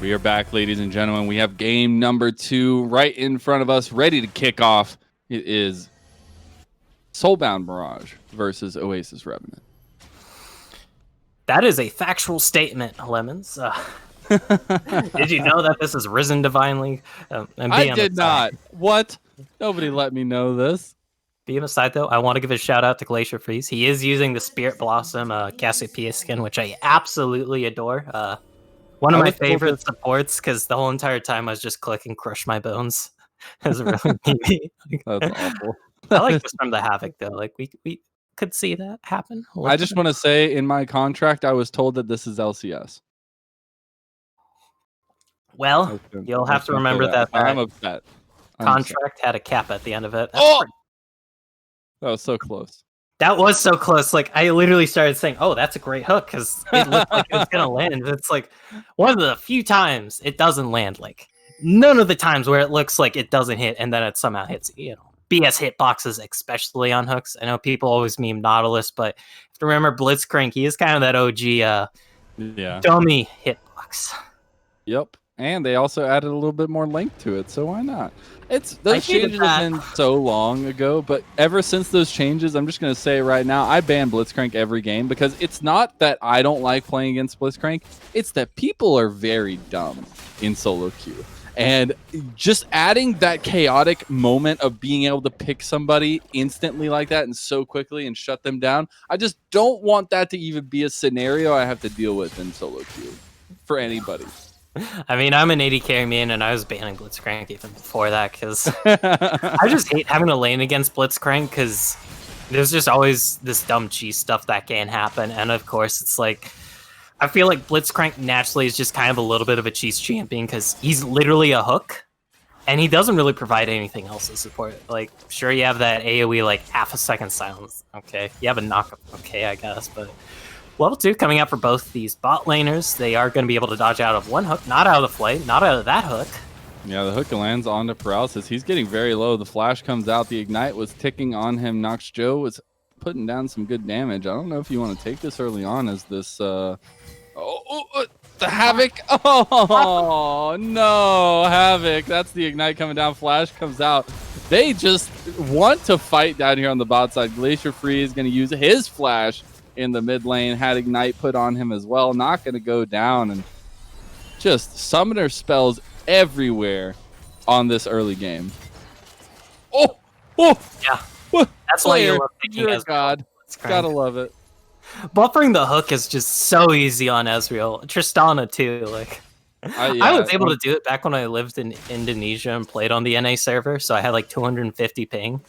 We are back, ladies and gentlemen. We have game number 2 right in front of us, ready to kick off. It is Soulbound Mirage versus Oasis Revenant. That is a factual statement, Lemons. Did you know that this is risen divinely? I did not. What? Nobody let me know this. Being aside, though, I want to give a shout out to Glacier Freeze. He is using the Spirit Blossom Cassiopeia skin, which I absolutely adore. One of my favorite supports, because the whole entire time I was just clicking Crush My Bones. It was really neat. That's awful. I like this from the Havoc, though. Like, we could see that happen. I just want to say, in my contract, I was told that this is LCS. Well, you'll have to remember that I'm upset. Contract had a cap at the end of it. That was so close. That was so close. Like, I literally started saying, "Oh, that's a great hook," because it looked like it was gonna land. It's like one of the few times it doesn't land. Like none of the times where it looks like it doesn't hit and then it somehow hits. You know, BS hitboxes, especially on hooks. I know people always meme Nautilus, but you have to remember Blitzcrank. He is kind of that OG, dummy hitbox. Yep. And they also added a little bit more length to it, so why not? Those changes have been so long ago, but ever since those changes, I'm just going to say right now, I ban Blitzcrank every game because it's not that I don't like playing against Blitzcrank, it's that people are very dumb in solo queue. And just adding that chaotic moment of being able to pick somebody instantly like that and so quickly and shut them down, I just don't want that to even be a scenario I have to deal with in solo queue for anybody. I mean, I'm an 80 carry man, and I was banning Blitzcrank even before that, because I just hate having to lane against Blitzcrank, because there's just always this dumb cheese stuff that can happen, and of course, it's like, I feel like Blitzcrank naturally is just kind of a little bit of a cheese champion, because he's literally a hook, and he doesn't really provide anything else to support. Like, sure, you have that AoE, like, half a second silence, okay, you have a knockup, okay, I guess, but... Level 2 coming out for both these bot laners. They are going to be able to dodge out of one hook, not out of the flight, not out of that hook. Yeah, the hook lands onto Paralysis. He's getting very low. The flash comes out. The Ignite was ticking on him. Nox Joe was putting down some good damage. I don't know if you want to take this early on as this... the Havoc. Oh, no. Havoc. That's the Ignite coming down. Flash comes out. They just want to fight down here on the bot side. Glacier Free is going to use his flash in the mid lane, had Ignite put on him as well. Not going to go down, and just summoner spells everywhere on this early game. Oh, yeah. That's why you love picking Ezreal. God, gotta love it. Buffering the hook is just so easy on Ezreal. Tristana too. Like, I was able to do it back when I lived in Indonesia and played on the NA server, so I had like 250 ping,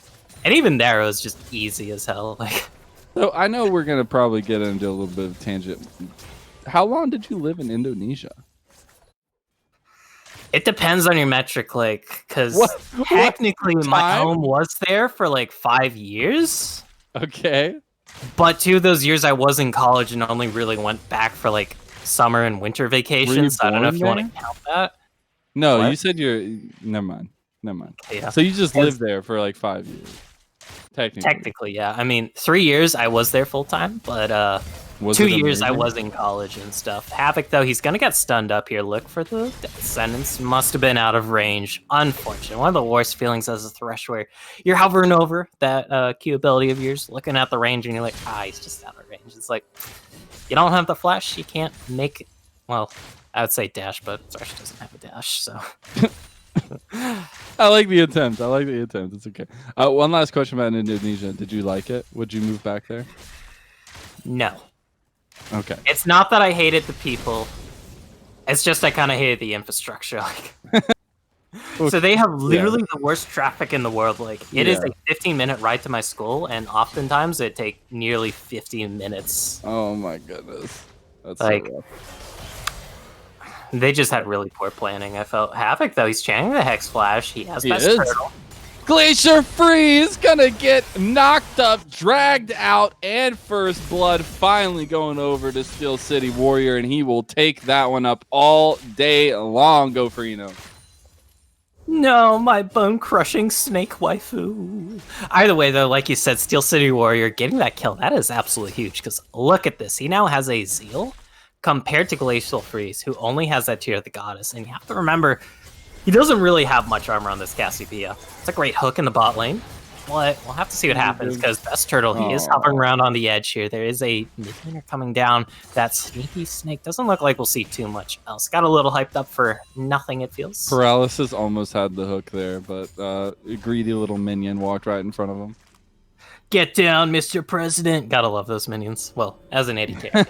and even there it was just easy as hell. Like. So I know we're going to probably get into a little bit of tangent. How long did you live in Indonesia? It depends on your metric, like, because technically my home was there for like 5 years. Okay. But 2 of those years I was in college and only really went back for like summer and winter vacations. So I don't know if you want to count that. No, what? You said never mind. Yeah. So you just lived there for like 5 years. Technically, yeah. I mean, 3 years I was there full time, but 2 years I was in college and stuff. Havoc, though, he's gonna get stunned up here. Look for the death sentence. Must have been out of range. Unfortunate. One of the worst feelings as a Thresh where you're hovering over that Q ability of yours, looking at the range, and you're like, he's just out of range. It's like, you don't have the flash, you can't make it. Well, I would say dash, but Thresh doesn't have a dash, so... I like the attempt. It's okay. One last question about Indonesia. Did you like it? Would you move back there? No. Okay. It's not that I hated the people. It's just I kind of hated the infrastructure. Like, okay. So they have literally the worst traffic in the world. Like, it is a 15-minute ride to my school, and oftentimes it take nearly 15 minutes. Oh my goodness. That's like. So rough. They just had really poor planning. I felt Havoc, though. He's channeling the Hex Flash. He has best turtle. Glacier Freeze gonna get knocked up, dragged out, and first blood finally going over to Steel City Warrior, and he will take that one up all day long. Go Freno. No, my bone-crushing snake waifu. Either way, though, like you said, Steel City Warrior getting that kill, that is absolutely huge, because look at this. He now has a Zeal, compared to Glacial Freeze, who only has that Tear of the Goddess. And you have to remember, he doesn't really have much armor on this Cassiopeia. It's a great hook in the bot lane, but we'll have to see what happens, because Best Turtle, he is hovering around on the edge here. There is a mid laner coming down. That sneaky snake doesn't look like we'll see too much else. Got a little hyped up for nothing, it feels. Paralysis almost had the hook there, but a greedy little minion walked right in front of him. Get down, Mr. President. Gotta love those minions. Well, as an AD carry.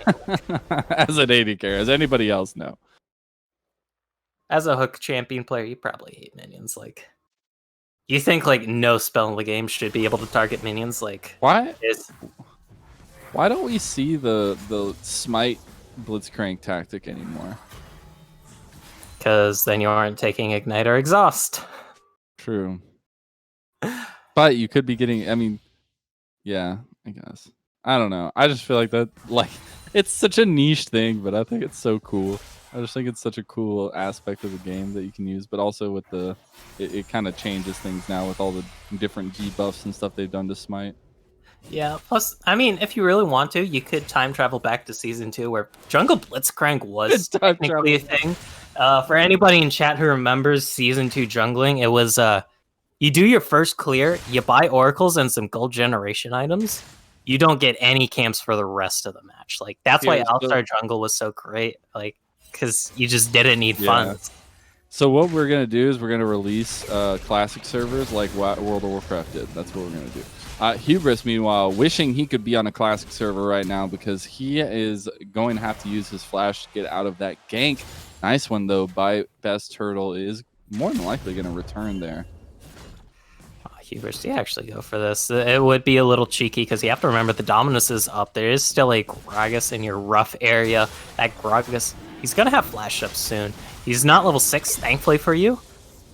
As an AD carry, as anybody else, no. As a hook champion player, you probably hate minions. Like, you think like no spell in the game should be able to target minions? Like, why don't we see the smite blitzcrank tactic anymore? Because then you aren't taking ignite or exhaust. True. But you could be getting, I mean, yeah, I guess. I don't know. I just feel like that, like, it's such a niche thing, but I think it's so cool. I just think it's such a cool aspect of the game that you can use, but also with the, it kind of changes things now with all the different debuffs and stuff they've done to Smite. Yeah, plus, I mean, if you really want to, you could time travel back to Season 2, where Jungle Blitzcrank was technically a thing. For anybody in chat who remembers Season 2 jungling, it was, you do your first clear, you buy oracles and some gold generation items, you don't get any camps for the rest of the match. Like, that's why All-Star Jungle was so great, like, because you just didn't need funds. So what we're going to do is we're going to release classic servers like World of Warcraft did. That's what we're going to do. Hubris, meanwhile, wishing he could be on a classic server right now because he is going to have to use his flash to get out of that gank. Nice one, though, by Best Turtle is more than likely going to return there. Hubris, you actually go for this. It would be a little cheeky because you have to remember the Dominus is up. There is still a Gragas in your rough area. That Gragas, he's going to have flash up soon. He's not level 6, thankfully for you.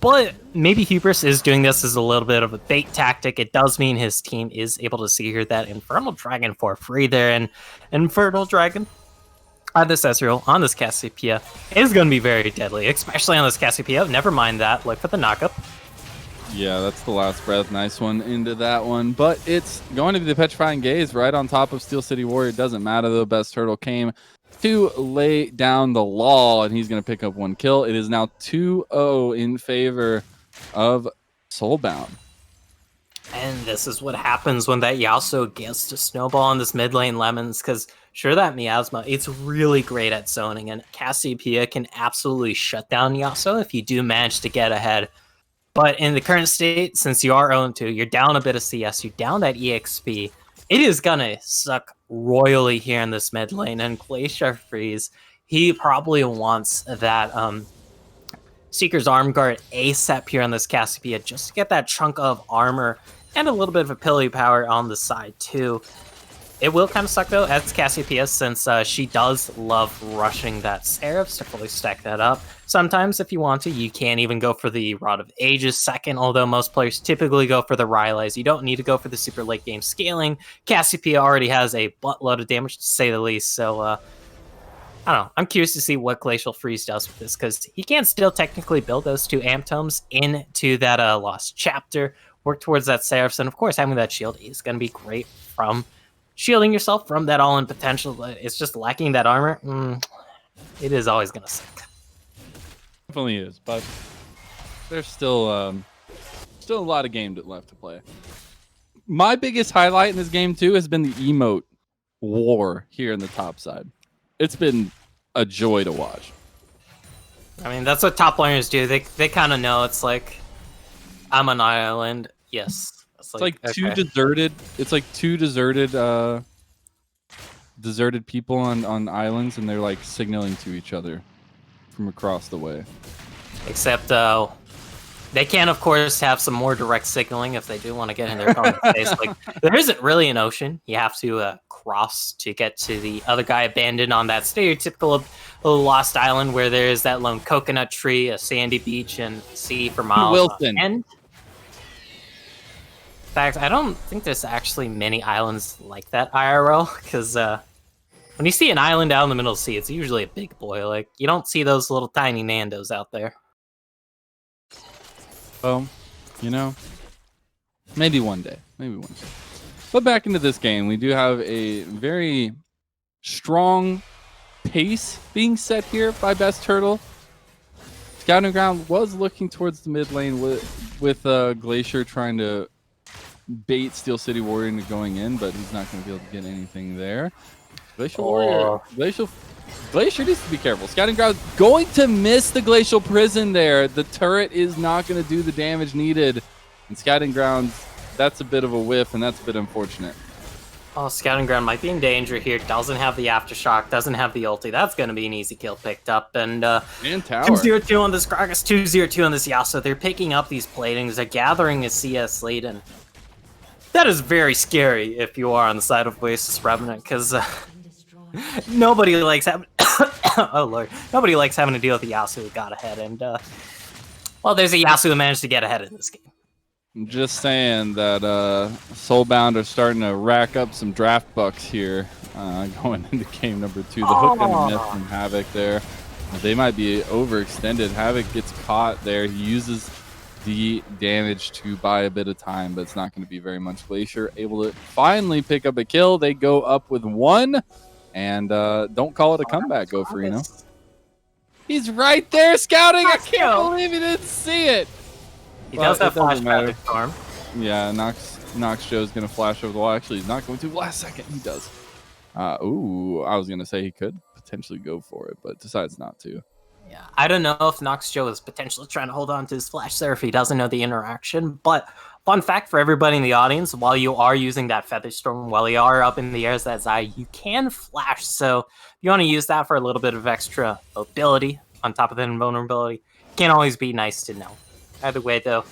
But maybe Hubris is doing this as a little bit of a bait tactic. It does mean his team is able to see here that Infernal Dragon for free there. And Infernal Dragon on this Ezreal, on this Cassiopeia, is going to be very deadly, especially on this Cassiopeia. Never mind that. Look for the knockup. Yeah, that's the last breath. Nice one into that one. But it's going to be the Petrifying Gaze right on top of Steel City Warrior. Doesn't matter, though. Best Turtle came to lay down the law, and he's going to pick up one kill. It is now 2-0 in favor of Soulbound. And this is what happens when that Yasuo gets to snowball on this mid lane Lemons, because sure, that Miasma, it's really great at zoning, and Cassiopeia can absolutely shut down Yasuo if you do manage to get ahead. But in the current state, since you are 0-2, you're down a bit of CS, you're down that EXP, it is gonna suck royally here in this mid lane, and Glacier Freeze, he probably wants that Seeker's Arm Guard ASAP here on this Cassiopeia just to get that chunk of armor and a little bit of ability power on the side too. It will kind of suck though as Cassiopeia, since she does love rushing that Seraphs to fully stack that up. Sometimes if you want to, you can even go for the Rod of Ages second, although most players typically go for the Rylai's. You don't need to go for the super late game scaling. Cassiopeia already has a buttload of damage to say the least, so I don't know. I'm curious to see what Glacial Freeze does with this, because he can still technically build those 2 Amp Tomes into that Lost Chapter, work towards that Seraphs, and of course having that shield is going to be great from shielding yourself from that all-in potential, but it's just lacking that armor. It is always going to suck. Definitely is, but there's still a lot of game left to play. My biggest highlight in this game, too, has been the emote war here in the top side. It's been a joy to watch. I mean, that's what top laners do. They kind of know. It's like, I'm an island. Yes. It's like okay. two deserted people on islands, and they're like signaling to each other from across the way. Except they can, of course, have some more direct signaling if they do want to get in their opponent's face. Like, there isn't really an ocean. You have to cross to get to the other guy abandoned on that stereotypical little lost island where there is that lone coconut tree, a sandy beach, and sea for miles. Wilson. In fact, I don't think there's actually many islands like that IRL, because when you see an island out in the middle of the sea, it's usually a big boy. Like, you don't see those little tiny Nandos out there. Well, you know, maybe one day. But back into this game, we do have a very strong pace being set here by Best Turtle. Scouting Ground was looking towards the mid lane with Glacier trying to bait Steel City Warrior into going in, but he's not going to be able to get anything there. Glacial Warrior, Glacier needs to be careful. Scouting Ground going to miss the Glacial Prison there. The turret is not going to do the damage needed. And Scouting Grounds, that's a bit of a whiff, and that's a bit unfortunate. Oh, Scouting Ground might be in danger here. Doesn't have the Aftershock, doesn't have the ulti. That's going to be an easy kill picked up. And Tower. 2-0-2 on this Gragas, 2-0-2 on this Yasuo. They're picking up these platings. They're gathering a CS lead, and that is very scary if you are on the side of Oasis Revenant, because nobody likes having oh lord, nobody likes having to deal with the Yasuo who got ahead, and well, there's a Yasuo who managed to get ahead in this game. I'm just saying that Soulbound are starting to rack up some draft bucks here going into game number 2. The hook and the miss from Havoc there. They might be overextended. Havoc gets caught there. He uses the damage to buy a bit of time, but it's not going to be very much. Glacier able to finally pick up a kill. They go up with 1, and don't call it a comeback, Gofrino. He's right there scouting. I can't believe he didn't see it. He does have flash Magic Storm. Yeah, Nox Joe's going to flash over the wall. Actually, he's not going to. Last second, he does. Ooh, I was going to say he could potentially go for it, but decides not to. Yeah, I don't know if Nox Joe is potentially trying to hold on to his flash there if he doesn't know the interaction, but fun fact for everybody in the audience, while you are using that Feather Storm, while you are up in the air as that Zai, you can flash, so if you want to use that for a little bit of extra ability on top of the invulnerability, can always be nice to know. Either way, though,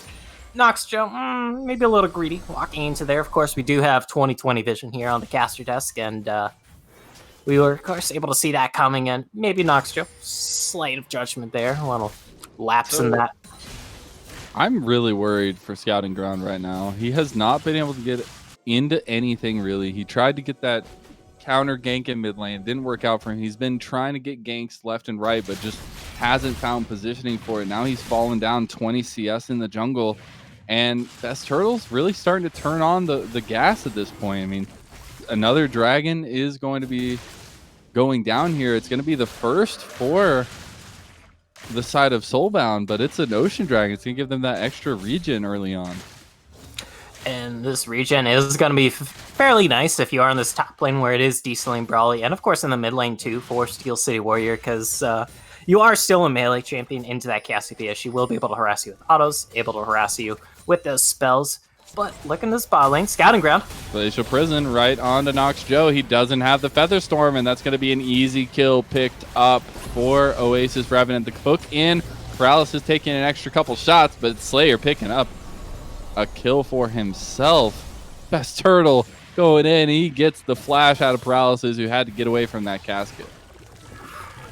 Nox Joe, maybe a little greedy walking into there. Of course, we do have 20/20 vision here on the caster desk, and we were, of course, able to see that coming, and maybe Nox Joe, slight of judgment there, a little lapse in that. I'm really worried for Scouting Ground right now. He has not been able to get into anything, really. He tried to get that counter gank in mid lane. It didn't work out for him. He's been trying to get ganks left and right, but just hasn't found positioning for it. Now he's fallen down 20 CS in the jungle, and Best Turtle's really starting to turn on the gas at this point. I mean, another dragon is going to be going down here. It's going to be the first for the side of Soulbound, but it's an Ocean Dragon. It's going to give them that extra regen early on. And this regen is going to be fairly nice if you are in this top lane where it is decently brawly, and of course in the mid lane too for Steel City Warrior, because you are still a melee champion into that Cassiopeia. She will be able to harass you with autos, able to harass you with those spells. But look in this bot lane, Scouting Ground. Glacial Prison right on to Nox Joe. He doesn't have the Feather Storm, and that's going to be an easy kill picked up for Oasis Revenant. The hook in, Paralysis taking an extra couple shots, but Slayer picking up a kill for himself. Best Turtle going in. He gets the flash out of Paralysis, who had to get away from that casket.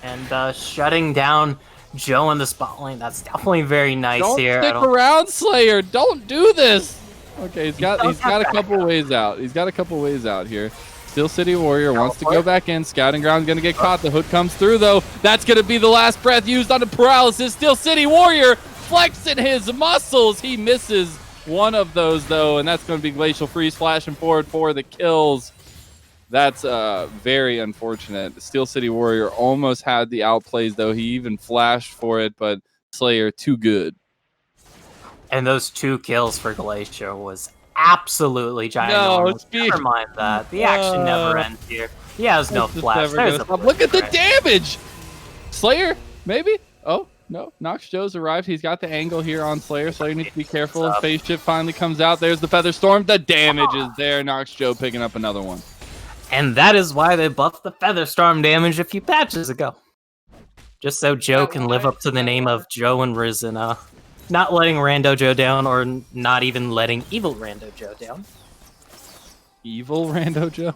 And shutting down Joe in the spot lane. That's definitely very nice here. Don't stick around, Slayer. Don't do this. Okay, he's got a couple ways out. He's got a couple ways out here. Steel City Warrior wants to go back in. Scouting Ground going to get caught. The hook comes through, though. That's going to be the last breath used on the Paralysis. Steel City Warrior flexing his muscles. He misses one of those, though, and that's going to be Glacial Freeze flashing forward for the kills. That's very unfortunate. Steel City Warrior almost had the outplays, though. He even flashed for it, but Slayer too good. And those 2 kills for Glacier was absolutely ginormous. No, never mind that. The action never ends here. He has no flash. Look at the damage! Slayer, maybe? Oh, no. Nox Joe's arrived. He's got the angle here on Slayer. Slayer needs to be careful. Phase shift finally comes out. There's the Feather Storm. The damage is there. Nox Joe picking up another one. And that is why they buffed the Feather Storm damage a few patches ago. Just so Joe can live up to the name of Joe and Risen. Not letting Rando Joe down, or not even letting Evil Rando Joe down. Evil Rando Joe?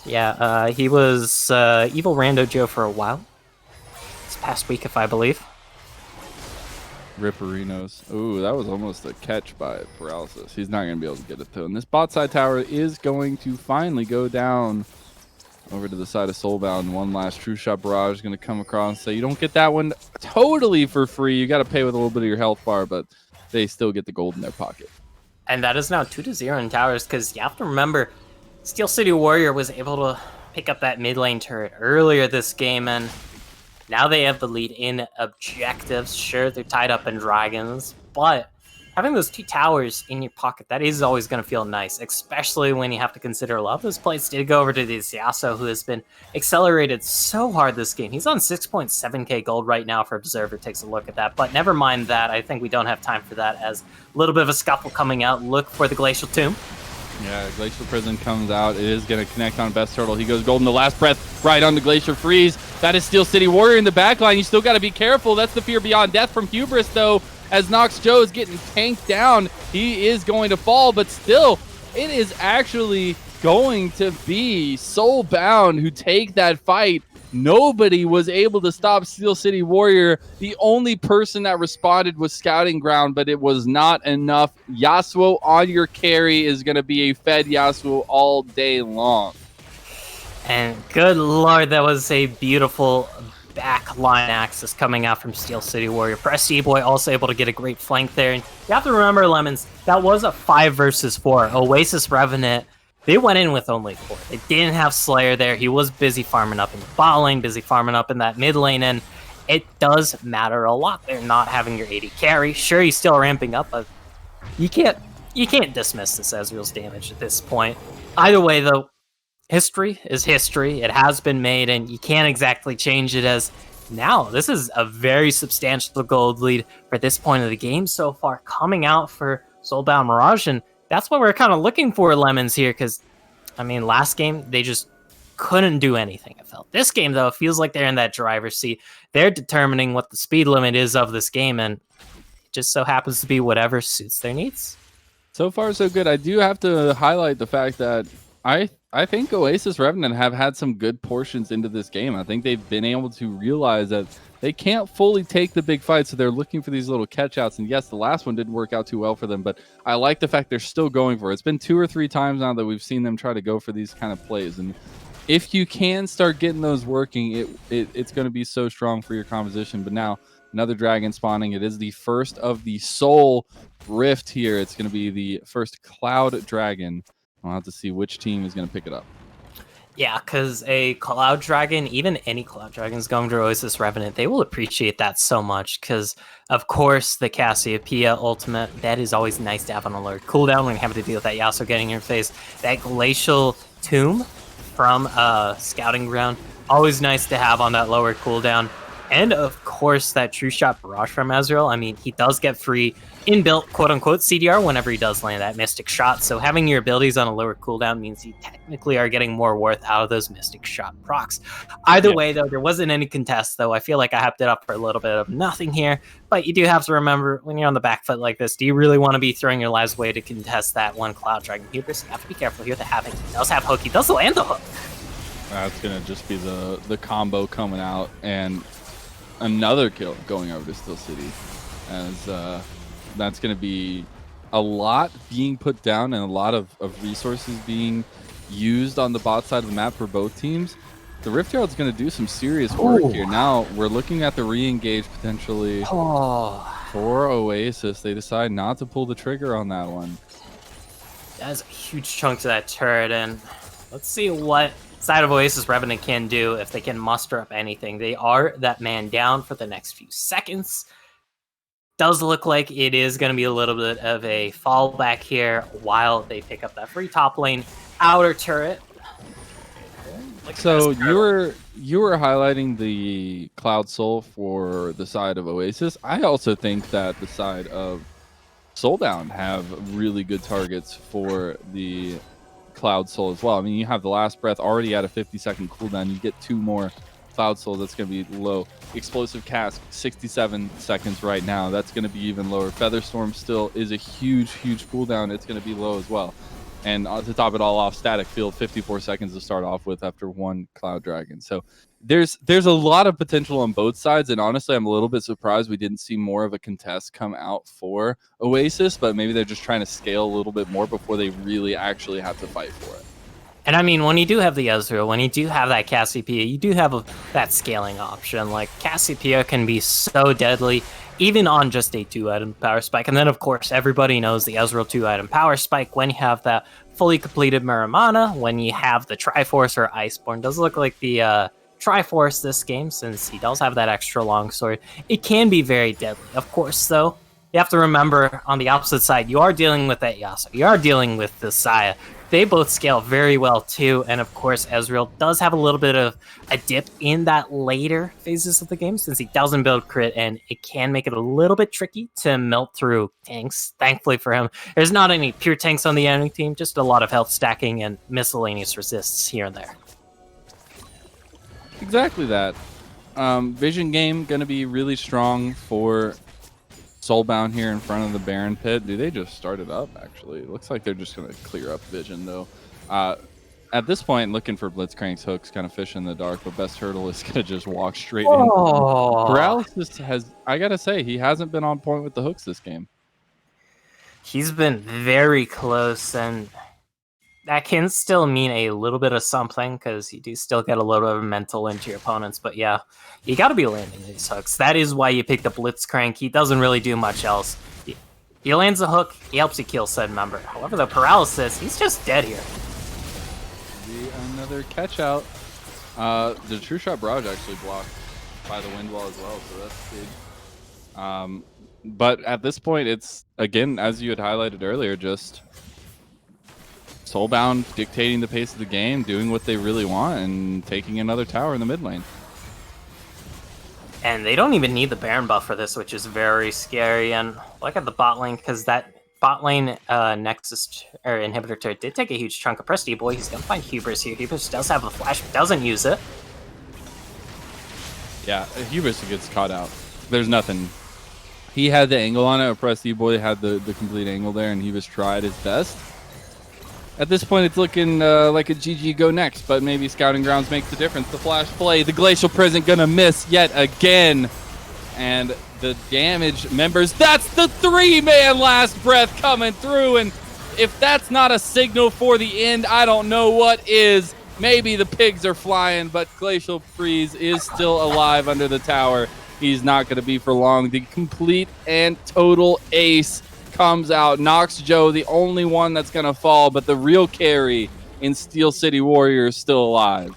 Yeah, he was Evil Rando Joe for a while. This past week, if I believe. Ripperinos. Ooh, that was almost a catch by Paralysis. He's not going to be able to get it, though. And this bot side tower is going to finally go down over to the side of Soulbound. One last True Shot Barrage is going to come across. So you don't get that one totally for free. You got to pay with a little bit of your health bar, but they still get the gold in their pocket. And that is now 2-0 in towers, because you have to remember, Steel City Warrior was able to pick up that mid lane turret earlier this game, and now they have the lead in objectives. Sure, they're tied up in dragons, but having those 2 towers in your pocket, that is always going to feel nice, especially when you have to consider a lot of those plays did go over to this Yasuo, who has been accelerated so hard this game. He's on 6.7k gold right now for Observer takes a look at that, but never mind that. I think we don't have time for that, as a little bit of a scuffle coming out. Look for the Glacial Tomb. Yeah, Glacial Prison comes out. It is going to connect on Best Turtle. He goes golden the last breath right on the Glacier Freeze. That is Steel City Warrior in the backline. You still got to be careful. That's the Fear Beyond Death from Hubris, though. As Nox Joe is getting tanked down, he is going to fall, but still, it is actually going to be Soulbound who take that fight. Nobody was able to stop Steel City Warrior. The only person that responded was Scouting Ground, but it was not enough. Yasuo on your carry is going to be a fed Yasuo all day long. And good lord, that was a beautiful backline access coming out from Steel City Warrior. Prestige Boy also able to get a great flank there. And you have to remember, Lemons, that was a 5 versus 4. Oasis Revenant, they went in with only 4. They didn't have Slayer there. He was busy farming up in the bot lane, busy farming up in that mid lane, and it does matter a lot. They're not having your 80 carry. Sure, he's still ramping up, but you can't dismiss this Ezreal's damage at this point. Either way, though, history is history. It has been made, and you can't exactly change it, as now this is a very substantial gold lead for this point of the game so far, coming out for Soulbound Mirage, and that's what we're kind of looking for, Lemons, here, because, I mean, last game, they just couldn't do anything, it felt. This game, though, it feels like they're in that driver's seat. They're determining what the speed limit is of this game, and it just so happens to be whatever suits their needs. So far, so good. I do have to highlight the fact that I think Oasis Revenant have had some good portions into this game. I think they've been able to realize that they can't fully take the big fight, so they're looking for these little catch-outs. And yes, the last one didn't work out too well for them, but I like the fact they're still going for it. It's been 2 or 3 times now that we've seen them try to go for these kind of plays. And if you can start getting those working, it's going to be so strong for your composition. But now, another dragon spawning. It is the first of the Soul Rift here. It's going to be the first Cloud Dragon. I'll have to see which team is going to pick it up. Yeah, because a Cloud Dragon, even any Cloud Dragons going to Oasis Revenant, they will appreciate that so much, because, of course, the Cassiopeia ultimate, that is always nice to have on a lower cooldown when you have to deal with that Yasuo getting in your face. That Glacial Tomb from Scouting Ground, always nice to have on that lower cooldown. And, of course, that True Shot Barrage from Ezreal. I mean, he does get free inbuilt, quote-unquote, CDR whenever he does land that Mystic Shot. So having your abilities on a lower cooldown means you technically are getting more worth out of those Mystic Shot procs. Either way, though, there wasn't any contest, though. I feel like I hyped it up for a little bit of nothing here. But you do have to remember, when you're on the back foot like this, do you really want to be throwing your lives away to contest that one Cloud Dragon Hubris? You have to be careful here. The Havoc does have hook. He does land the hook. That's going to just be the combo coming out, and another kill going over to Steel City, as that's going to be a lot being put down and a lot of resources being used on the bot side of the map for both teams. The Rift Herald's going to do some serious work here. Now we're looking at the re-engage potentially for Oasis. They decide not to pull the trigger on that one. That's a huge chunk to that turret, and let's see what side of Oasis Revenant can do if they can muster up anything. They are that man down for the next few seconds. Does look like it is going to be a little bit of a fallback here while they pick up that free top lane outer turret. So you were highlighting the Cloud Soul for the side of Oasis. I also think that the side of Soulbound have really good targets for the Cloud Soul as well. I mean, you have the Last Breath already at a 50-second cooldown. You get 2 more Cloud Soul. That's going to be low. Explosive Cask, 67 seconds right now. That's going to be even lower. Featherstorm still is a huge cooldown. It's going to be low as well. And to top it all off, Static Field, 54 seconds to start off with after 1 Cloud Dragon. So there's a lot of potential on both sides, and honestly, I'm a little bit surprised we didn't see more of a contest come out for Oasis, but maybe they're just trying to scale a little bit more before they really actually have to fight for it. And I mean, when you do have the Ezreal, when you do have that Cassiopeia, you do have that scaling option. Like, Cassiopeia can be so deadly even on just a 2-item power spike. And then, of course, everybody knows the Ezreal 2-item power spike when you have that fully completed Muramana, when you have the Triforce or Iceborne. Does look like the Triforce this game, since he does have that extra longsword. It can be very deadly. Of course, though, you have to remember, on the opposite side, you are dealing with that Yasuo. You are dealing with the Saya. They both scale very well, too. And, of course, Ezreal does have a little bit of a dip in that later phases of the game, since he doesn't build crit, and it can make it a little bit tricky to melt through tanks. Thankfully for him, there's not any pure tanks on the enemy team, just a lot of health stacking and miscellaneous resists here and there. Exactly that. Vision game going to be really strong for Soulbound here in front of the Baron pit. Do they just start it up, actually? It looks like they're just going to clear up Vision, though. At this point, looking for Blitzcrank's hooks, kind of fish in the dark, but Best Turtle is going to just walk straight in. Paralysis has, I got to say, he hasn't been on point with the hooks this game. He's been very close, and that can still mean a little bit of something, because you do still get a little bit of mental into your opponents. But yeah, you got to be landing these hooks. That is why you pick the Blitzcrank. He doesn't really do much else. He lands a hook, he helps you kill said member. However, the paralysis, he's just dead here. Another catch out. The True Shot Barrage actually blocked by the wind wall as well, so that's big. But at this point, it's, again, as you had highlighted earlier, just Soulbound dictating the pace of the game, doing what they really want, and taking another tower in the mid lane. And they don't even need the Baron buff for this, which is very scary. And look at the bot lane, because that bot lane Nexus or inhibitor turret did take a huge chunk of Prestige Boy. He's going to find Hubris here. Hubris does have the flash, but doesn't use it. Yeah, Hubris gets caught out. There's nothing. He had the angle on it. Prestige Boy had the complete angle there, and Hubris tried his best. At this point, it's looking like a GG go next, but maybe Scouting Grounds makes the difference. The flash play, the Glacial Prison gonna miss yet again. And the damage members, that's the 3-man last breath coming through. And if that's not a signal for the end, I don't know what is. Maybe the pigs are flying, but Glacial Freeze is still alive under the tower. He's not gonna be for long. The complete and total ace comes out, knocks Joe, the only one that's going to fall, but the real carry in Steel City Warrior is still alive.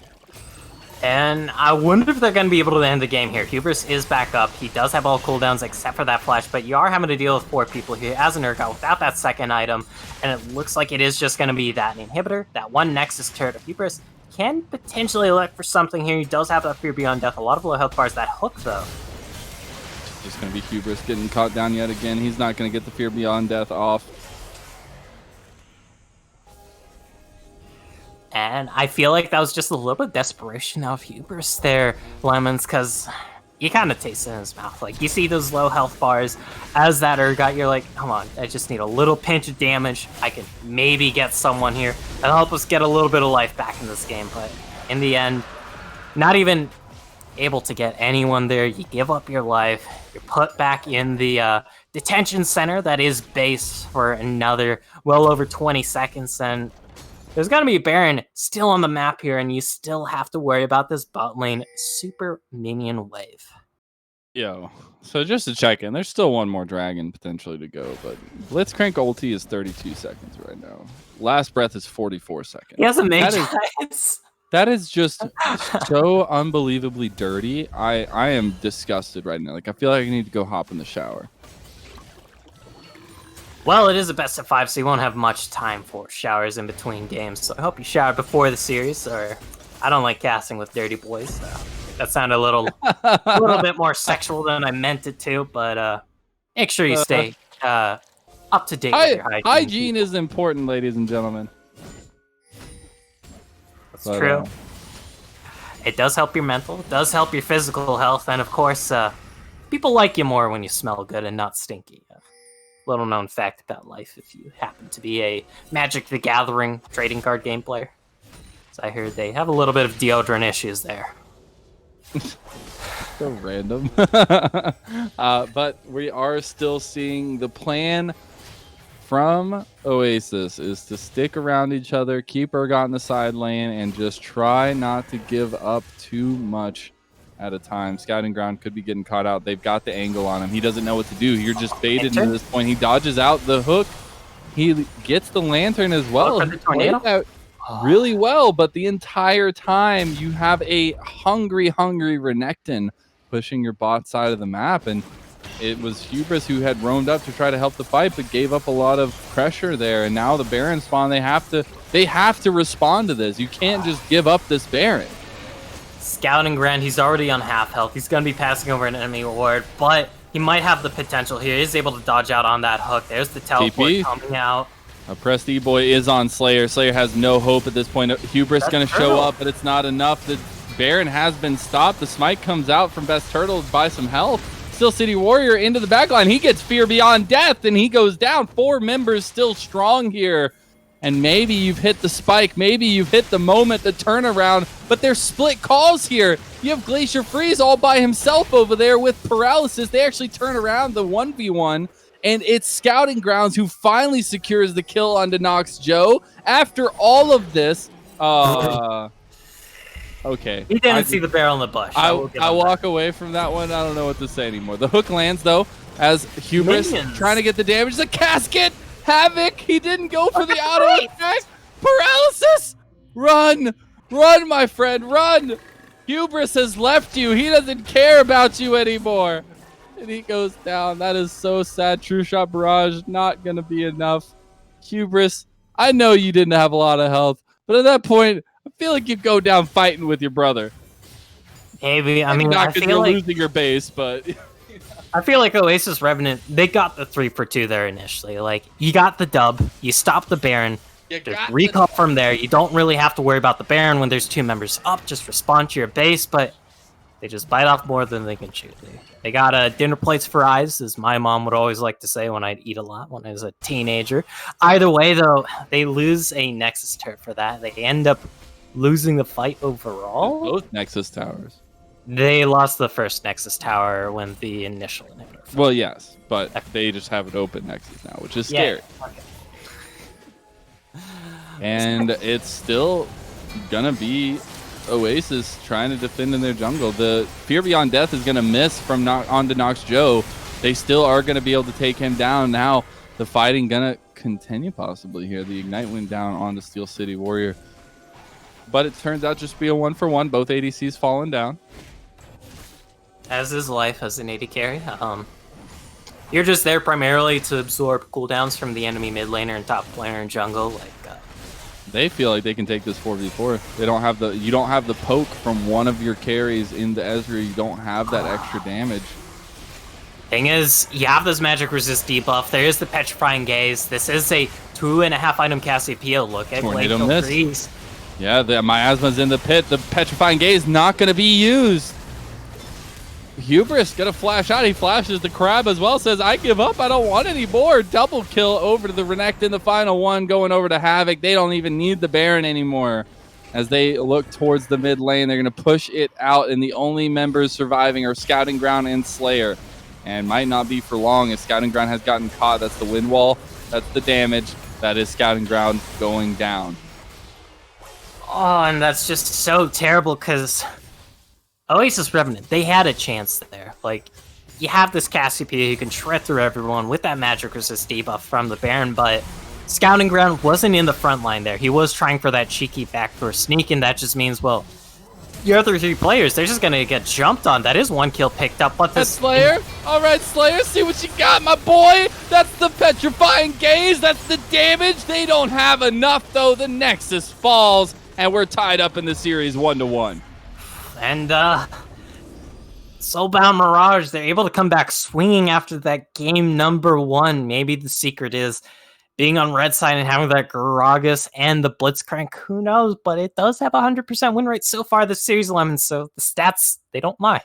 And I wonder if they're going to be able to end the game here. Hubris is back up. He does have all cooldowns except for that flash, but you are having to deal with 4 people here as an Urgot without that second item, and it looks like it is just going to be that inhibitor, that one Nexus turret of Hubris. Can potentially look for something here. He does have that Fear Beyond Death, a lot of low health bars. That hook, though. Just going to be Hubris getting caught down yet again. He's not going to get the Fear Beyond Death off. And I feel like that was just a little bit of desperation out of Hubris there, Lemons, because you kind of taste it in his mouth. Like, you see those low health bars as that Urgot, you're like, come on, I just need a little pinch of damage. I can maybe get someone here. That'll help us get a little bit of life back in this game. But in the end, not even able to get anyone there. You give up your life. You're put back in the detention center that is base for another well over 20 seconds. And there's going to be a Baron still on the map here, and you still have to worry about this bot lane super minion wave. Yo, so just to check in, there's still one more dragon potentially to go, but Blitzcrank ulti is 32 seconds right now. Last breath is 44 seconds. He hasn't made That is just so unbelievably dirty. I am disgusted right now. Like, I feel like I need to go hop in the shower. Well, it is a best of 5, so you won't have much time for showers in between games. So I hope you shower before the series, or I don't like casting with dirty boys. So that sounded a little bit more sexual than I meant it to, but make sure you stay up to date with your hygiene. Hygiene is important, ladies and gentlemen. That's true. It does help your mental, it does help your physical health, and of course, people like you more when you smell good and not stinky. Little known fact about life if you happen to be a Magic the Gathering trading card game player. So I heard they have a little bit of deodorant issues there. So random. But we are still seeing the plan from Oasis is to stick around each other, keep Urgot in the side lane, and just try not to give up too much at a time. Scouting ground could be getting caught out. They've got the angle on him. He doesn't know what to do. You're just baited into this point. He dodges out the hook. He gets the lantern as well. He played that really well, but the entire time you have a hungry Renekton pushing your bot side of the map, and it was Hubris who had roamed up to try to help the fight, but gave up a lot of pressure there. And now the Baron spawn, they have to respond to this. You can't just give up this Baron. Scouting ground, he's already on half health. He's going to be passing over an enemy ward, but he might have the potential here. He's able to dodge out on that hook. There's the teleport TP coming out. Oppressed E-Boy is on Slayer. Slayer has no hope at this point. Hubris going to show up, but it's not enough. The Baron has been stopped. The smite comes out from Best Turtle to buy some health. Still City Warrior into the backline. He gets Fear Beyond Death, and he goes down. 4 members still strong here. And maybe you've hit the spike. Maybe you've hit the moment, the turnaround. But there's split calls here. You have Glacier Freeze all by himself over there with paralysis. They actually turn around the 1v1. And it's Scouting Grounds who finally secures the kill on Denox Joe. After all of this, okay. He didn't see the barrel in the bush. I walk away from that one. I don't know what to say anymore. The hook lands, though, as Hubris trying to get the damage. The casket! Havoc! He didn't go for the auto attack! Paralysis! Run! Run, my friend, run! Hubris has left you. He doesn't care about you anymore. And he goes down. That is so sad. True Shot Barrage not going to be enough. Hubris, I know you didn't have a lot of health, but at that point, I feel like you go down fighting with your brother. Maybe. I mean, not because you're losing your base, but I feel like Oasis Revenant, they got the 3-for-2 there initially. Like, you got the dub, you stop the Baron, just recall from there. You don't really have to worry about the Baron when there's 2 members up. Just respond to your base, but they just bite off more than they can chew. They got dinner plates for eyes, as my mom would always like to say when I'd eat a lot when I was a teenager. Either way, though, they lose a Nexus turret for that. They end up losing the fight overall. Both Nexus towers. They lost the first Nexus tower when the initial inhibitor. Well, yes, but they just have an open Nexus now, which is scary. Yeah. Okay. And it's still gonna be Oasis trying to defend in their jungle. The Fear Beyond Death is gonna miss from onto Nox Joe. They still are gonna be able to take him down. Now the fighting gonna continue possibly here. The Ignite went down onto Steel City Warrior, but it turns out just to be a 1-for-1. Both ADCs falling down. As is life as an AD carry. You're just there primarily to absorb cooldowns from the enemy mid laner and top laner and jungle. They feel like they can take this 4v4. They don't have you don't have the poke from one of your carries into Ezreal. You don't have that extra damage. Thing is, you have this magic resist debuff. There is the Petrifying Gaze. This is a 2.5 item Cassiopeia. Look at Tornado miss. Yeah, the Miasma's in the pit. The Petrifying Gaze not going to be used. Hubris gonna flash out. He flashes the crab as well. Says, I give up. I don't want any more. Double kill over to the Renekton in the final one. Going over to Havoc. They don't even need the Baron anymore. As they look towards the mid lane, they're gonna push it out. And the only members surviving are Scouting Ground and Slayer. And might not be for long as Scouting Ground has gotten caught. That's the wind wall. That's the damage. That is Scouting Ground going down. Oh, and that's just so terrible because Oasis Revenant, they had a chance there. Like, you have this Cassiopeia who can shred through everyone with that magic resist debuff from the Baron, but Scouting Ground wasn't in the front line there. He was trying for that cheeky backdoor sneak, and that just means, well, your other 3 players, they're just gonna get jumped on. That is 1 kill picked up, but this Slayer. All right, Slayer, see what you got, my boy. That's the Petrifying Gaze. That's the damage. They don't have enough, though. The Nexus falls, and we're tied up in the series 1-1. And Soulbound Mirage, they're able to come back swinging after that game number 1. Maybe the secret is being on red side and having that Gragas and the Blitzcrank. Who knows? But it does have a 100% win rate so far this series, Lemon. So the stats, they don't lie.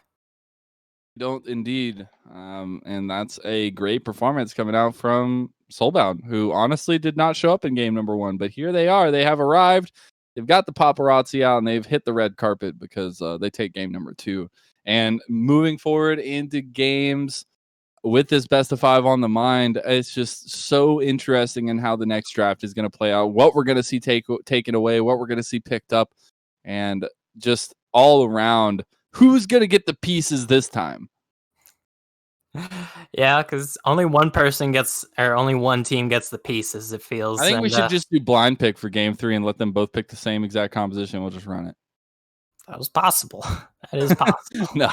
Don't indeed. And that's a great performance coming out from Soulbound, who honestly did not show up in game number 1. But here they are. They have arrived. They've got the paparazzi out and they've hit the red carpet because they take game number 2. And moving forward into games with this best of 5 on the mind, it's just so interesting in how the next draft is going to play out, what we're going to see taken away, what we're going to see picked up, and just all around who's gonna get the pieces this time? Yeah, because only one person gets, or only one team gets the pieces, it feels. I think we and, should just do blind pick for game 3 and let them both pick the same exact composition. We'll just run it. That was possible. That is possible. No,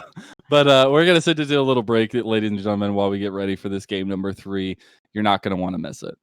but we're gonna sit to do a little break, ladies and gentlemen, while we get ready for this game number 3. You're not gonna want to miss it.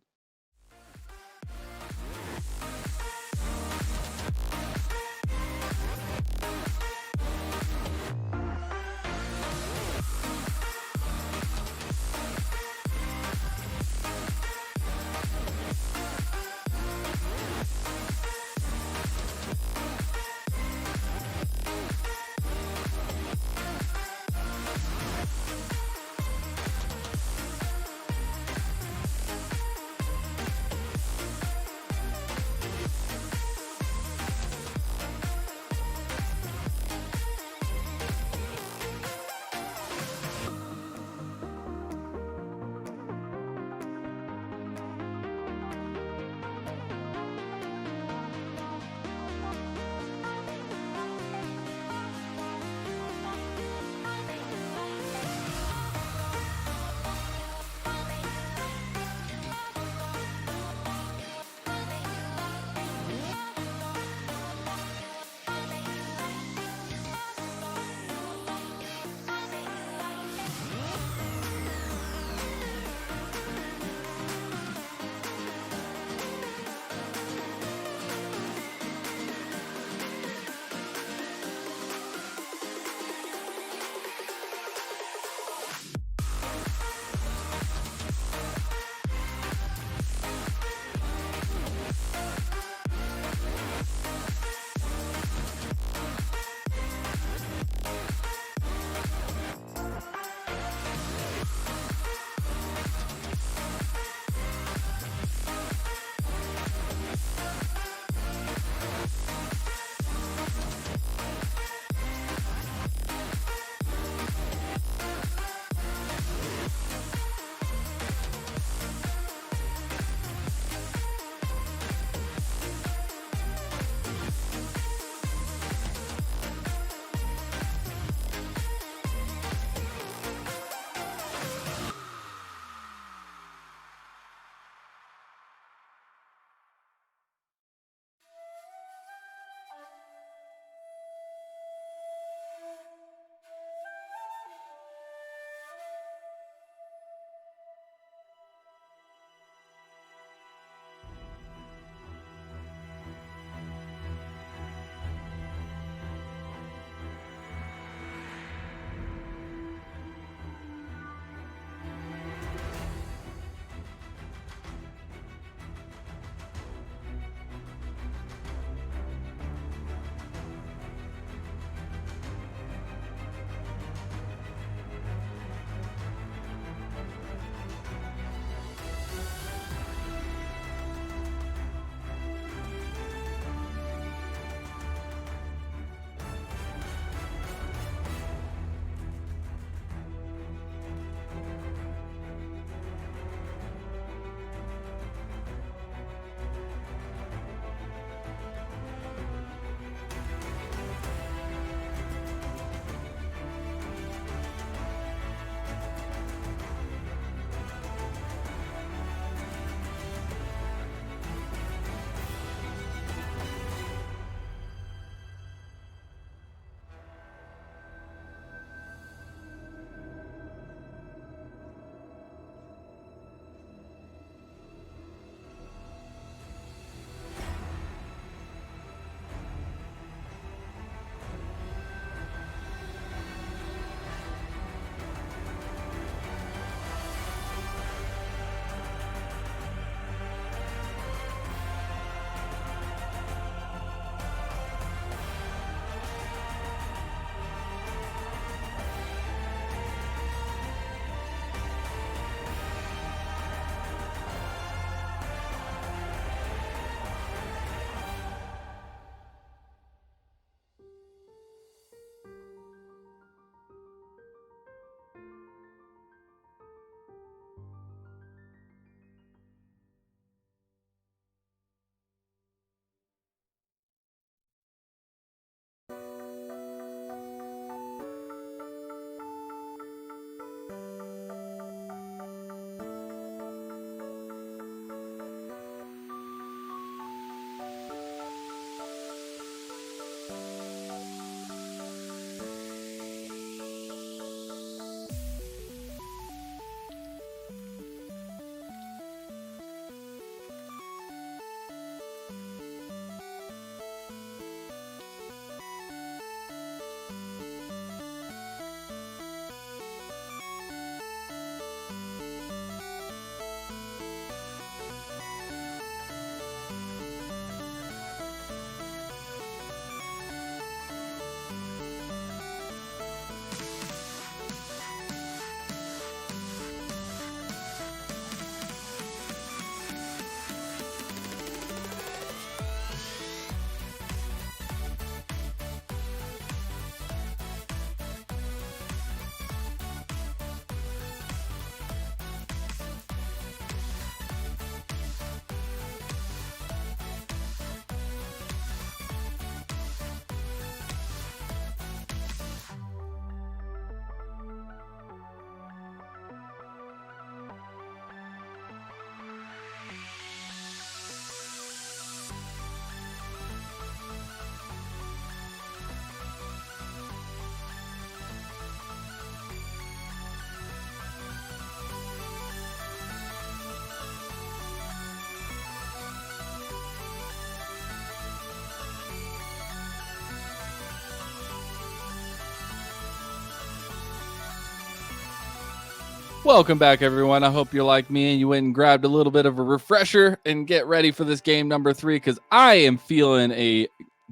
Welcome back, everyone. I hope you're like me and you went and grabbed a little bit of a refresher and get ready for this game number 3, because I am feeling a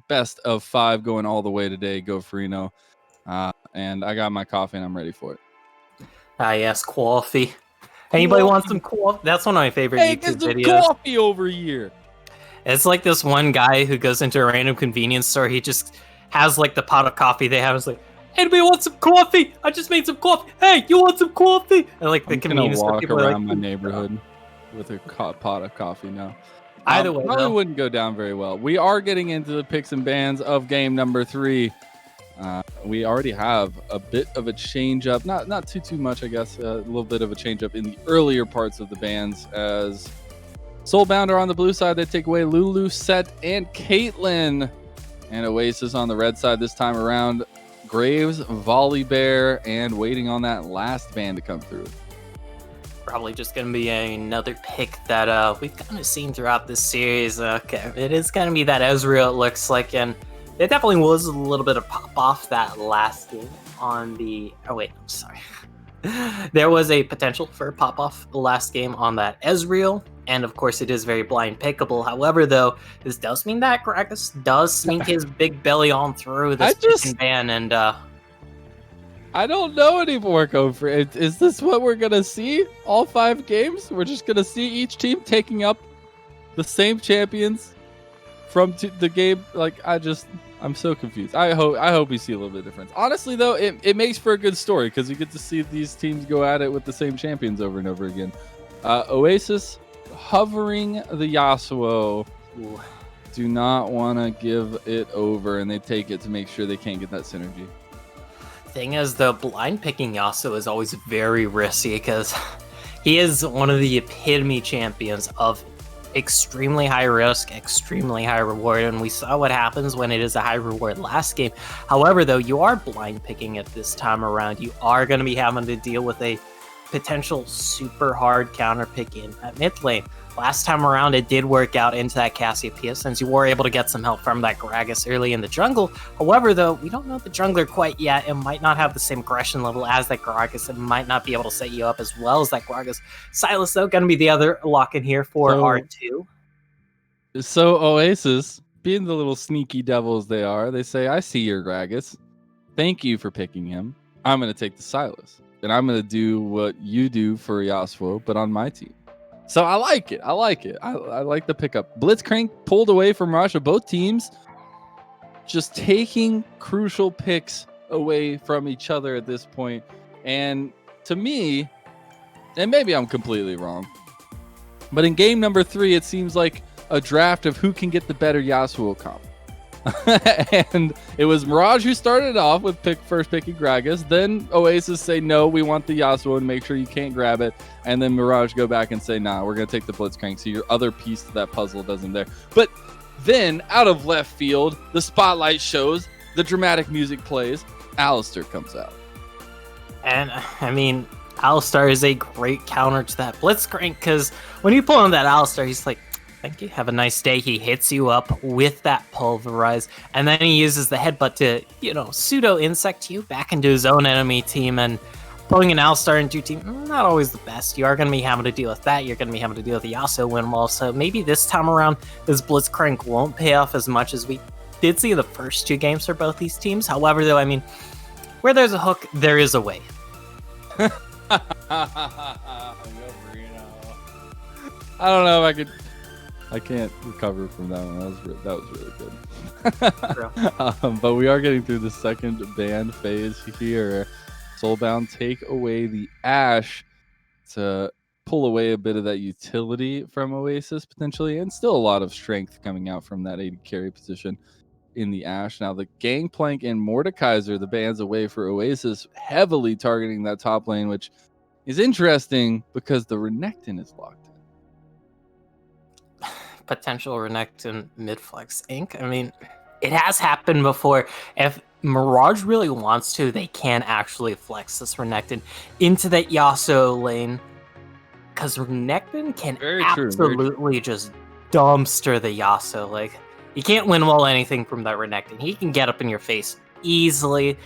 best of 5 going all the way today. Go Freno. And I got my coffee and I'm ready for it. Yes, coffee. Anybody want some coffee? That's one of my favorite YouTube videos. Hey, videos. Coffee over here. It's like this one guy who goes into a random convenience store. He just has like the pot of coffee they have. It's like, anybody want some coffee? I just made some coffee. Hey, you want some coffee? And like the convenience store people walk around my neighborhood with a pot of coffee now. Either way, probably wouldn't go down very well. We are getting into the picks and bans of game number 3. We already have a bit of a change up, not too much, I guess. A little bit of a change up in the earlier parts of the bans, as Soulbound are on the blue side. They take away Lulu, Set, and Caitlyn, and Oasis on the red side this time around. Graves, Volley Bear, and waiting on that last ban to come through. Probably just going to be another pick that we've kind of seen throughout this series. Okay, it is going to be that Ezreal, it looks like, and there definitely was a little bit of pop-off that last game on the... Oh, wait, I'm sorry. There was a potential for a pop-off last game on that Ezreal, and of course it is very blind pickable. However, though, this does mean that Gragas does sneak his big belly on through this ban, and I don't know anymore, Gopher. Is this what we're going to see all 5 games? We're just going to see each team taking up the same champions from the game? Like, I'm so confused. I hope we see a little bit of difference. Honestly, though, it makes for a good story because you get to see these teams go at it with the same champions over and over again. Oasis hovering the Yasuo. Ooh. Do not want to give it over, and they take it to make sure they can't get that synergy. Thing is, the blind picking Yasuo is always very risky because he is one of the epitome champions of extremely high risk, extremely high reward, and we saw what happens when it is a high reward last game. However, though, you are blind picking it this time around. You are going to be having to deal with a potential super hard counter pick in at mid lane. Last time around, it did work out into that Cassiopeia since you were able to get some help from that Gragas early in the jungle. However, though, we don't know the jungler quite yet. It might not have the same aggression level as that Gragas. It might not be able to set you up as well as that Gragas. Sylas, though, going to be the other lock in here for R2. So Oasis, being the little sneaky devils they are, they say, I see your Gragas. Thank you for picking him. I'm going to take the Sylas. And I'm going to do what you do for Yasuo, but on my team. So I like it. I like the pickup. Blitzcrank pulled away from Mirage. Both teams just taking crucial picks away from each other at this point. And to me, and maybe I'm completely wrong, but in game number 3, it seems like a draft of who can get the better Yasuo comp. And it was Mirage who started off with first picking Gragas. Then Oasis say, no, we want the Yasuo and make sure you can't grab it. And then Mirage go back and say, nah, we're going to take the Blitzcrank. So your other piece to that puzzle doesn't there. But then out of left field, the spotlight shows, the dramatic music plays, Alistar comes out. And I mean, Alistar is a great counter to that Blitzcrank, because when you pull on that Alistar, he's like, thank you, have a nice day. He hits you up with that Pulverize, and then he uses the headbutt to, pseudo-insect you back into his own enemy team, and pulling an Alistar into your team, not always the best. You are going to be having to deal with that. You're going to be having to deal with the Yasuo win wall, so maybe this time around, this Blitzcrank won't pay off as much as we did see the first 2 games for both these teams. However, though, I mean, where there's a hook, there is a way. I don't know if I can't recover from that one. That was really good. But we are getting through the second ban phase here. Soulbound take away the Ashe to pull away a bit of that utility from Oasis potentially, and still a lot of strength coming out from that AD carry position in the Ashe. Now the Gangplank and Mordekaiser, the bans away for Oasis, heavily targeting that top lane, which is interesting because the Renekton is locked in. Potential Renekton mid-flex Inc. I mean, it has happened before. If Mirage really wants to, they can actually flex this Renekton into that Yasuo lane, because Renekton can absolutely just dumpster the Yasuo. Like, you can't win wall anything from that Renekton. He can get up in your face easily,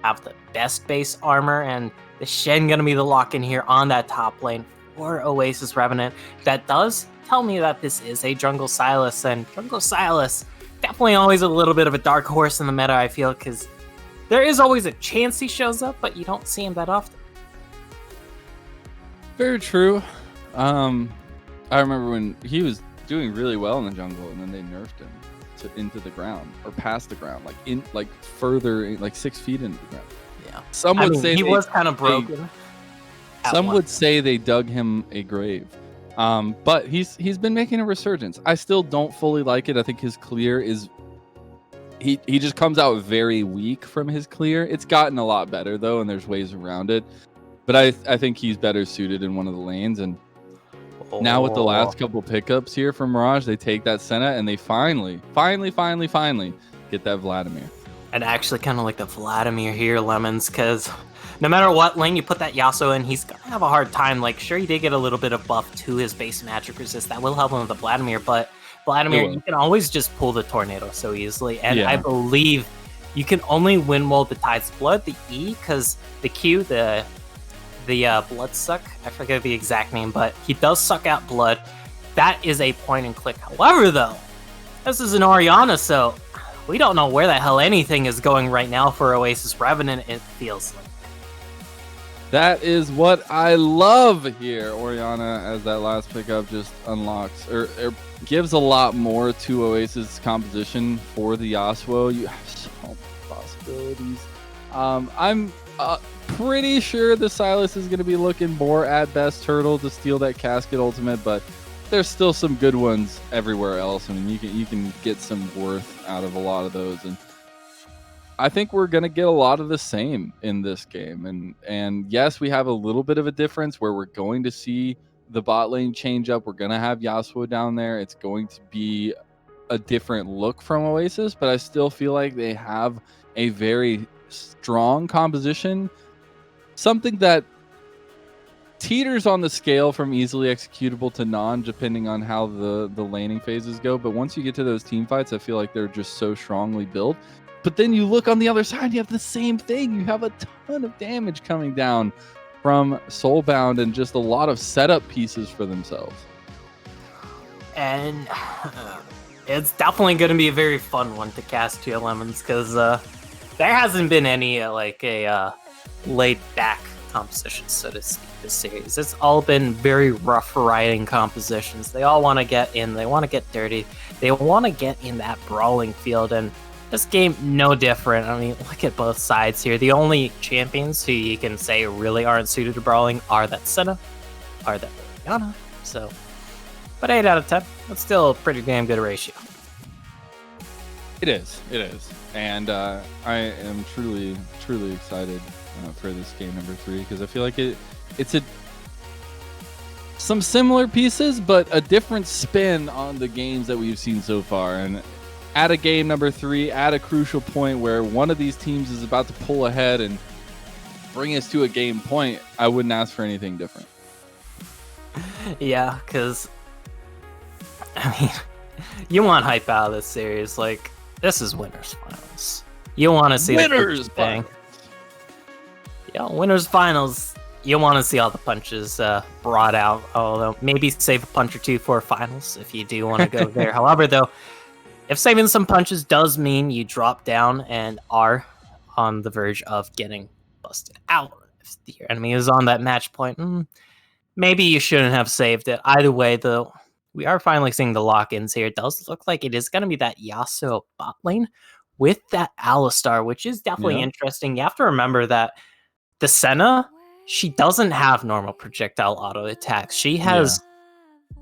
have the best base armor, and The Shen going to be the lock-in here on that top lane for Oasis Revenant. That does tell me that this is a Jungle Sylas, and Jungle Sylas, definitely always a little bit of a dark horse in the meta, I feel, because there is always a chance he shows up, but you don't see him that often. Very true. I remember when he was doing really well in the jungle, and then they nerfed him into the ground, or past the ground, further, 6 feet into the ground. Yeah. Some would say he was kind of broken. Some would say they dug him a grave. But he's been making a resurgence. I still don't fully like it. I think his clear is he just comes out very weak from his clear. It's gotten a lot better though, and there's ways around it. But I think he's better suited in one of the lanes. And now with the last couple pickups here from Mirage, they take that Senna and they finally get that Vladimir. And actually kind of like the Vladimir here, Lemons, because no matter what lane you put that Yasuo in, he's going to have a hard time. Like, sure, he did get a little bit of buff to his base magic resist. That will help him with the Vladimir, but Vladimir, you can always just pull the Tornado so easily. And I believe you can only win while the Tide's Blood, the E, because the Q, the blood suck, I forget the exact name, but he does suck out blood. That is a point and click. However, though, this is an Orianna, so we don't know where the hell anything is going right now for Oasis Revenant, it feels like. That is what I love here. Orianna, as that last pickup, just unlocks or gives a lot more to Oasis composition for the Yasuo. You have so many possibilities. I'm pretty sure the Sylas is going to be looking more at best Turtle to steal that casket ultimate, but there's still some good ones everywhere else. I mean, you can get some worth out of a lot of those, and I think we're going to get a lot of the same in this game. And yes, we have a little bit of a difference where we're going to see the bot lane change up. We're going to have Yasuo down there. It's going to be a different look from Oasis, but I still feel like they have a very strong composition, something that teeters on the scale from easily executable to non, depending on how the laning phases go. But once you get to those team fights, I feel like they're just so strongly built. But then you look on the other side, you have the same thing. You have a ton of damage coming down from Soulbound and just a lot of setup pieces for themselves. And it's definitely going to be a very fun one to cast to Lemons, because there hasn't been any laid back compositions, so to speak, this series. It's all been very rough riding compositions. They all want to get in, they want to get dirty, they want to get in that brawling field, and this game, no different. I mean, look at both sides here. The only champions who you can say really aren't suited to brawling are that Senna, are that Orianna. So, but 8 out of 10, that's still a pretty damn good ratio. It is. And I am truly excited for this game number 3, because I feel like it's some similar pieces, but a different spin on the games that we've seen so far. And at a game number 3, at a crucial point where one of these teams is about to pull ahead and bring us to a game point, I wouldn't ask for anything different. Yeah, because, I mean, you want hype out of this series. Like, this is winners finals. You want to see winners finals. Yeah, winners finals. You want to see all the punches brought out. Although maybe save a punch or two for finals if you do want to go there. However, though, if saving some punches does mean you drop down and are on the verge of getting busted out, if your enemy is on that match point, maybe you shouldn't have saved it. Either way, though, we are finally seeing the lock-ins here. It does look like it is going to be that Yasuo bot lane with that Alistar, which is definitely interesting. You have to remember that the Senna, she doesn't have normal projectile auto attacks. She has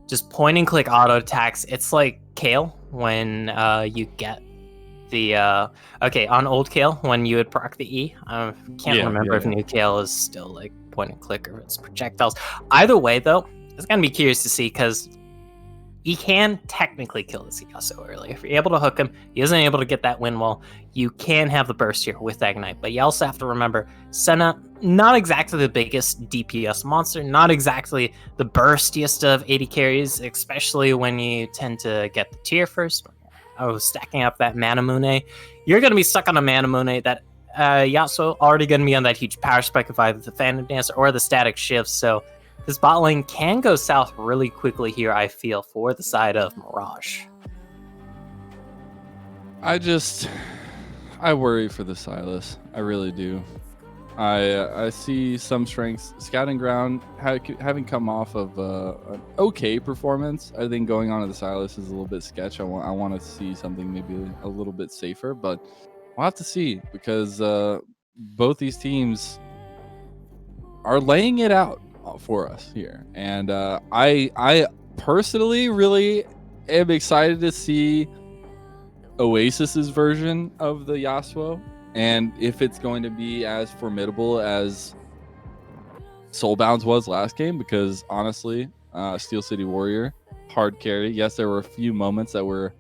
just point and click auto attacks. It's like Kale when you get the on old Kale when you would proc the E. I can't remember if new Kale is still like point and click or it's projectiles. Either way, though, it's gonna be curious to see, because he can technically kill this Yasuo early. If you're able to hook him, he isn't able to get that win wall. You can have the burst here with Ignite, but you also have to remember, Senna, not exactly the biggest DPS monster, not exactly the burstiest of AD carries, especially when you tend to get the tier first. Stacking up that Manamune. You're going to be stuck on a Manamune that Yasuo already going to be on that huge power spike of either the Phantom Dancer or the static shifts, so this bot lane can go south really quickly here, I feel, for the side of Mirage. I worry for the Sylas. I really do. I see some strengths. Scouting ground having come off of an okay performance. I think going on to the Sylas is a little bit sketch. I want to see something maybe a little bit safer, but we'll have to see because both these teams are laying it out for us here, and I personally really am excited to see Oasis's version of the Yasuo, and if it's going to be as formidable as Soulbound's was last game, because honestly, Steel City Warrior, hard carry. Yes, there were a few moments that were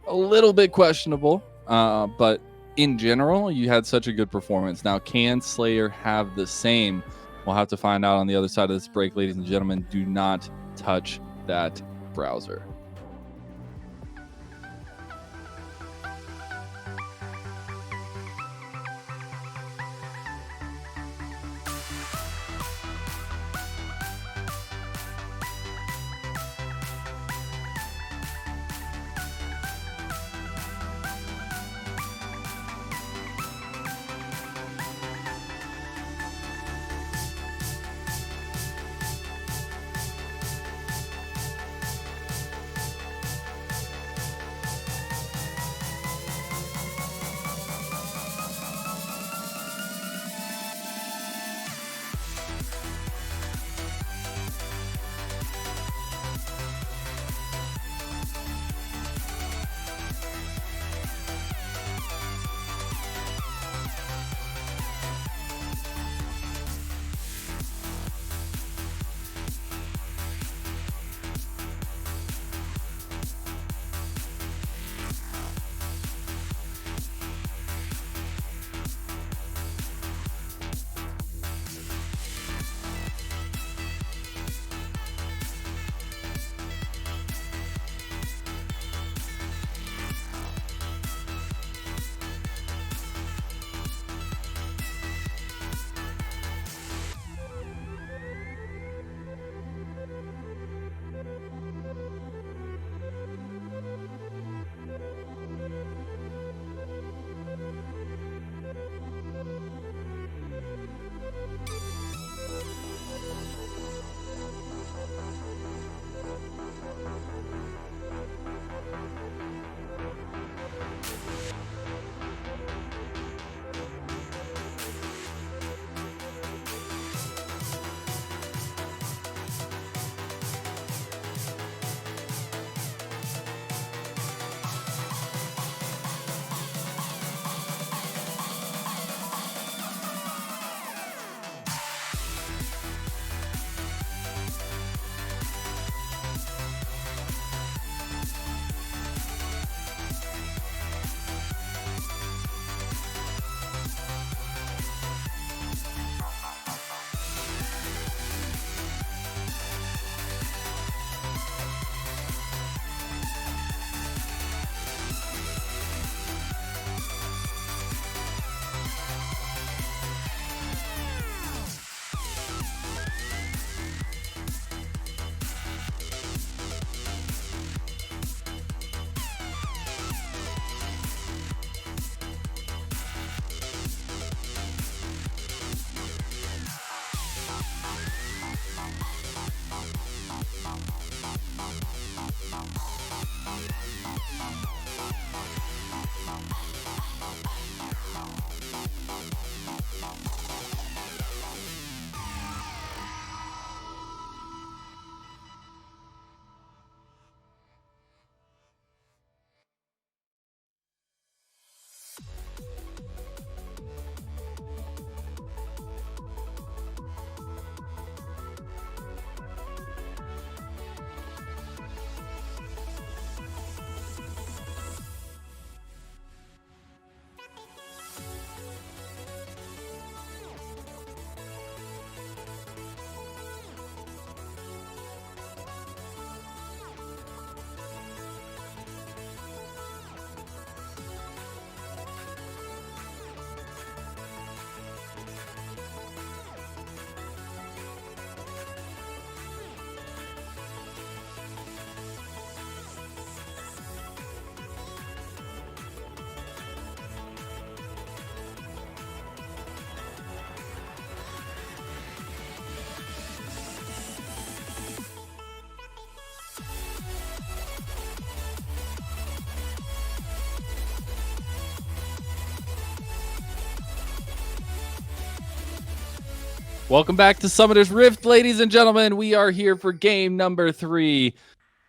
a little bit questionable, but in general, you had such a good performance. Now, can Slayer have the same? We'll have to find out on the other side of this break, ladies and gentlemen. Do not touch that browser. Welcome back to Summoner's Rift, ladies and gentlemen. We are here for game number 3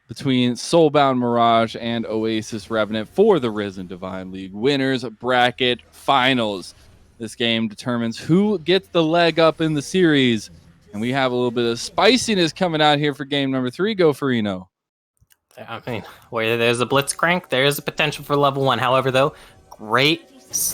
between Soulbound Mirage and Oasis Revenant for the Risen Divine League Winners Bracket Finals. This game determines who gets the leg up in the series. And we have a little bit of spiciness coming out here for game number 3. Go Farino. I mean, where there's a Blitzcrank, there's a potential for level 1. However, though, great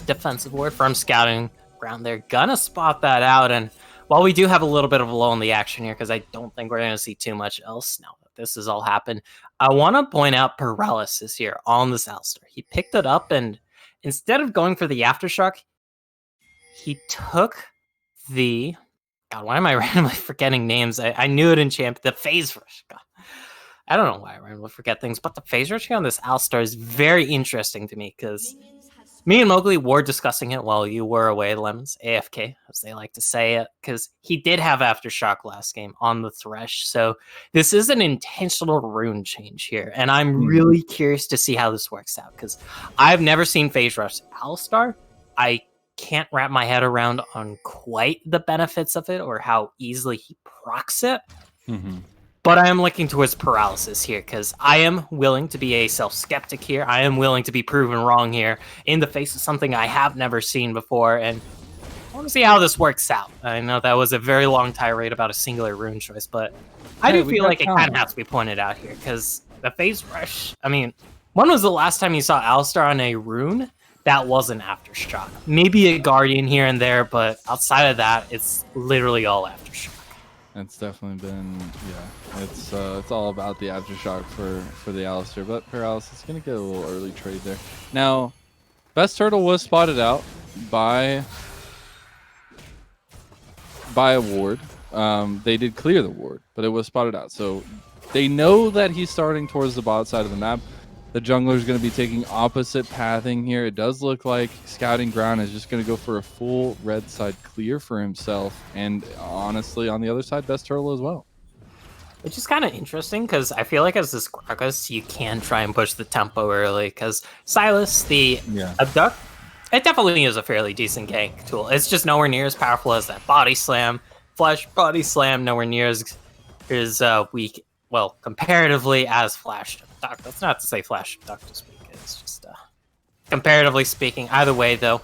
defensive ward from Scouting Ground. They're gonna spot that out, and while we do have a little bit of a lull in the action here, because I don't think we're going to see too much else now that this has all happened, I want to point out paralysis here on this Alistar. He picked it up, and instead of going for the Aftershock, he took the... God, why am I randomly forgetting names? I knew it in Champ. The Phase Rush. God. I don't know why I randomly forget things, but the Phase Rush here on this Alistar is very interesting to me, because me and Mowgli were discussing it while you were away, Lemons, AFK, as they like to say it, because he did have Aftershock last game on the Thresh, so this is an intentional rune change here, and I'm really curious to see how this works out, because I've never seen Phase Rush Alistar. I can't wrap my head around on quite the benefits of it, or how easily he procs it. But I am looking towards paralysis here, because I am willing to be a self-skeptic here. I am willing to be proven wrong here in the face of something I have never seen before, and I want to see how this works out. I know that was a very long tirade about a singular rune choice, but I do feel like it kind of has to be pointed out here, because the Phase Rush, I mean, when was the last time you saw Alistar on a rune that wasn't Aftershock? Maybe a Guardian here and there, but outside of that, it's literally all Aftershock. It's definitely been, yeah, it's all about the Aftershock for the Alistar, but Paralysis is going to get a little early trade there. Now, Best Turtle was spotted out by a ward. They did clear the ward, but it was spotted out. So they know that he's starting towards the bot side of the map. The jungler is going to be taking opposite pathing here. It does look like Scouting Ground is just going to go for a full red side clear for himself. And honestly, on the other side, Best Turtle as well. Which is kind of interesting, because I feel like as this Gragas, you can try and push the tempo early, because Silas, the Abduct, it definitely is a fairly decent gank tool. It's just nowhere near as powerful as that Body Slam. Flash Body Slam, nowhere near as weak, well, comparatively as Flash Abduct. That's not to say Flash Abduct is weak, it's just comparatively speaking. Either way, though,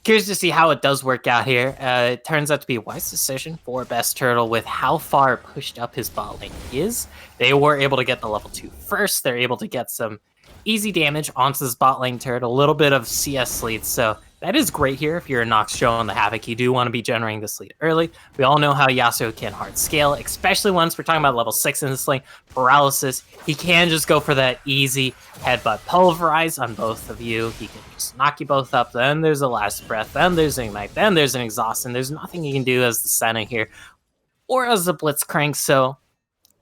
curious to see how it does work out here. It turns out to be a wise decision for Best Turtle with how far pushed up his bot lane is. They were able to get the level 2 first. They're able to get some easy damage onto this bot lane turret, a little bit of CS lead, so that is great here. If you're a Nox Joe on the Havoc, you do want to be generating this lead early. We all know how Yasuo can hard scale, especially once we're talking about level 6 in this lane. Paralysis, he can just go for that easy headbutt pulverize on both of you. He can just knock you both up. Then there's a last breath. Then there's an ignite. Then there's an exhaust. And there's nothing you can do as the Senna here or as the Blitzcrank. So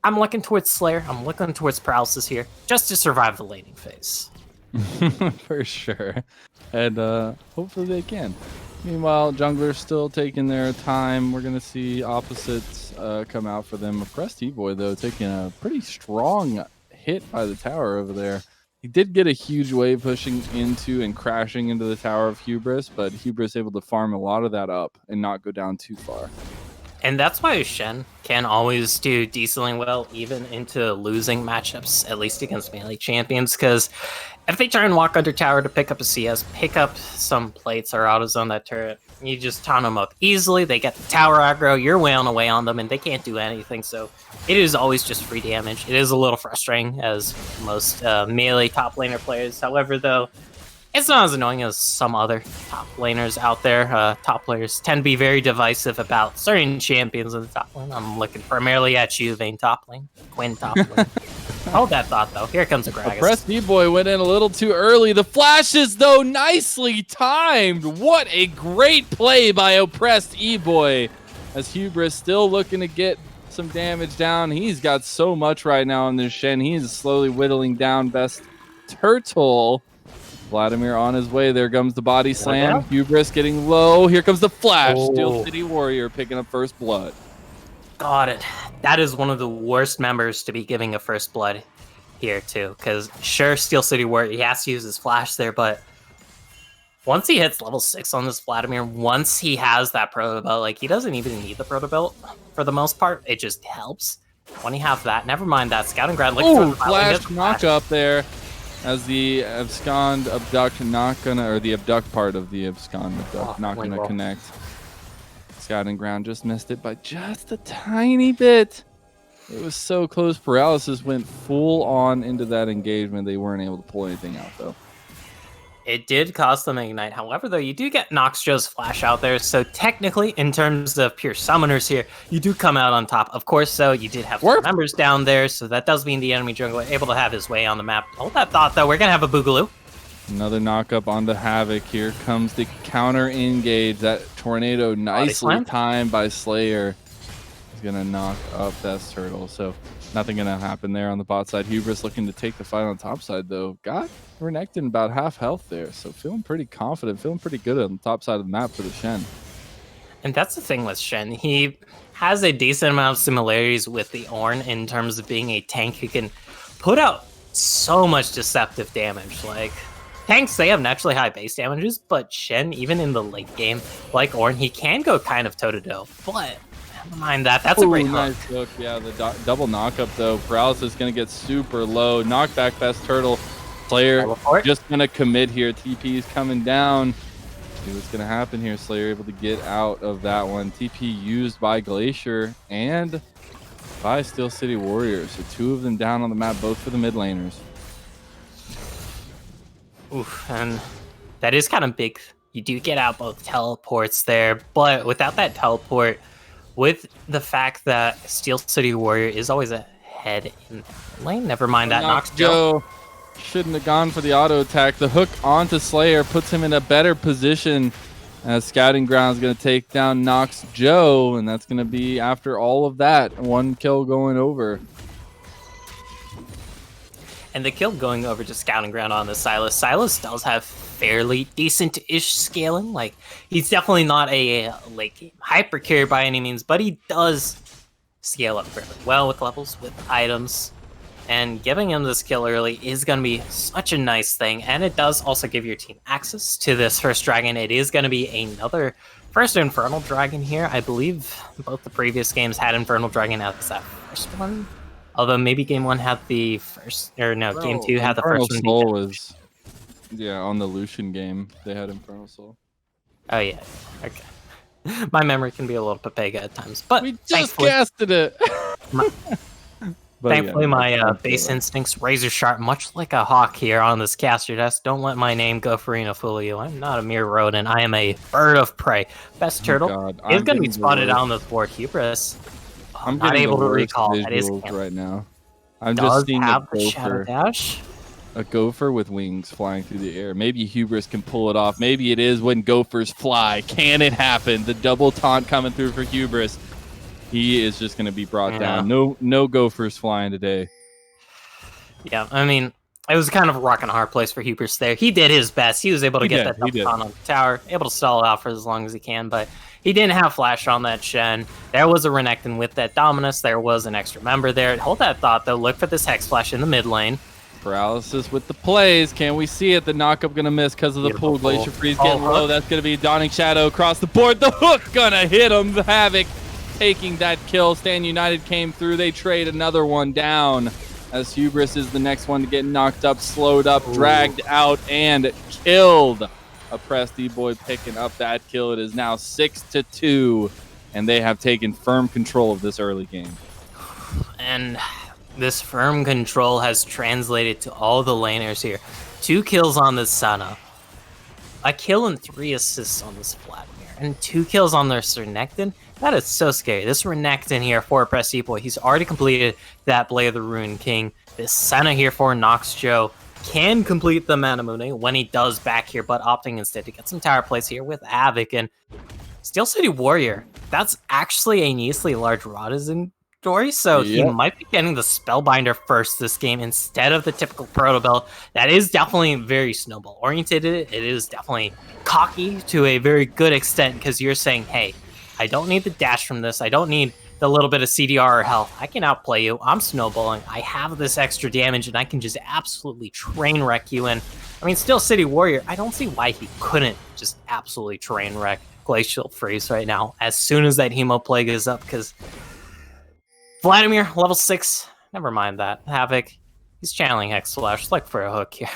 I'm looking towards Slayer. I'm looking towards paralysis here just to survive the laning phase. For sure. And hopefully they can. Meanwhile, jungler's still taking their time. We're going to see opposites come out for them. Oppressed E-Boy, though, taking a pretty strong hit by the tower over there. He did get a huge wave pushing into and crashing into the tower of Hubris, but Hubris able to farm a lot of that up and not go down too far. And that's why Shen can always do decently well, even into losing matchups, at least against melee champions, because if they try and walk under tower to pick up a CS, pick up some plates or auto-zone that turret, you just taunt them up easily. They get the tower aggro, you're wailing away on them, and they can't do anything. So it is always just free damage. It is a little frustrating, as most melee top laner players. However, though, it's not as annoying as some other top laners out there. Top players tend to be very divisive about certain champions in the top lane. I'm looking primarily at you, Vayne top lane, Quinn top lane. Hold that thought, though. Here comes a Gragas. Oppressed E-Boy went in a little too early. The flashes, though, nicely timed. What a great play by Oppressed E-Boy. As Hubris still looking to get some damage down. He's got so much right now on this Shen. He's slowly whittling down Best Turtle. Vladimir on his way. There comes the body slam. Hubris getting low. Here comes the flash. Steel City Warrior picking up first blood. Got it. That is one of the worst members to be giving a first blood here, too. Because, sure, Steel City Warrior, he has to use his flash there, but Once he hits level 6 on this Vladimir, once he has that proto belt, like, he doesn't even need the proto belt for the most part. It just helps. When you have that, never mind that. Scouting ground. Oh, flash knock up there as the abscond abduct not gonna, or the abduct part of the abscond abduct not gonna connect. Scouting ground just missed it by just a tiny bit. It was so close. Paralysis went full on into that engagement. They weren't able to pull anything out though. It did cost them Ignite. However, though, you do get Nox Joe's Flash out there. So technically, in terms of pure summoners here, you do come out on top. Of course, though, you did have some members down there. So that does mean the enemy jungler able to have his way on the map. Hold that thought, though. We're going to have a Boogaloo. Another knock up onto Havoc. Here comes the counter engage. That tornado nicely timed by Slayer. He's going to knock up Best Turtle. So nothing going to happen there on the bot side. Hubris looking to take the fight on the top side, though. Got Renekton about half health there, so feeling pretty confident, feeling pretty good on the top side of the map for the Shen. And that's the thing with Shen. He has a decent amount of similarities with the Ornn in terms of being a tank who can put out so much deceptive damage. Like, tanks, they have naturally high base damages, but Shen, even in the late game, like Ornn, he can go kind of toe-to-toe, but never mind that. That's a great nice hook. Yeah, the double knock-up, though. Paralysis is going to get super low. Knockback Best Turtle. Slayer just going to commit here. TP is coming down. See what's going to happen here. Slayer able to get out of that one. TP used by Glacier and by Steel City Warriors. So two of them down on the map, both for the mid laners. Oof, and that is kind of big. You do get out both teleports there, but without that teleport, with the fact that Steel City Warrior is always ahead in lane, never mind that Nox Joe. Shouldn't have gone for the auto attack. The hook onto Slayer puts him in a better position as Scouting Ground is going to take down Nox Joe, and that's going to be after all of that. One kill going over. And the kill going over to Scouting Ground on the Sylas. Sylas does have fairly decent-ish scaling. Like, he's definitely not a late game hyper carry by any means, but he does scale up fairly well with levels, with items. And giving him this kill early is going to be such a nice thing. And it does also give your team access to this first dragon. It is going to be another first Infernal Dragon here. I believe both the previous games had Infernal Dragon as that first one. Although maybe game 1 had the first, or no, game 2 had the first one. Soul was, yeah, on the Lucian game, they had Infernal Soul. Oh, yeah. Okay. My memory can be a little papega at times. But we just casted it. Thankfully, my base instincts razor sharp, much like a hawk here on this caster desk. Don't let my name Gopherina fool you. I'm not a mere rodent. I am a bird of prey. Best Turtle is going to be spotted on the board. Hubris. I'm not able to recall. That is right now. I'm just seeing Shadow Dash. A gopher with wings flying through the air. Maybe Hubris can pull it off. Maybe it is when gophers fly. Can it happen? The double taunt coming through for Hubris. He is just going to be brought down. No gophers flying today. Yeah, I mean, it was kind of a rock and a hard place for Hubris there. He did his best. He was able to get that double taunt on the tower, able to stall it out for as long as he can, but he didn't have flash on that Shen. There was a Renekton with that Dominus. There was an extra member there. Hold that thought, though. Look for this Hex Flash in the mid lane. Paralysis with the plays. Can we see it? The knockup going to miss because of the pool. Glacier Freeze getting low. That's going to be Dawning Shadow across the board. The hook going to hit him. Havoc taking that kill. Stand United came through. They trade another one down as Hubris is the next one to get knocked up, slowed up, dragged out, and killed. Oppressed D-Boy picking up that kill. It is now 6-2, and they have taken firm control of this early game. And this firm control has translated to all the laners here. 2 kills on this Senna, a kill and 3 assists on this Vladimir, and 2 kills on their Renekton. That is so scary. This Renekton here for Oppressed D-Boy, he's already completed that Blade of the Ruined King. This Senna here for Nox Joe can complete the Manamune when he does back here, but opting instead to get some tower plays here with Havoc. And Steel City Warrior, that's actually a nicely large Rod inventory, so he might be getting the Spellbinder first this game instead of the typical Proto Belt. That is definitely very snowball oriented. It is definitely cocky to a very good extent, because you're saying, hey, I don't need the dash from this. I don't need the little bit of CDR or health. I can outplay you. I'm snowballing. I have this extra damage, and I can just absolutely train wreck you. And I mean, Steel City Warrior, I don't see why he couldn't just absolutely train wreck Glacial Freeze right now as soon as that Hemo Plague is up, because Vladimir, level 6, never mind that. Havoc, he's channeling Hex Slash, like for a hook here.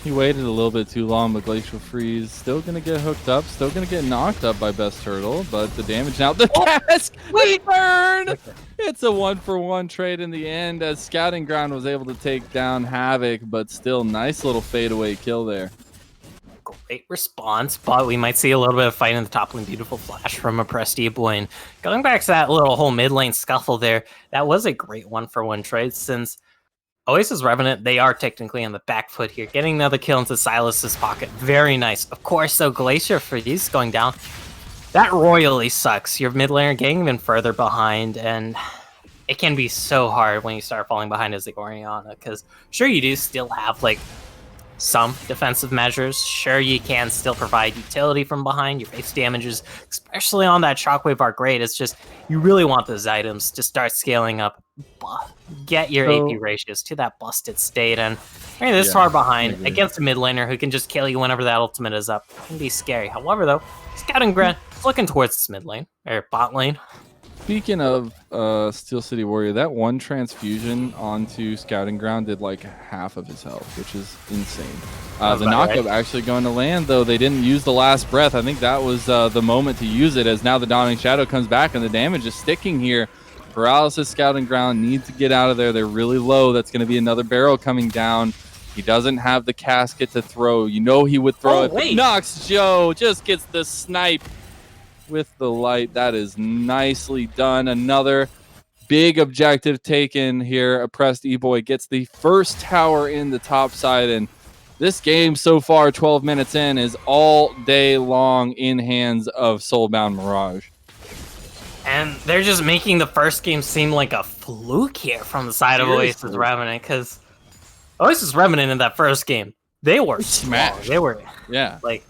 He waited a little bit too long, but Glacial Freeze still going to get hooked up, still going to get knocked up by Best Turtle, but the damage now, the cask, the burn! Okay. It's a 1-for-1 trade in the end as Scouting Ground was able to take down Havoc, but still nice little fadeaway kill there. Great response, but we might see a little bit of fight in the top lane. Beautiful flash from Oppressed E-Boy. And going back to that little whole mid lane scuffle there, that was a great 1-for-1 trade since Oasis Revenant, they are technically on the back foot here, getting another kill into Silas's pocket. Very nice. Of course, though, Glacier Freeze going down. That royally sucks. Your mid laner getting even further behind, and it can be so hard when you start falling behind as the Orianna, because sure, you do still have, like, some defensive measures. Sure, you can still provide utility from behind. Your base damages, especially on that Shockwave, are great. It's just, you really want those items to start scaling up. Get your AP ratios to that busted state, and when you're this far behind against a mid laner who can just kill you whenever that ultimate is up, it can be scary. However, though, Scouting Ground is looking towards this mid lane, or bot lane. Speaking of Steel City Warrior, that one transfusion onto Scouting Ground did like half of his health, which is insane. The knockup actually going to land, though. They didn't use the last breath. I think that was the moment to use it, as now the Dawning Shadow comes back and the damage is sticking here. Paralysis Scouting Ground needs to get out of there. They're really low. That's going to be another barrel coming down. He doesn't have the casket to throw. You know he would throw it. Wait. Nox Joe just gets the snipe with the light. That is nicely done. Another big objective taken here. Oppressed E-Boy gets the first tower in the top side, and this game so far, 12 minutes in, is all day long in hands of Soulbound Mirage. And they're just making the first game seem like a fluke here from the side of Oasis Revenant, because Oasis Revenant in that first game, they were smashed. They were, like,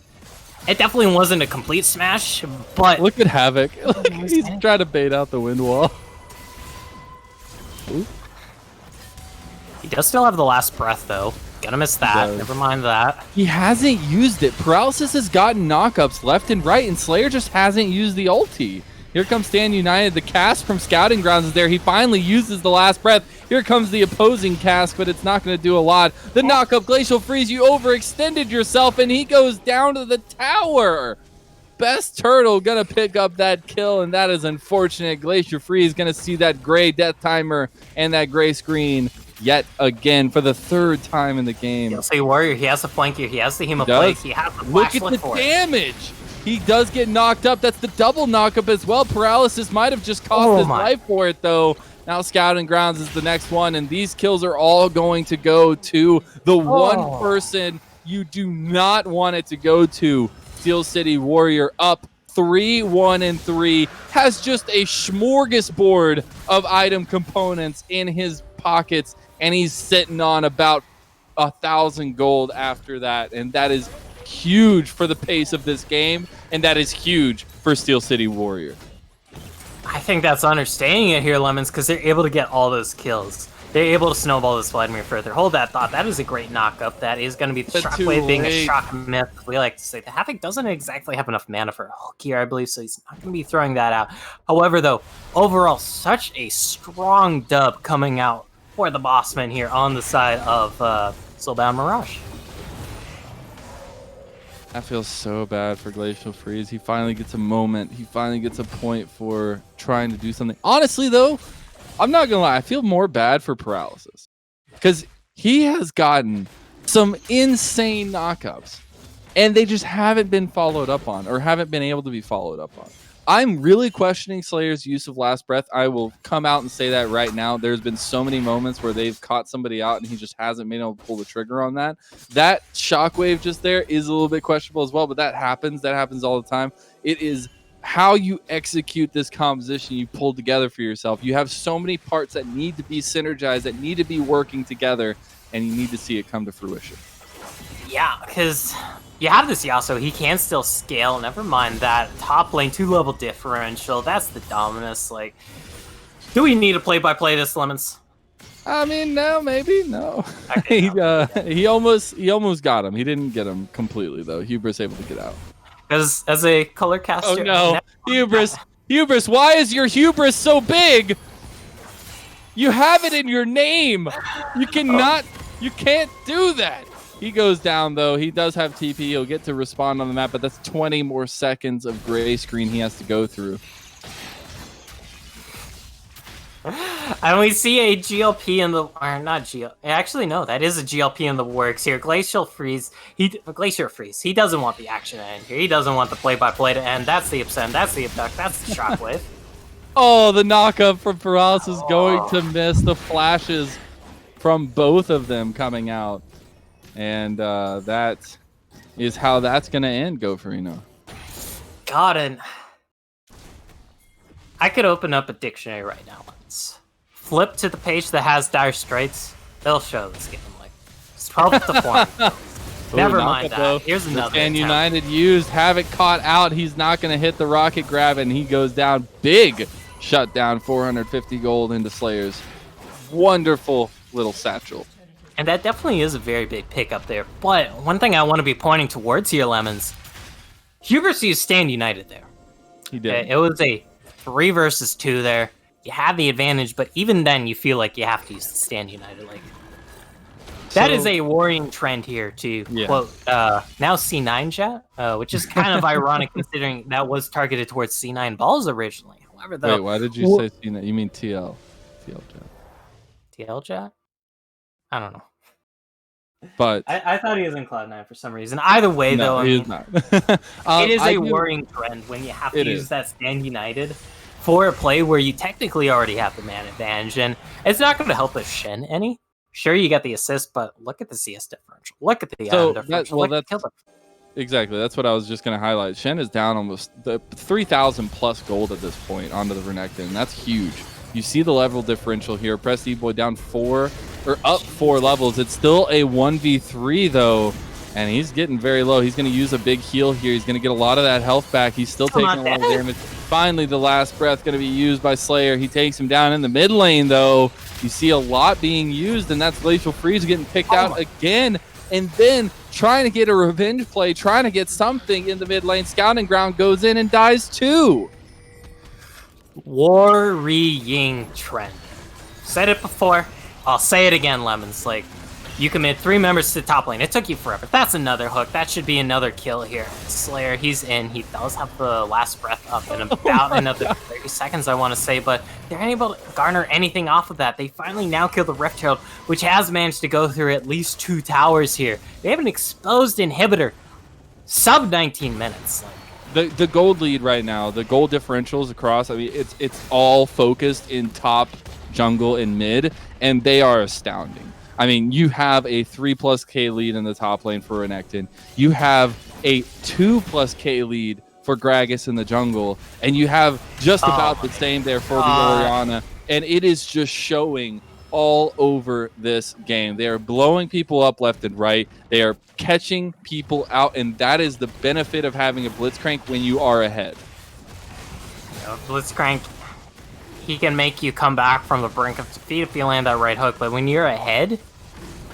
it definitely wasn't a complete smash, but look at Havoc. He's trying to bait out the wind wall. Ooh. He does still have the last breath, though. Gonna miss that. Never mind that. He hasn't used it. Paralysis has gotten knockups left and right, and Slayer just hasn't used the ulti. Here comes Stand United. The cast from Scouting Grounds is there. He finally uses the last breath. Here comes the opposing cast, but it's not going to do a lot. The knockup, Glacial Freeze, you overextended yourself, and he goes down to the tower. Best Turtle going to pick up that kill, and that is unfortunate. Glacial Freeze going to see that gray death timer and that gray screen yet again for the third time in the game. You'll see Warrior, he has the flank here. He has the Hemo Plague. He has the Look at the damage. He does get knocked up. That's the double knockup as well. Paralysis might have just cost his life for it, though. Now Scouting Grounds is the next one, and these kills are all going to go to the one person you do not want it to go to. Steel City Warrior up 3-1-3, has just a smorgasbord of item components in his pockets, and he's sitting on about 1,000 gold after that, and that is huge for the pace of this game, and that is huge for Steel City Warrior. I think that's understanding it here, Lemons, because they're able to get all those kills. They're able to snowball this Vladimir further. Hold that thought. That is a great knockup. That is going to be the Shockwave being a shock myth. We like to say the Havoc doesn't exactly have enough mana for a hook here, I believe, so he's not going to be throwing that out. However, though, overall, such a strong dub coming out for the Bossman here on the side of Soulbound Mirage. That feels so bad for Glacial Freeze. He finally gets a moment. He finally gets a point for trying to do something. Honestly, though, I'm not going to lie. I feel more bad for Paralysis because he has gotten some insane knockups, and they just haven't been followed up on or haven't been able to be followed up on. I'm really questioning Slayer's use of Last Breath. I will come out and say that right now. There's been so many moments where they've caught somebody out and he just hasn't been able to pull the trigger on that. That Shockwave just there is a little bit questionable as well, but that happens. That happens all the time. It is how you execute this composition you pulled together for yourself. You have so many parts that need to be synergized, that need to be working together, and you need to see it come to fruition. Yeah, because you have this Yasuo, he can still scale, never mind that. Top lane, 2-level differential, that's the Dominus. Like, do we need to play-by-play this, Lemons? I mean, no, maybe no. He almost got him. He didn't get him completely though. Hubris able to get out. As a color caster. Oh no, Hubris! Why is your hubris so big? You have it in your name. You cannot. You can't do that. He goes down though. He does have TP. He'll get to respond on the map, but that's 20 more seconds of gray screen he has to go through. And we see a GLP in the, or not GL. Actually, no, that is a GLP in the works here. Glacier Freeze. He doesn't want the action to end here. He doesn't want the play-by-play to end. That's the Absent. That's the Abduct. That's the Shockwave. Oh, the knockup from Paralysis is going to miss the flashes from both of them coming out. And that is how that's going to end, Gopherino. God, and I could open up a dictionary right now. Let's flip to the page that has Dire Straits. They'll show this game like 12 to 1. Never mind that. Though. Here's another. And United used, have it caught out. He's not going to hit the rocket grab, and he goes down big. Shut down 450 gold into Slayers. Wonderful little satchel. And that definitely is a very big pickup there. But one thing I want to be pointing towards here, Lemons, Hubris used Stand United there. He did. It was a 3 versus 2 there. You have the advantage, but even then, you feel like you have to use the Stand United. Like that is a worrying trend here to quote now C9 Jet, which is kind of ironic considering that was targeted towards C9 balls originally. However, though, wait, why did you say C9? You mean TL? TL Jet. TL Jet? I don't know. But I thought he was in Cloud9 for some reason. Either way, though, I mean, is not. it is a worrying trend when you have to use that Stand United for a play where you technically already have the man advantage, and it's not going to help us Shen any. Sure, you got the assist, but look at the CS differential. Look at the differential. Exactly. That's what I was just going to highlight. Shen is down almost 3,000 plus gold at this point onto the Renekton. That's huge. You see the level differential here. Press E-Boy down up 4 levels. It's still a 1v3 though, and he's getting very low. He's going to use a big heal here. He's going to get a lot of that health back. He's still taking a lot of damage. Finally, the last breath going to be used by Slayer. He takes him down in the mid lane though. You see a lot being used, and that's Glacial Freeze getting picked out again. And then trying to get a revenge play, trying to get something in the mid lane. Scouting Ground goes in and dies too. Worrying trend. Said it before. I'll say it again, Lemons. Like, you commit 3 members to the top lane. It took you forever. That's another hook. That should be another kill here. Slayer, he's in. He does have the last breath up in about another 30 seconds, I want to say, but they're unable to garner anything off of that. They finally now kill the Rift Herald, which has managed to go through at least 2 towers here. They have an exposed inhibitor. Sub 19 minutes. Like, The gold lead right now, the gold differentials across, I mean, it's all focused in top, jungle, and mid, and they are astounding. I mean, you have a 3+ K lead in the top lane for Renekton. You have a 2+ K lead for Gragas in the jungle, and you have just about the same there for the Orianna, and it is just showing all over this game. They are blowing people up left and right. They are catching people out, and that is the benefit of having a Blitzcrank when you are ahead. Blitzcrank, he can make you come back from the brink of defeat if you land that right hook, but when you're ahead,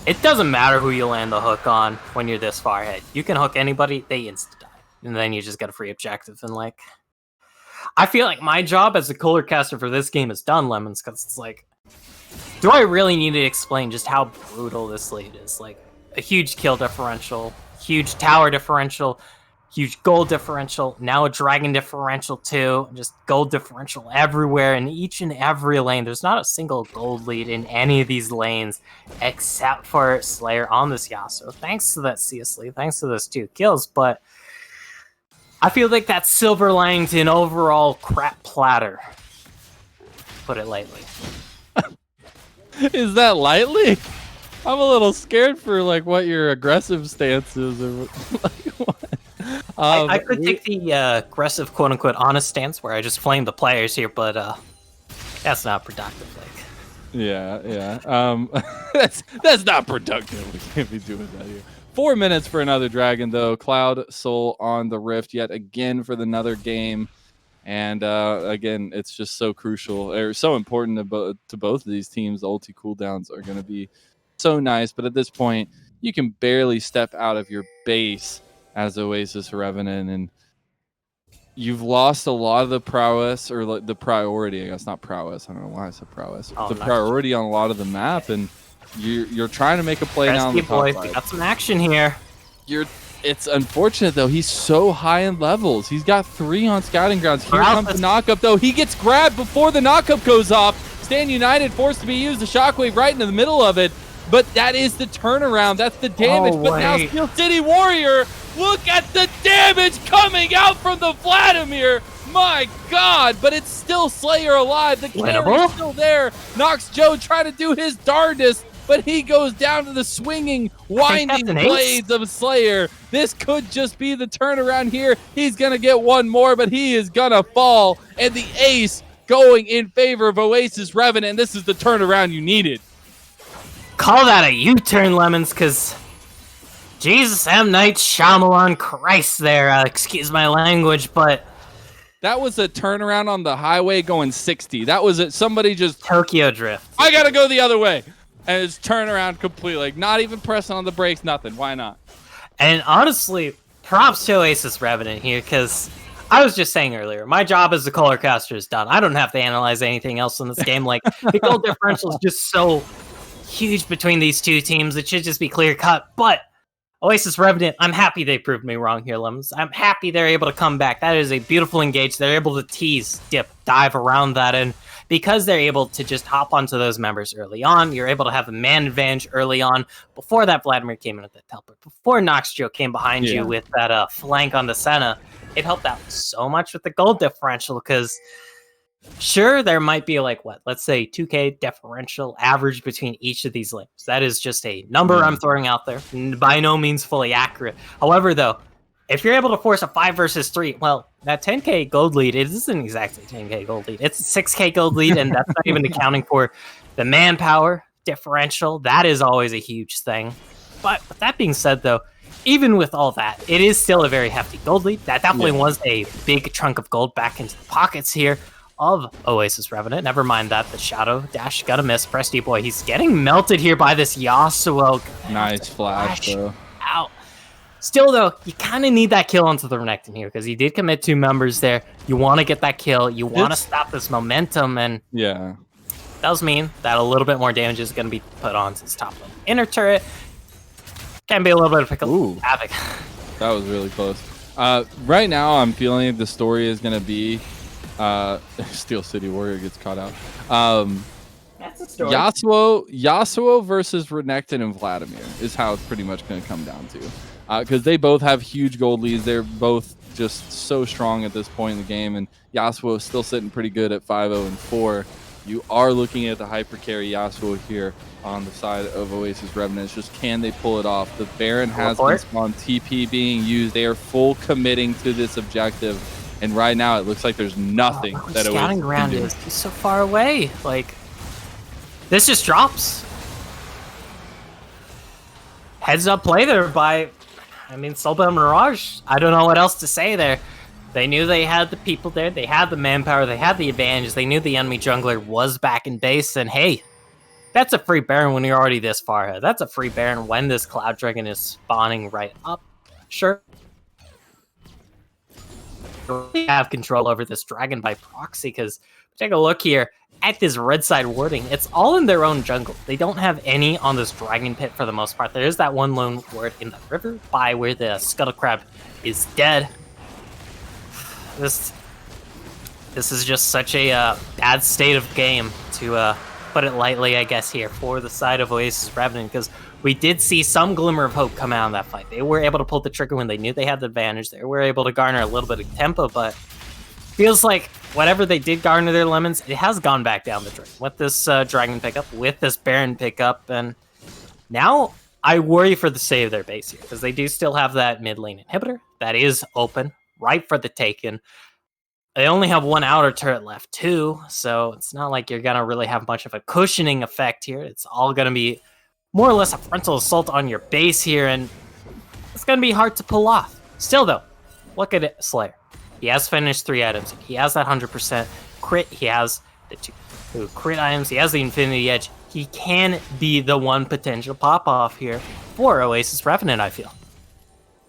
it doesn't matter who you land the hook on when you're this far ahead. You can hook anybody, they insta-die. And then you just get a free objective, and like, I feel like my job as a color caster for this game is done, Lemons, because it's like, do I really need to explain just how brutal this lead is? Like, a huge kill differential, huge tower differential, huge gold differential, now a dragon differential too, just gold differential everywhere in each and every lane. There's not a single gold lead in any of these lanes except for Slayer on this Yasuo. Thanks to that CS lead, thanks to those 2 kills, but I feel like that silver lining to an overall crap platter. Put it lightly. Is that lightly? I'm a little scared for like what your aggressive stance is, or like what. I could take the aggressive, quote-unquote, honest stance where I just flame the players here, but that's not productive. Like, yeah. That's not productive. We can't be doing that here. 4 minutes for another dragon, though. Cloud Soul on the Rift yet again for another game. And again, it's just so crucial or so important to both of these teams. The ulti cooldowns are going to be so nice, but at this point, you can barely step out of your base as Oasis Revenant, and you've lost a lot of the prowess, or the priority, I guess, not prowess. I don't know why I said prowess. The priority on a lot of the map, and you're trying to make a play now on the top side. Got some action here. It's unfortunate, though. He's so high in levels. He's got 3 on scouting grounds. Here comes the knockup, though. He gets grabbed before the knockup goes off. Stand United forced to be used. The shockwave right into the middle of it. But that is the turnaround. That's the damage. But now Steel City Warrior, look at the damage coming out from the Vladimir. My God, but it's still Slayer alive. The carry's still there. Nox Joe trying to do his darndest, but he goes down to the swinging, winding blades of Slayer. This could just be the turnaround here. He's going to get one more, but he is going to fall. And the ace going in favor of Oasis Revenant. This is the turnaround you needed. Call that a U-turn, Lemons, because Jesus M. Night Shyamalan Christ there. Excuse my language, but that was a turnaround on the highway going 60. That was it. Somebody just Tokyo Drift. I got to go the other way. And it's turnaround completely. Like, not even pressing on the brakes, nothing. Why not? And honestly, props to Oasis Revenant here, because I was just saying earlier, my job as a color caster is done. I don't have to analyze anything else in this game. Like, the goal differential is just so huge between these two teams. It should just be clear cut. But Oasis Revenant, I'm happy they proved me wrong here, Lemons. I'm happy they're able to come back. That is a beautiful engage. They're able to tease, dip, dive around that, and because they're able to just hop onto those members early on, you're able to have a man advantage early on before that Vladimir came in with that teleport, before Nox Joe came behind you with that flank on the Senna. It helped out so much with the gold differential, because sure, there might be like, let's say 2K differential average between each of these lanes. That is just a number I'm throwing out there. By no means fully accurate. However, though, if you're able to force a 5 versus 3, well, that 10K gold lead, it isn't exactly 10K gold lead. It's a 6K gold lead, and that's not even accounting for the manpower differential. That is always a huge thing. But with that being said, though, even with all that, it is still a very hefty gold lead. That definitely was a big chunk of gold back into the pockets here of Oasis Revenant. Never mind that, the Shadow Dash got a miss. Presty Boy, he's getting melted here by this Yasuo. Nice flash, though. Out. Still, though, you kind of need that kill onto the Renekton here, because he did commit 2 members there. You want to get that kill. You want to stop this momentum, and yeah, does mean that a little bit more damage is going to be put onto his top lane. Inner turret can be a little bit of pickle. Havoc. That was really close. Right now, I'm feeling the story is going to be Steel City Warrior gets caught out. That's a story. Yasuo versus Renekton and Vladimir is how it's pretty much going to come down to. Because they both have huge gold leads. They're both just so strong at this point in the game, and Yasuo is still sitting pretty good at 5-0-4. You are looking at the hyper carry Yasuo here on the side of Oasis Revenant. It's just, can they pull it off? The Baron has been spawned, TP being used. They are full committing to this objective, and right now it looks like there's nothing that Oasis scouting ground is. He's so far away. Like, this just drops. Heads up play there by, I mean, Soulbound Mirage. I don't know what else to say there. They knew they had the people there. They had the manpower. They had the advantage. They knew the enemy jungler was back in base. And hey, that's a free Baron when you're already this far ahead. That's a free Baron when this Cloud Dragon is spawning right up. Sure. We have control over this dragon by proxy, because take a look here at this red side warding. It's all in their own jungle. They don't have any on this dragon pit for the most part. There is that one lone ward in the river by where the Scuttle Crab is dead. This is just such a bad state of game, to put it lightly, I guess, here for the side of Oasis Revenant, because we did see some glimmer of hope come out in that fight. They were able to pull the trigger when they knew they had the advantage. They were able to garner a little bit of tempo, but feels like whatever they did garner their lemons, it has gone back down the drain with this dragon pickup, with this Baron pickup, and now I worry for the state of their base here, because they do still have that mid lane inhibitor that is open, right for the taken. They only have one outer turret left too, so it's not like you're gonna really have much of a cushioning effect here. It's all gonna be more or less a frontal assault on your base here, and it's gonna be hard to pull off. Still though, look at it, Slayer. He has finished 3 items. He has that 100% crit. He has the 2 crit items. He has the Infinity Edge. He can be the one potential pop-off here for Oasis Revenant, I feel.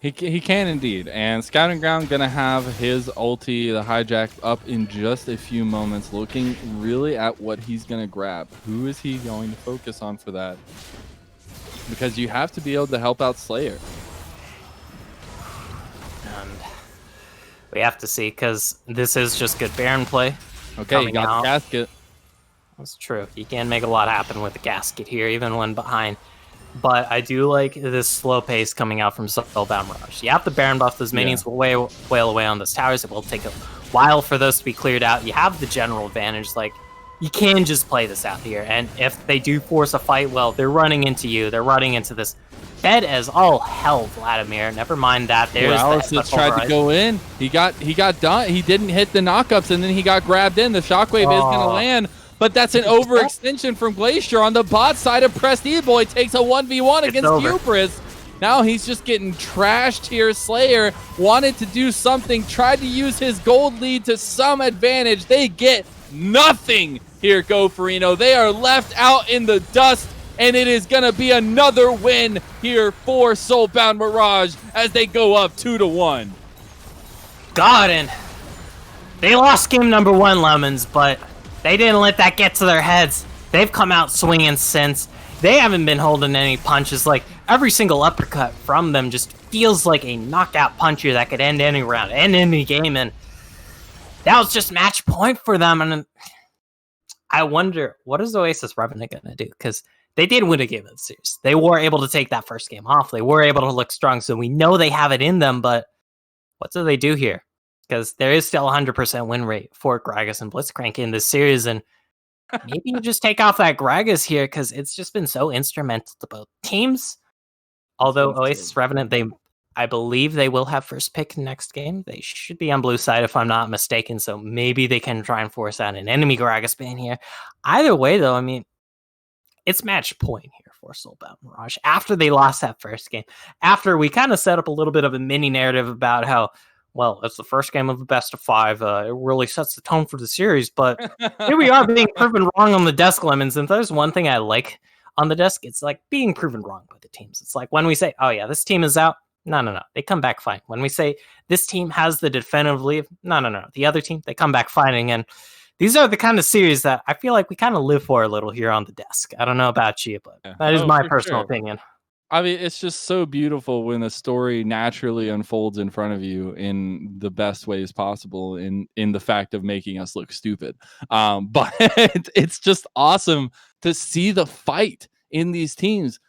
He can indeed. And Scouting Ground going to have his ulti, the hijack, up in just a few moments, looking really at what he's going to grab. Who is he going to focus on for that? Because you have to be able to help out Slayer. And we have to see, because this is just good Baron play. Okay, you got the casket. That's true. You can make a lot happen with the casket here, even when behind. But I do like this slow pace coming out from Soulbound Mirage. You have the Baron buff. Those minions will wail away on those towers. It will take a while for those to be cleared out. You have the general advantage. Like, you can just play this out here. And if they do force a fight, well, they're running into you. They're running into this bed as all hell, Vladimir. Never mind that. There's Oasis tried to go in. He got done. He didn't hit the knockups, and then he got grabbed in. The shockwave is going to land. But that's an overextension from Glacier on the bot side of Prestige Boy. Takes a 1v1 against Hubris. Now he's just getting trashed here. Slayer wanted to do something, tried to use his gold lead to some advantage. They get nothing here, Goferino. They are left out in the dust, and it is going to be another win here for Soulbound Mirage as they go up 2-1. God, and they lost game number 1, Lemons, but they didn't let that get to their heads. They've come out swinging since. They haven't been holding any punches. Like, every single uppercut from them just feels like a knockout puncher that could end any round, end any game, and that was just match point for them. And I wonder, what is Oasis Revenant going to do? Because they did win a game of the series. They were able to take that first game off. They were able to look strong, so we know they have it in them, but what do they do here? Because there is still a 100% win rate for Gragas and Blitzcrank in this series, and maybe you just take off that Gragas here because it's just been so instrumental to both teams. Although Oasis Revenant, I believe they will have first pick next game. They should be on blue side if I'm not mistaken, so maybe they can try and force out an enemy Gragas ban here. Either way, though, I mean, it's match point here for Soulbound Mirage. After they lost that first game, after we kind of set up a little bit of a mini narrative about how, well, it's the first game of the best of 5. It really sets the tone for the series, but here we are being proven wrong on the desk, Lemons. And if there's one thing I like on the desk, it's like being proven wrong by the teams. It's like when we say, oh yeah, this team is out. No. They come back fine. When we say this team has the definitive lead, no. The other team, they come back fighting. And these are the kind of series that I feel like we kind of live for a little here on the desk. I don't know about you, but that is my personal opinion. I mean, it's just so beautiful when a story naturally unfolds in front of you in the best ways possible in the fact of making us look stupid. But it's just awesome to see the fight in these teams.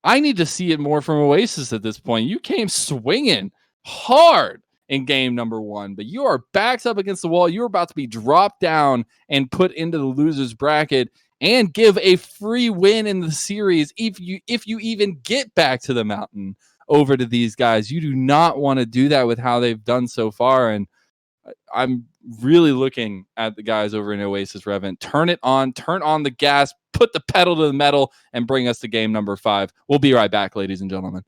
I need to see it more from Oasis at this point. You came swinging hard in game number 1, but you are backs up against the wall. You're about to be dropped down and put into the loser's bracket and give a free win in the series if you even get back to the mountain over to these guys. You do not want to do that with how they've done so far, and I'm really looking at the guys over in Oasis Revenant. Turn on the gas, put the pedal to the metal, and bring us to game number 5. We'll be right back, ladies and gentlemen.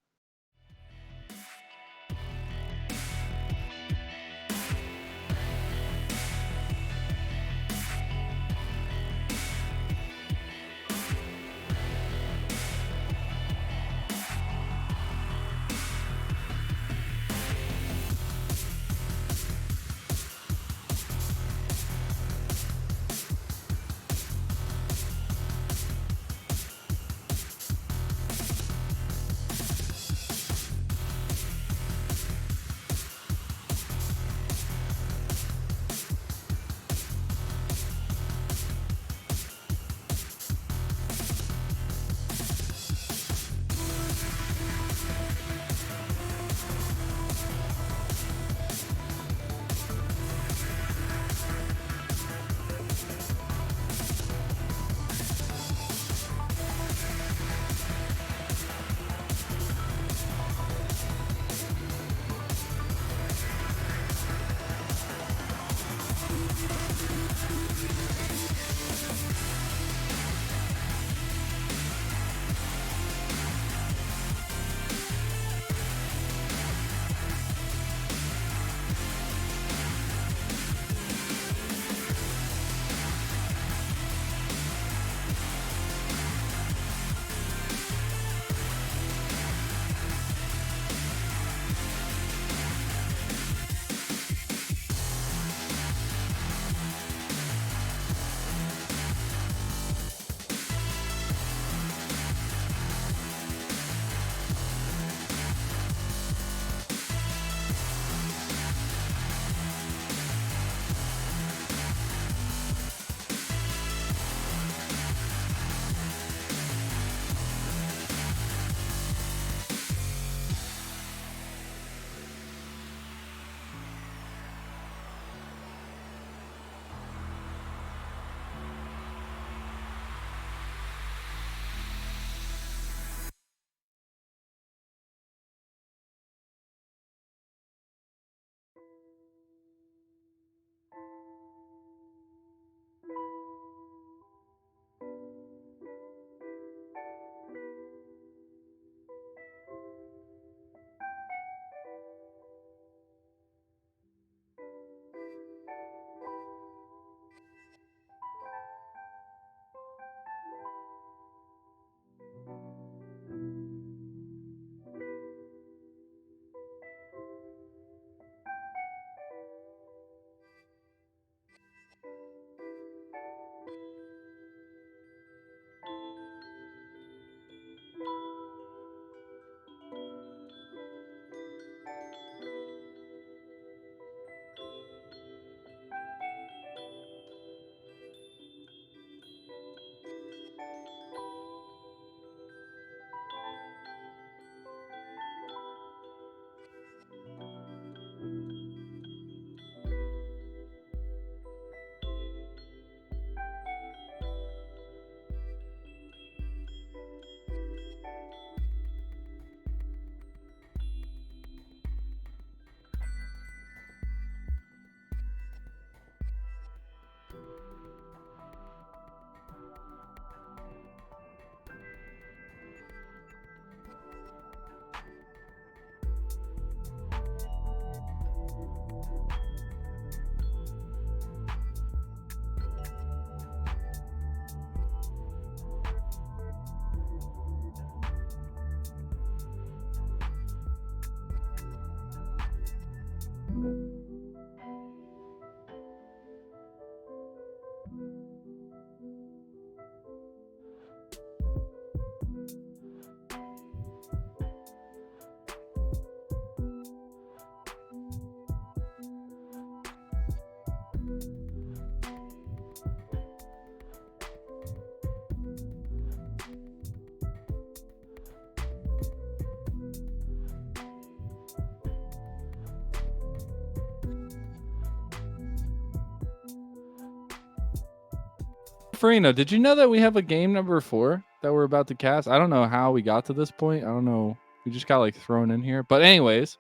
Farina, did you know that we have a game number 4 that we're about to cast? I don't know how we got to this point. I don't know. We just got like thrown in here. But anyways,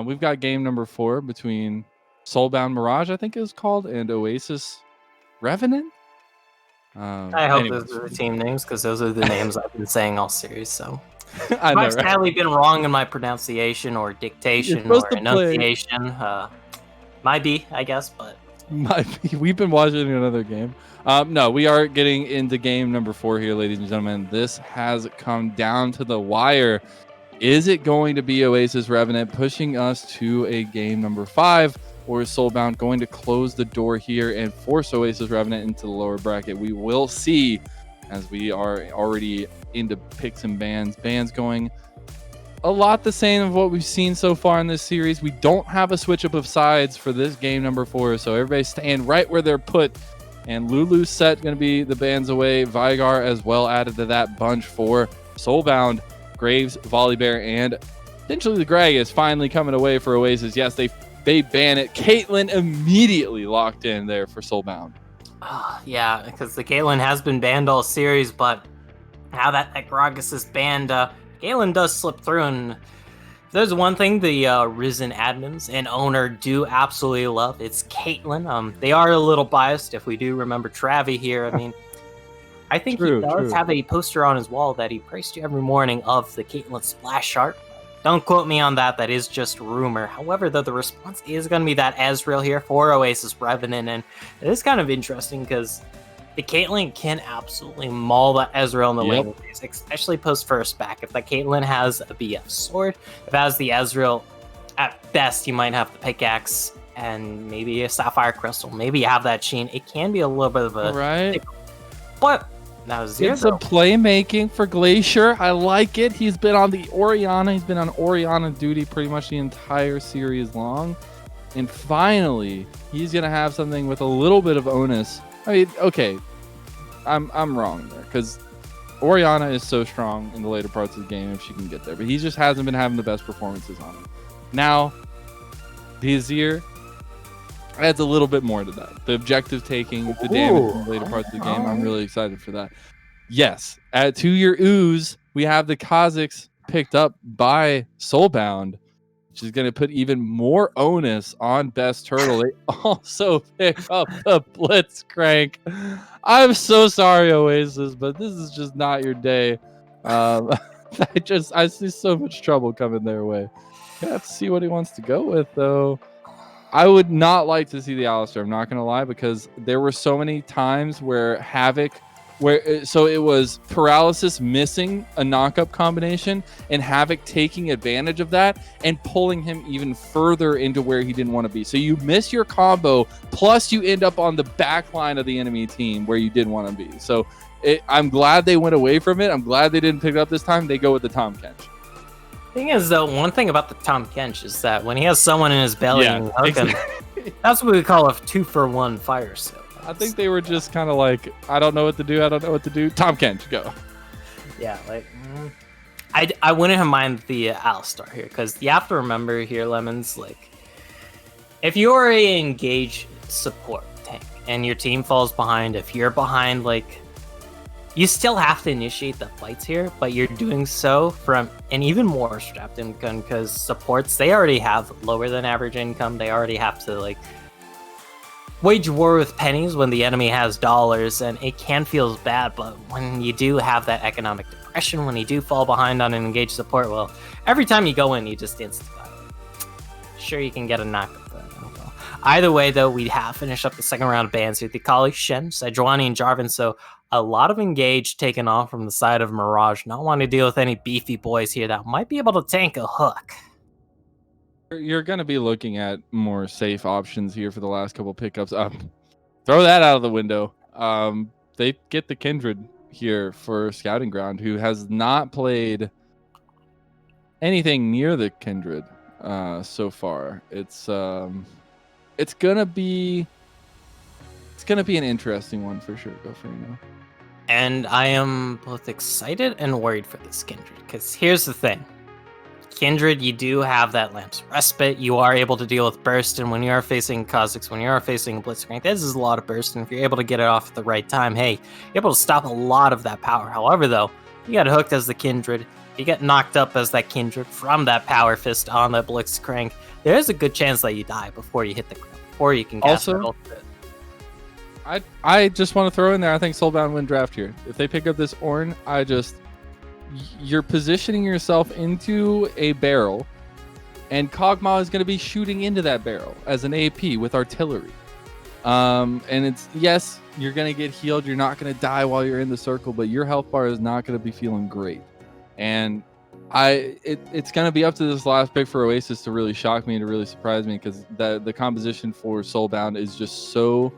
we've got game number 4 between Soulbound Mirage, I think it was called, and Oasis Revenant. I hope those are the team names, because those are the names I've been saying all series. So I've sadly been wrong in my pronunciation or dictation or enunciation. Might be, I guess, but might be. We've been watching another game. No, we are getting into game number 4 here, ladies and gentlemen. This has come down to the wire. Is it going to be Oasis Revenant pushing us to a game number 5? Or is Soulbound going to close the door here and force Oasis Revenant into the lower bracket? We will see, as we are already into picks and bans. Bans going a lot the same of what we've seen so far in this series. We don't have a switch up of sides for this game number 4, so everybody's staying right where they're put. And Lulu's set going to be the bans away. Vigar as well added to that bunch for Soulbound. Graves, Volibear, and potentially the Greg is finally coming away for Oasis. Yes, they ban it. Caitlyn immediately locked in there for Soulbound. Yeah, because the Caitlyn has been banned all series, but now that Gragas is banned, Caitlyn does slip through. And if there's one thing the Risen admins and owner do absolutely love, it's Caitlyn. They are a little biased if we do remember Travi here. I mean, I think he does have a poster on his wall that he prays to every morning of the Caitlyn splash art. Don't quote me on that. That is just rumor. However, though, the response is going to be that Ezreal here for Oasis Revenant, and it is kind of interesting because the Caitlyn can absolutely maul that Ezreal in the lane phase, especially post first back. If the Caitlyn has a BF sword, if it has the Ezreal, at best, you might have the pickaxe and maybe a Sapphire Crystal. Maybe you have that Sheen. It can be a little bit of a... But... Now, it's a playmaking for Glacier. I like it. He's been on the Orianna. He's been on Orianna duty pretty much the entire series long. And finally, he's going to have something with a little bit of onus. I mean, okay, I'm wrong there because Orianna is so strong in the later parts of the game if she can get there. But he just hasn't been having the best performances on him. Now, the Azir adds a little bit more to that. The objective taking, the damage in the later parts of the game. I'm really excited for that. Yes, to your ooze, we have the Kazakhs picked up by Soulbound, which is going to put even more onus on Best Turtle. They also pick up the Blitzcrank. I'm so sorry, Oasis, but this is just not your day. I see so much trouble coming their way. You have to see what he wants to go with, though. I would not like to see the Alistar, I'm not going to lie, because there were so many times where Havoc, so it was Paralysis missing a knockup combination and Havoc taking advantage of that and pulling him even further into where he didn't want to be. So you miss your combo, plus you end up on the back line of the enemy team where you didn't want to be. So I'm glad they went away from it. I'm glad they didn't pick it up this time. They go with the Tahm Kench. Thing is, though, one thing about the Tahm Kench is that when he has someone in his belly and hook him, that's what we call a 2-for-1 fire skill. I think they were just kind of like, I don't know what to do. Tahm Kench, go. Yeah, like, I wouldn't mind the Alistar here, because you have to remember here, Lemons, like, if you're a engaged support tank and your team falls behind, if you're behind, like, you still have to initiate the fights here, but you're doing so from an even more strapped income, because supports, they already have lower than average income. They already have to, like, wage war with pennies when the enemy has dollars, and it can feel bad. But when you do have that economic depression, when you do fall behind on an engaged support, well, every time you go in, you just insta-die. Sure, you can get a knockup. Either way, though, we have finished up the second round of bans with the Kali, Shen, Sejuani, and Jarvan, so a lot of engage taken off from the side of Mirage. Not wanting to deal with any beefy boys here that might be able to tank a hook. You're going to be looking at more safe options here for the last couple pickups. Throw that out of the window. They get the Kindred here for Scouting Ground, who has not played anything near the Kindred so far. It's gonna be an interesting one for sure. Go for And I am both excited and worried for this Kindred, because here's the thing. Kindred, you do have that Lamp's Respite. You are able to deal with Burst, and when you are facing Kha'Zix, when you are facing Blitzcrank, this is a lot of Burst, and if you're able to get it off at the right time, hey, you're able to stop a lot of that power. However, though, you get hooked as the Kindred, you get knocked up as that Kindred from that Power Fist on that Blitzcrank, there is a good chance that you die before you hit the ground, before you can cast that ultimate. I just want to throw in there, I think Soulbound win draft here. If they pick up this Ornn, you're positioning yourself into a barrel, and Kog'Maw is going to be shooting into that barrel as an AP with artillery. And it's, yes, you're going to get healed. You're not going to die while you're in the circle, but your health bar is not going to be feeling great. And it's going to be up to this last pick for Oasis to really shock me and to really surprise me, because the composition for Soulbound is just so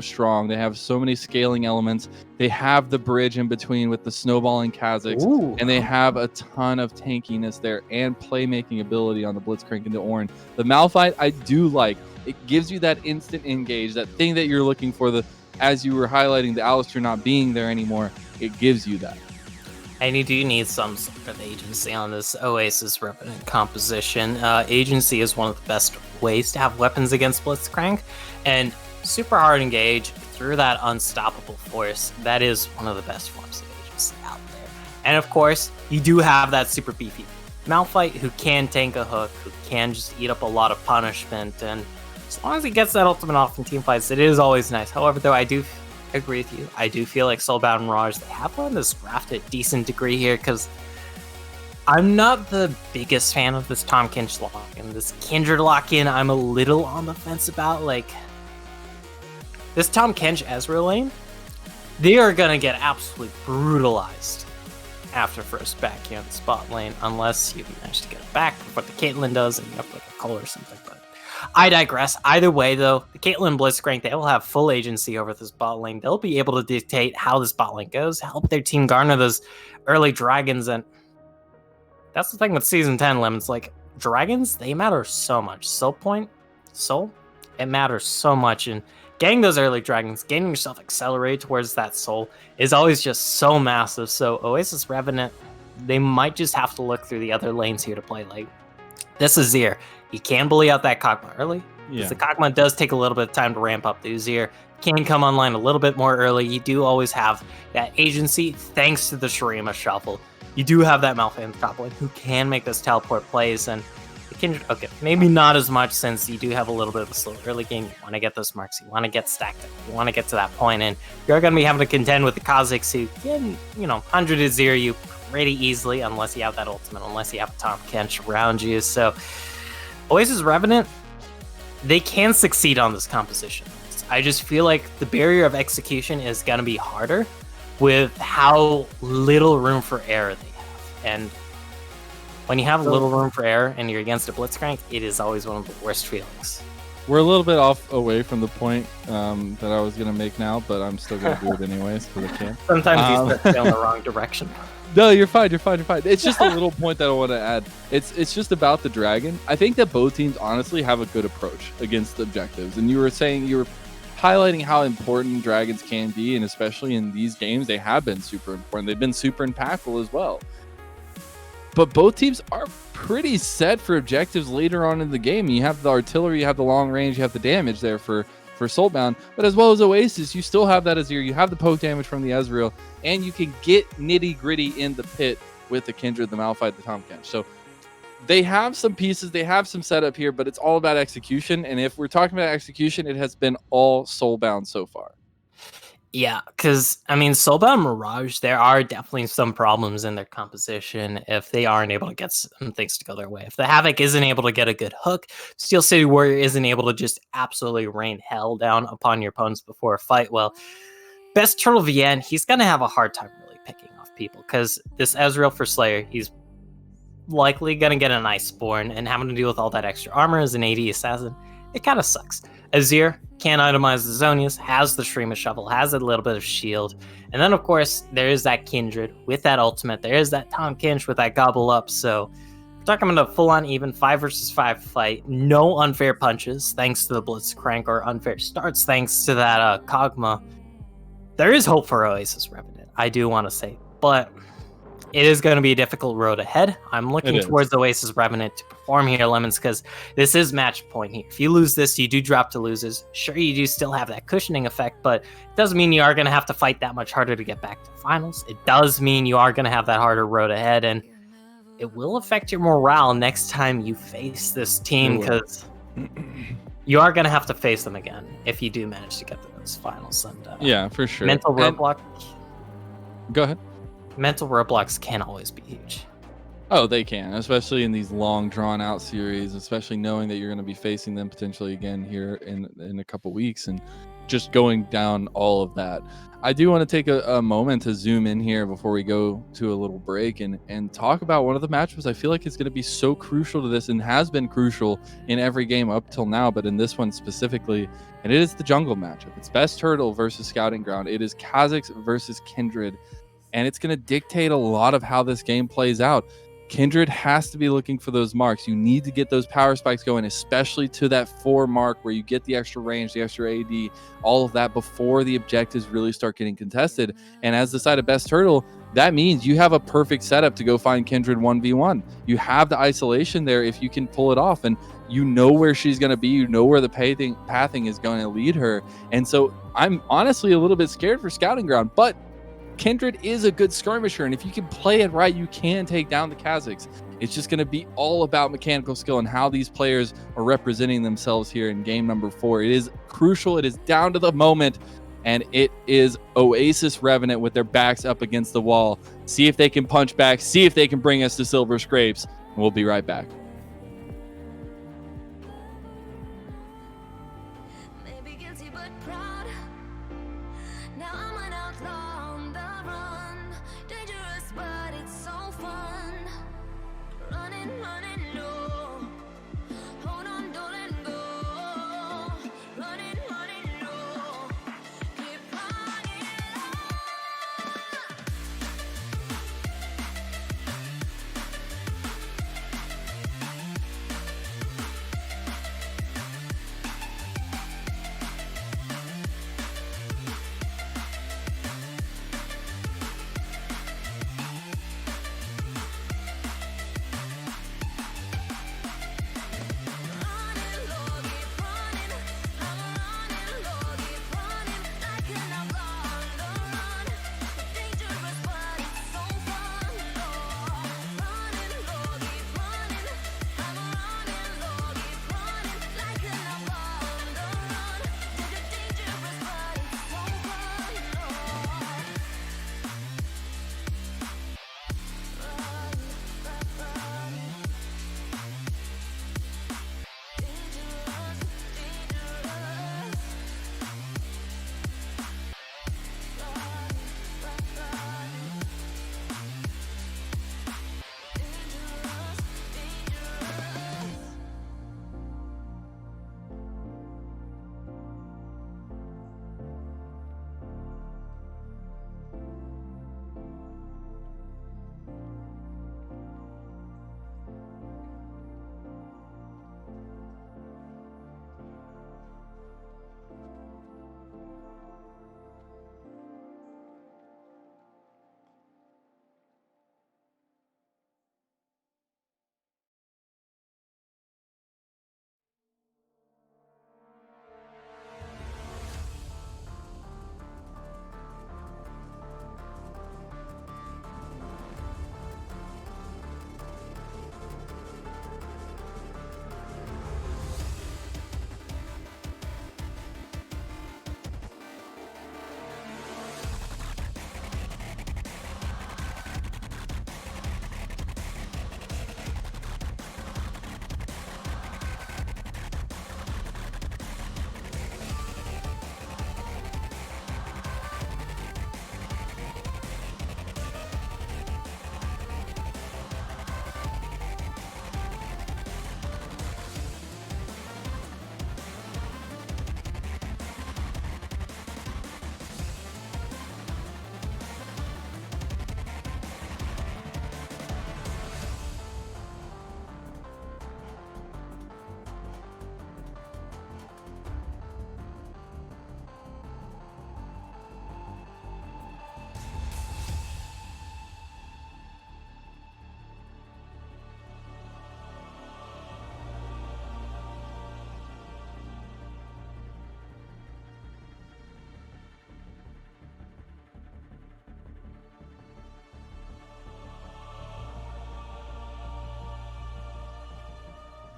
strong. They have so many scaling elements. They have the bridge in between with the snowballing Kha'Zix, and they have a ton of tankiness there and playmaking ability on the Blitzcrank into Ornn. The Malphite, I do like. It gives you that instant engage, that thing that you're looking for. As you were highlighting, the Alistair not being there anymore, it gives you that. And you do need some sort of agency on this Oasis Revenant composition. Agency is one of the best ways to have weapons against Blitzcrank, and super hard engage through that unstoppable force. That is one of the best forms of agency out there. And of course, you do have that super beefy Malphite who can tank a hook, who can just eat up a lot of punishment, and as long as he gets that ultimate off in team fights, it is always nice. However, though, I do agree with you. I do feel like Soulbound and Mirage, they have won this draft at a decent degree here, because I'm not the biggest fan of this Tahm Kench lock-in. This Kindred lock-in, I'm a little on the fence about. Like, this Tahm Kench Ezreal lane, they are going to get absolutely brutalized after first back here in the spot lane, unless you manage to get it back for what the Caitlyn does and you have like a call or something. But I digress. Either way, though, the Caitlyn Blitzcrank, they will have full agency over this bot lane. They'll be able to dictate how this bot lane goes, help their team garner those early dragons. And that's the thing with Season 10 limits. Like, dragons, they matter so much. Soul, it matters so much. And getting those early dragons, getting yourself accelerated towards that soul is always just so massive. So Oasis Revenant, they might just have to look through the other lanes here to play. Like, this is Azir. You can bully out that Kog'Maw early, because the Kog'Maw does take a little bit of time to ramp up. The Azir can come online a little bit more early. You do always have that agency thanks to the Shurima shuffle. You do have that Malphite in the top lane who can make those teleport plays, and the Kindred, okay, maybe not as much, since you do have a little bit of a slow early game. You want to get those marks, you want to get stacked up, you want to get to that point, and you're going to be having to contend with the Kha'Zix who can, 100 Azir you pretty easily, unless you have that ultimate, unless you have a Tahm Kench around you. So Oasis Revenant, they can succeed on this composition. I just feel like the barrier of execution is going to be harder with how little room for error they have. And when you have little room for error and you're against a Blitzcrank, it is always one of the worst feelings. We're a little bit off away from the point that I was going to make now, but I'm still going to do it anyways because I can. Sometimes you start in the wrong direction. No, you're fine. It's just a little point that I want to add. It's just about the dragon. I think that both teams honestly have a good approach against the objectives. And you were highlighting how important dragons can be, and especially in these games, they have been super important. They've been super impactful as well. But both teams are pretty set for objectives later on in the game. You have the artillery, you have the long range, you have the damage there for Soulbound, but as well as Oasis, you still have that Azir, you have the poke damage from the Ezreal, and you can get nitty gritty in the pit with the Kindred, the Malphite, the Tahm Kench. So they have some pieces, they have some setup here, but it's all about execution. And if we're talking about execution, it has been all Soulbound so far. Yeah, because, Soulbound Mirage, there are definitely some problems in their composition if they aren't able to get some things to go their way. If the Havoc isn't able to get a good hook, Steel City Warrior isn't able to just absolutely rain hell down upon your opponents before a fight, well, Best Turtle VN, he's going to have a hard time really picking off people, because this Ezreal for Slayer, he's likely going to get an Iceborne, and having to deal with all that extra armor as an AD assassin, it kind of sucks. Azir can itemize the Zonias, has the Shurima Shovel, has a little bit of shield. And then, of course, there is that Kindred with that ultimate. There is that Tahm Kench with that Gobble Up. So, we're talking about a full-on even 5 versus 5 fight. No unfair punches, thanks to the Blitzcrank, or unfair starts, thanks to that Kog'Maw. There is hope for Oasis Revenant, I do want to say. But it is going to be a difficult road ahead. I'm looking towards Oasis Revenant to perform here, Lemons, because this is match point here. If you lose this, you do drop to losers. Sure, you do still have that cushioning effect, but it doesn't mean you are going to have to fight that much harder to get back to finals. It does mean you are going to have that harder road ahead, and it will affect your morale next time you face this team, because you are going to have to face them again if you do manage to get to those finals. And yeah, for sure. Mental roadblock. Go ahead. Mental roadblocks can always be huge. Oh, they can, especially in these long, drawn-out series, especially knowing that you're going to be facing them potentially again here in a couple weeks, and just going down all of that. I do want to take a moment to zoom in here before we go to a little break and talk about one of the matchups I feel like is going to be so crucial to this and has been crucial in every game up till now, but in this one specifically, and it is the jungle matchup. It's Best Turtle versus Scouting Ground. It is Kha'Zix versus Kindred. And it's going to dictate a lot of how this game plays out. Kindred has to be looking for those marks. You need to get those power spikes going, especially to that 4 mark where you get the extra range, the extra AD, all of that before the objectives really start getting contested. And as the side of Best Turtle, that means you have a perfect setup to go find Kindred 1v1. You have the isolation there if you can pull it off, and you know where she's going to be. You know where the pathing is going to lead her. And so I'm honestly a little bit scared for Scouting Ground, but Kindred is a good skirmisher, and if you can play it right, you can take down the Kha'Zix. It's just going to be all about mechanical skill and how these players are representing themselves here in game number 4. It is crucial. It is down to the moment, and it is Oasis Revenant with their backs up against the wall. See if they can punch back. See if they can bring us to Silver Scrapes, and we'll be right back.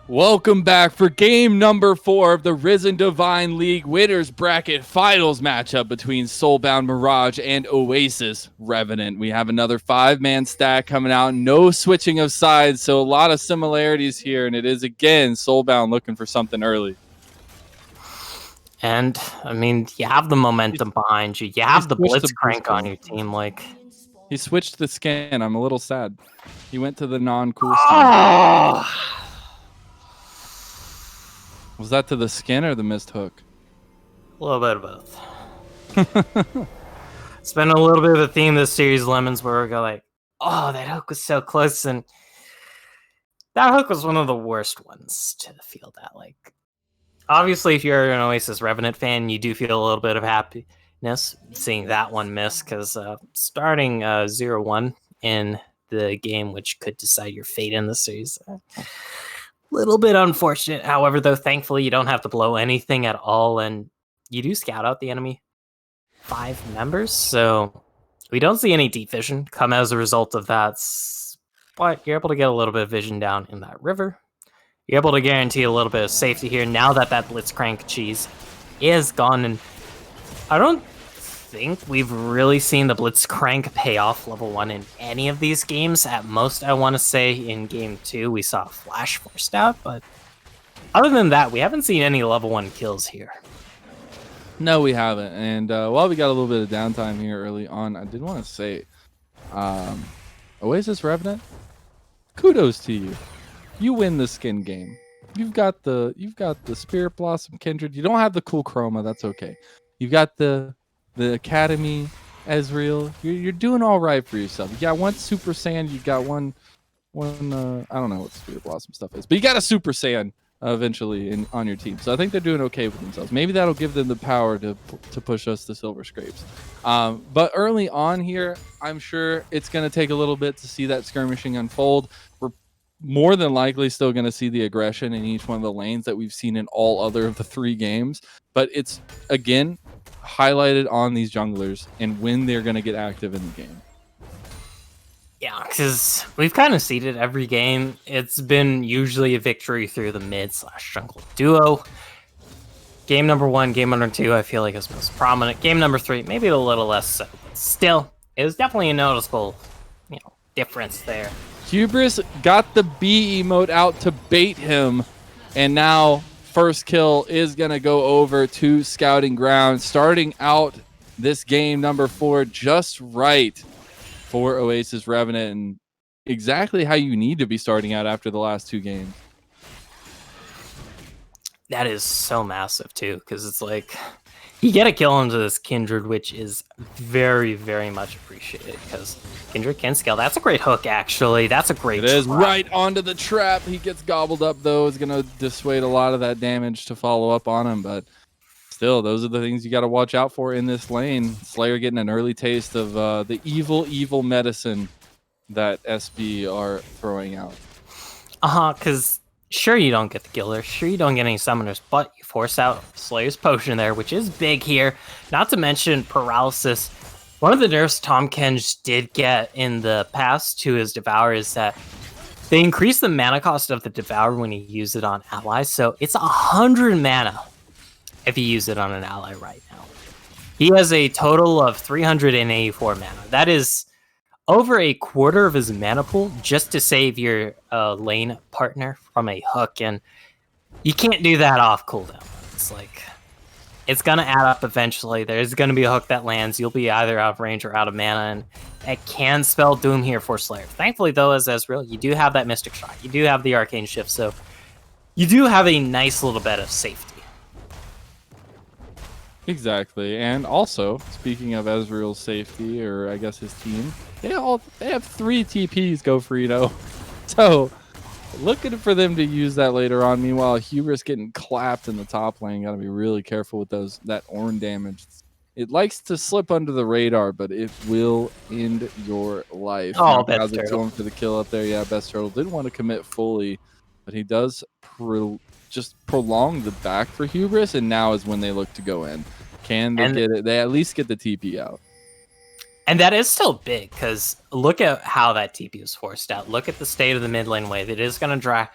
Welcome back for game number 4 of the Risen Divine League Winners Bracket Finals matchup between Soulbound, Mirage, and Oasis Revenant. We have another 5-man stack coming out. No switching of sides, so a lot of similarities here, and it is, again, Soulbound looking for something early. And, I mean, you have the momentum behind you. You have the Blitzcrank on your team. Like, he switched the skin. I'm a little sad. He went to the non-cool skin. Was that to the skin or the missed hook? A little bit of both. It's been a little bit of a theme this series, Lemons, where we go like, oh, that hook was so close. And that hook was one of the worst ones to feel that. Like, obviously, if you're an Oasis Revenant fan, you do feel a little bit of happiness seeing that one miss, because starting 0-1 in the game, which could decide your fate in the series. Little bit unfortunate. However, though, thankfully, you don't have to blow anything at all, and you do scout out the enemy 5 members, so we don't see any deep vision come as a result of that, but you're able to get a little bit of vision down in that river. You're able to guarantee a little bit of safety here now that Blitzcrank cheese is gone, and I don't think we've really seen the Blitzcrank pay off level 1 in any of these games. At most, I want to say in game 2 we saw a flash forced out, but other than that, we haven't seen any level 1 kills here. No, we haven't. And while we got a little bit of downtime here early on, I did want to say, Oasis Revenant, kudos to you. You win the skin game. You've got the Spirit Blossom Kindred. You don't have the cool chroma. That's okay. You've got the Academy, Ezreal. You're doing all right for yourself. You got one Super Saiyan. You got one. I don't know what Spirit Blossom stuff is, but you got a Super Saiyan eventually on your team. So I think they're doing okay with themselves. Maybe that'll give them the power to push us to Silver Scrapes. But early on here, I'm sure it's going to take a little bit to see that skirmishing unfold. We're more than likely still going to see the aggression in each one of the lanes that we've seen in all other of the 3 games. But it's, again, highlighted on these junglers and when they're going to get active in the game. Yeah, because we've kind of seen it every game. It's been usually a victory through the mid/jungle duo. Game number 1, game number 2, I feel like is most prominent. Game number 3, maybe a little less so, but still, it was definitely a noticeable, difference there. Hubris got the B emote out to bait him, and now first kill is going to go over to Scouting Ground, starting out this game number 4 just right for Oasis Revenant, and exactly how you need to be starting out after the last 2 games. That is so massive, too, because it's like, you get a kill into this Kindred, which is very, very much appreciated, because Kindred can scale. That's a great hook, actually. That's a great It is right onto the trap. He gets gobbled up, though. It's going to dissuade a lot of that damage to follow up on him, but still, those are the things you got to watch out for in this lane. Slayer getting an early taste of the evil medicine that SB are throwing out. Because sure you don't get the killer, sure you don't get any summoners, but you force out Slayer's Potion there, which is big here. Not to mention Paralysis. One of the nerfs Tom Kenj did get in the past to his Devour is that they increase the mana cost of the Devour when you use it on allies, so it's 100 mana if you use it on an ally right now. He has a total of 384 mana. That is over a quarter of his mana pool just to save your lane partner from a hook, and you can't do that off cooldown. It's like, it's going to add up eventually. There's going to be a hook that lands. You'll be either out of range or out of mana, and it can spell doom here for Slayer. Thankfully, though, as Ezreal, you do have that Mystic Shot. You do have the Arcane Shift, so you do have a nice little bit of safety. Exactly, and also, speaking of Ezreal's safety, or I guess his team, they have 3 TPs go Frito. So, looking for them to use that later on. Meanwhile, Hubris getting clapped in the top lane. Got to be really careful with that Ornn damage. It likes to slip under the radar, but it will end your life. Oh, Best Turtle going for the kill up there. Yeah, Best Turtle didn't want to commit fully, but he does just prolong the back for Hubris, and now is when they look to go in. Can they get it? They at least get the TP out. And that is still big, because look at how that TP was forced out. Look at the state of the mid lane wave. It is going to drag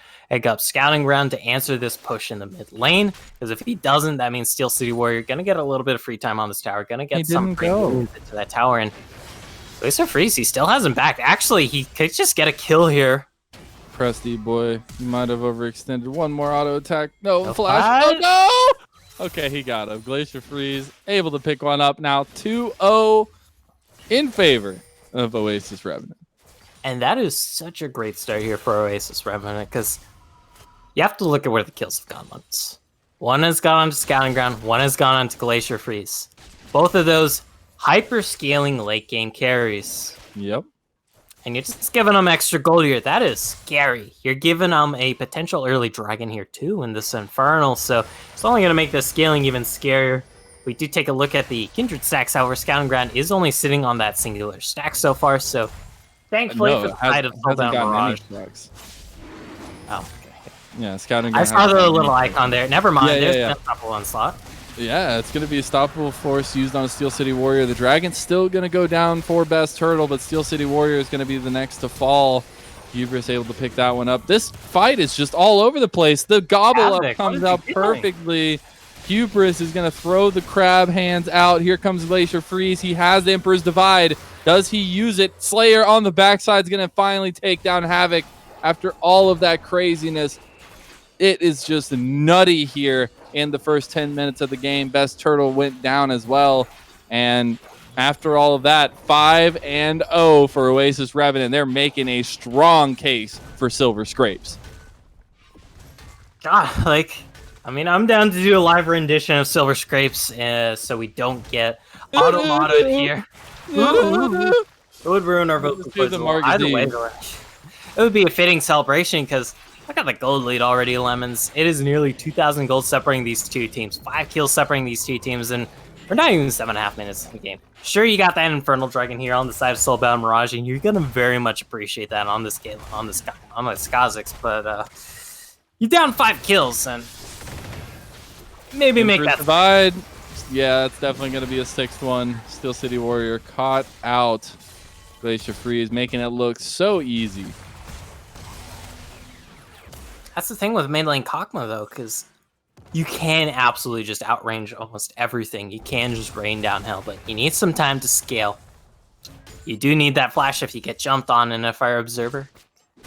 up Scouting Ground to answer this push in the mid lane, because if he doesn't, that means Steel City Warrior going to get a little bit of free time on this tower, going to get some free moves into that tower, and Glacier Freeze, he still hasn't backed. Actually, he could just get a kill here. Presty boy, you might have overextended. One more auto attack. No, flash. Oh, no! Okay, he got him. Glacier Freeze, able to pick one up now. 2-0 in favor of Oasis Revenant. And that is such a great start here for Oasis Revenant, because you have to look at where the kills have gone once. One has gone onto Scouting Ground, one has gone onto Glacier Freeze. Both of those hyper-scaling late-game carries. Yep. And you're just giving them extra gold here. That is scary. You're giving them a potential early dragon here, too, in this Infernal. So it's only going to make the scaling even scarier. We do take a look at the Kindred stacks, however, Scouting Ground is only sitting on that singular stack so far. So thankfully for the side of Soulbound Mirage. Oh, okay. Yeah, Scouting Ground. I saw the little icon there. Never mind. There's an unstoppable onslaught. Yeah, it's going to be a stoppable force used on a Steel City Warrior. The Dragon's still going to go down for best turtle, but Steel City Warrior is going to be the next to fall. Hubris able to pick that one up. This fight is just all over the place. The gobble up comes out perfectly. Hubris is going to throw the crab hands out. Here comes Glacier Freeze. He has the Emperor's Divide. Does he use it? Slayer on the backside is going to finally take down Havoc after all of that craziness. It is just nutty here in the first 10 minutes of the game. Best turtle went down as well. And after all of that, 5-0 for Oasis Revenant. They're making a strong case for Silver Scrapes. God, I'm down to do a live rendition of Silver Scrapes so we don't get auto-modded here. It would ruin our vocal cords. Either way, it would be a fitting celebration, because I got the gold lead already, Lemons. It is nearly 2,000 gold separating these two teams. 5 kills separating these two teams, and we're not even 7.5 minutes in the game. Sure, you got that Infernal Dragon here on the side of Soulbound Mirage, and you're gonna very much appreciate that on this game, on the Skazix, but you're down 5 kills, and maybe make that divide. Yeah, it's definitely gonna be a 6th one. Steel City Warrior caught out Glacier Freeze, making it look so easy. That's the thing with main lane Kakma, though, because you can absolutely just outrange almost everything. You can just rain down hell, but you need some time to scale. You do need that flash if you get jumped on in a Fire Observer.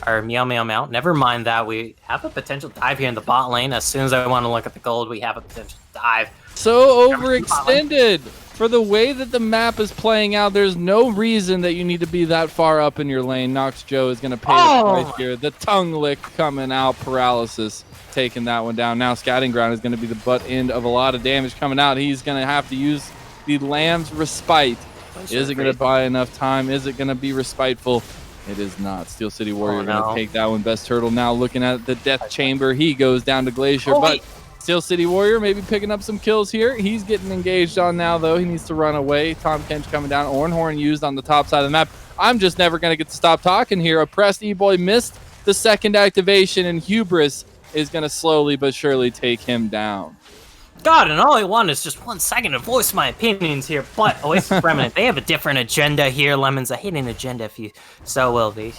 Or meow meow meow. Never mind that. We have a potential dive here in the bot lane. As soon as I want to look at the gold, we have a potential dive. So overextended. For the way that the map is playing out, there's no reason that you need to be that far up in your lane. Nox Joe is going to pay the price here. The tongue lick coming out. Paralysis taking that one down. Now Scouting Ground is going to be the butt end of a lot of damage coming out. He's going to have to use the Lamb's Respite. Is it going to buy enough time? Is it going to be respiteful? It is not. Steel City Warrior going to take that one. Best turtle now looking at the Death Chamber. He goes down to Glacier, but Steel City Warrior maybe picking up some kills here. He's getting engaged on now, though. He needs to run away. Tom Kench coming down. Ornhorn used on the top side of the map. I'm just never going to get to stop talking here. Oppressed E-Boy missed the second activation, and Hubris is going to slowly but surely take him down. God, and all I want is just 1 second to voice my opinions here, but Oasis Revenant, they have a different agenda here, Lemons. A hidden agenda, if you so will be.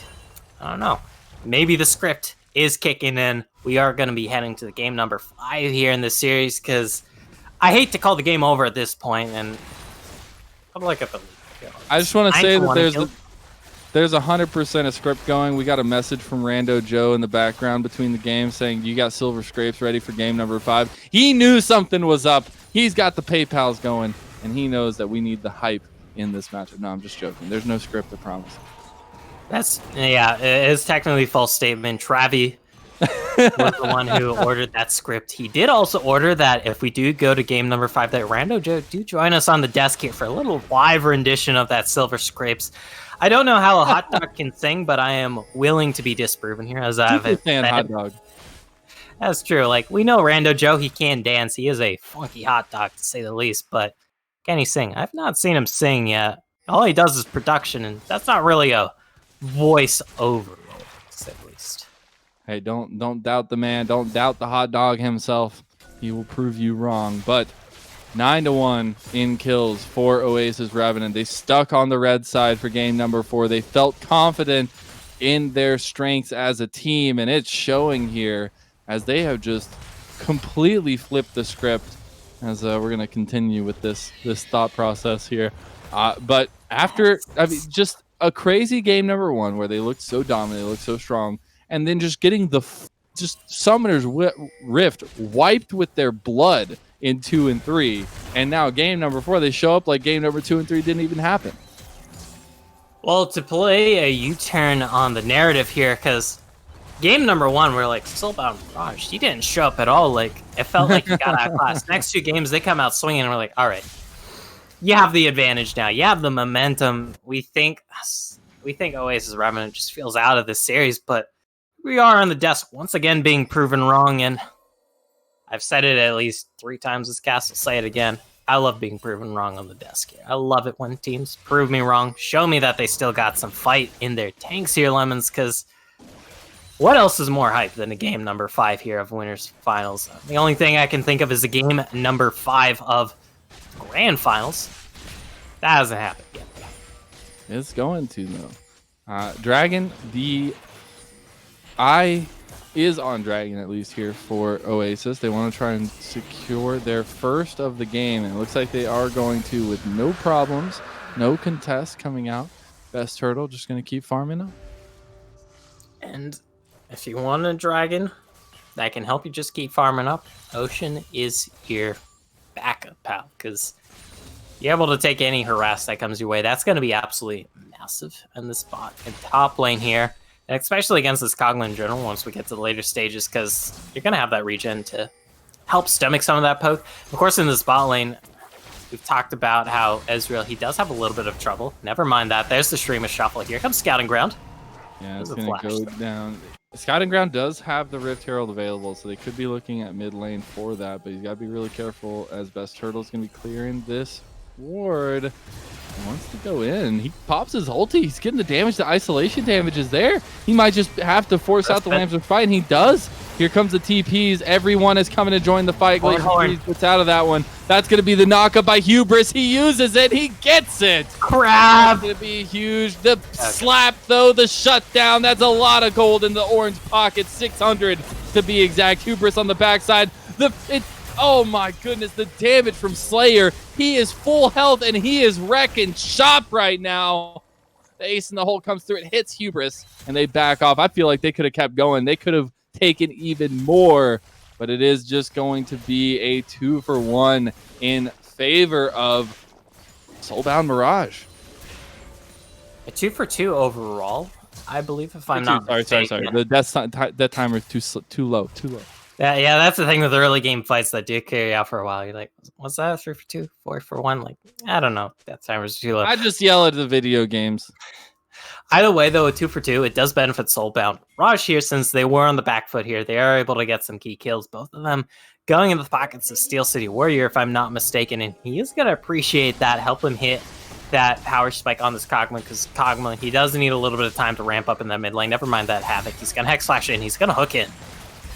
I don't know. Maybe the script is kicking in. We are going to be heading to the game number 5 here in this series, because I hate to call the game over at this point, and I'm like at the league. I just want to say that there's 100% a script going. We got a message from Rando Joe in the background between the games saying, you got Silver Scrapes ready for game number 5. He knew something was up. He's got the PayPals going, and he knows that we need the hype in this matchup. No, I'm just joking. There's no script, I promise. It is technically a false statement. Travi was the one who ordered that script. He did also order that if we do go to game number 5, that Rando Joe do join us on the desk here for a little live rendition of that Silver Scrapes. I don't know how a hot dog can sing, but I am willing to be disproven here, as I've hot dog. That's true. Like, we know Rando Joe, he can dance. He is a funky hot dog, to say the least, but can he sing? I've not seen him sing yet. All he does is production, and that's not really a voice over role, to say the least. Hey, don't doubt the man. Don't doubt the hot dog himself. He will prove you wrong. But 9-1 in kills for Oasis Revenant. They stuck on the red side for game number 4. They felt confident in their strengths as a team, and it's showing here as they have just completely flipped the script. As we're going to continue with this thought process here. But after, just a crazy game number 1 where they looked so dominant, they looked so strong, and then just getting the Summoner's Rift wiped with their blood in 2 and 3, and now game number 4 they show up like game number 2 and 3 didn't even happen. Well, to play a U-turn on the narrative here, because game number 1 we're like, Soulbound Mirage, he didn't show up at all. Like, it felt like he got outclassed. Next 2 games they come out swinging, and we're like, all right, you have the advantage now. You have the momentum. We think Oasis Revenant just feels out of this series, but we are on the desk once again being proven wrong, and I've said it at least 3 times this cast. I'll say it again. I love being proven wrong on the desk here. I love it when teams prove me wrong, show me that they still got some fight in their tanks here, Lemons, because what else is more hype than a game number 5 here of Winners Finals? The only thing I can think of is a game number 5 of Grand Finals. That hasn't happened yet. It's going to, though. Dragon, the eye is on Dragon, at least here for Oasis. They want to try and secure their first of the game, and it looks like they are going to with no problems, no contest coming out. Best Turtle just going to keep farming up. And if you want a Dragon that can help you just keep farming up, Ocean is your backup, pal, because you're able to take any harass that comes your way. That's going to be absolutely massive in the spot in top lane here. And especially against this Kog'Maw in general once we get to the later stages, because you're going to have that regen to help stomach some of that poke. Of course, in this bot lane, we've talked about how Ezreal, he does have a little bit of trouble. Never mind that. There's the stream of shuffle. Here comes Scouting Ground. Yeah, it's going to go down. Scouting Ground does have the Rift Herald available, so they could be looking at mid lane for that, but he's got to be really careful as Best Turtle's going to be clearing this ward. He wants to go in. He pops his ulti. He's getting the damage. The isolation damage is there. He might just have to force out the Lambs of fight, and he does. Here comes the TPs. Everyone is coming to join the fight. Glacier gets out of that one. That's going to be the knockup by Hubris. He uses it. He gets it. Crap. That's going to be huge. The slap, though, the shutdown. That's a lot of gold in the orange pocket. 600 to be exact. Hubris on the backside. Oh my goodness, the damage from Slayer. He is full health and he is wrecking shop right now. The ace in the hole comes through. It hits Hubris and they back off. I feel like they could have kept going. They could have taken even more, but it is just going to be a 2-for-1 in favor of Soulbound Mirage. A 2-for-2 overall, I believe, if I'm not mistaken. Sorry. The death timer is too low. Yeah, that's the thing with early game fights that do carry out for a while. You're like, what's that? 3-for-2, 4-for-1? Like, I don't know. That timer's too low. I just yell at the video games. Either way, though, a 2-for-2, it does benefit Soulbound. Raj here, since they were on the back foot here, they are able to get some key kills. Both of them going in the pockets of Steel City Warrior, if I'm not mistaken, and he is going to appreciate that, help him hit that power spike on this Kog'Maw, because Kog'Maw, he does need a little bit of time to ramp up in that mid lane. Never mind that Havoc. He's going to Hex Slash in. He's going to hook in.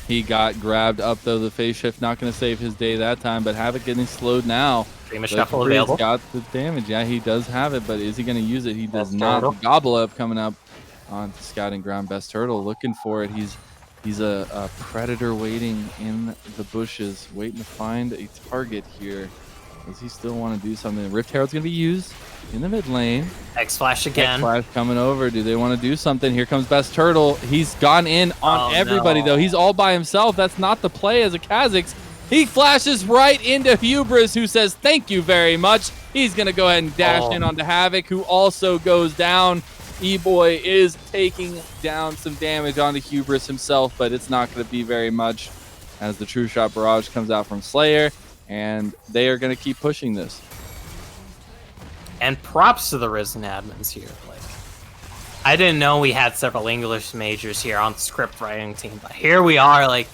He got grabbed up, though. The phase shift not going to save his day that time, but Havoc getting slowed now. Stream of Shuffle available. Got the damage. Yeah, he does have it, but is he going to use it? He does not. Gobble Up coming up on Scouting Ground. Best Turtle looking for it. He's a predator waiting in the bushes, waiting to find a target here. Does he still want to do something? Rift Herald's going to be used in the mid lane. X-Flash again. X-Flash coming over. Do they want to do something? Here comes Best Turtle. He's gone in on everybody, though. He's all by himself. That's not the play as a Kha'Zix. He flashes right into Hubris, who says, thank you very much. He's going to go ahead and dash in onto Havoc, who also goes down. E-Boy is taking down some damage onto Hubris himself, but it's not going to be very much as the True Shot Barrage comes out from Slayer. And they are going to keep pushing this. And props to the Risen admins here. Like, I didn't know we had several English majors here on the script writing team, but here we are. Like,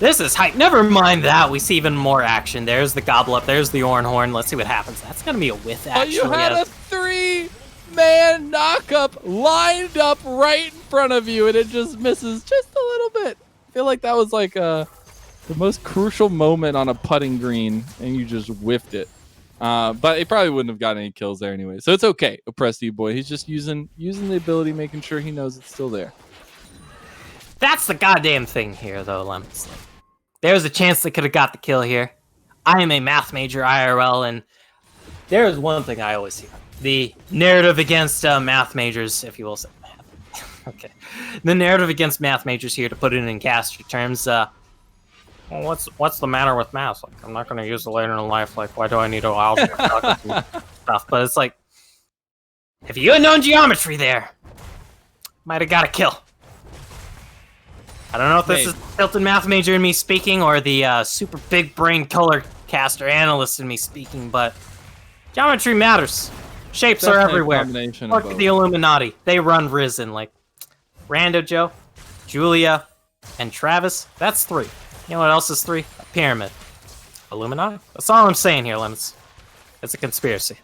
this is hype. Never mind that. We see even more action. There's the Gobble Up. There's the Oran Horn. Let's see what happens. That's going to be a whiff, actually. Oh, you had a 3-man knockup lined up right in front of you, and it just misses just a little bit. I feel like that was like a The most crucial moment on a putting green, and you just whiffed it. But he probably wouldn't have gotten any kills there anyway. So it's okay. Oppressed E-Boy. He's just using the ability, making sure he knows it's still there. That's the goddamn thing here, though, Lemons. There was a chance they could have got the kill here. I am a math major IRL, and there is one thing I always hear. The narrative against math majors, if you will say. Okay. The narrative against math majors here, to put it in caster terms, well, what's the matter with math? Like, I'm not going to use it later in life. Like, why do I need to algebra stuff? But it's like, if you had known geometry there, might have got a kill. I don't know if this is tilted math major in me speaking or the super big brain color caster analyst in me speaking, but geometry matters. Shapes are everywhere. Look at the Illuminati. They run Risen. Like, Rando Joe, Julia, and Travis. That's 3. You know what else is 3? A pyramid. Illuminati? That's all I'm saying here, Lemons. It's a conspiracy.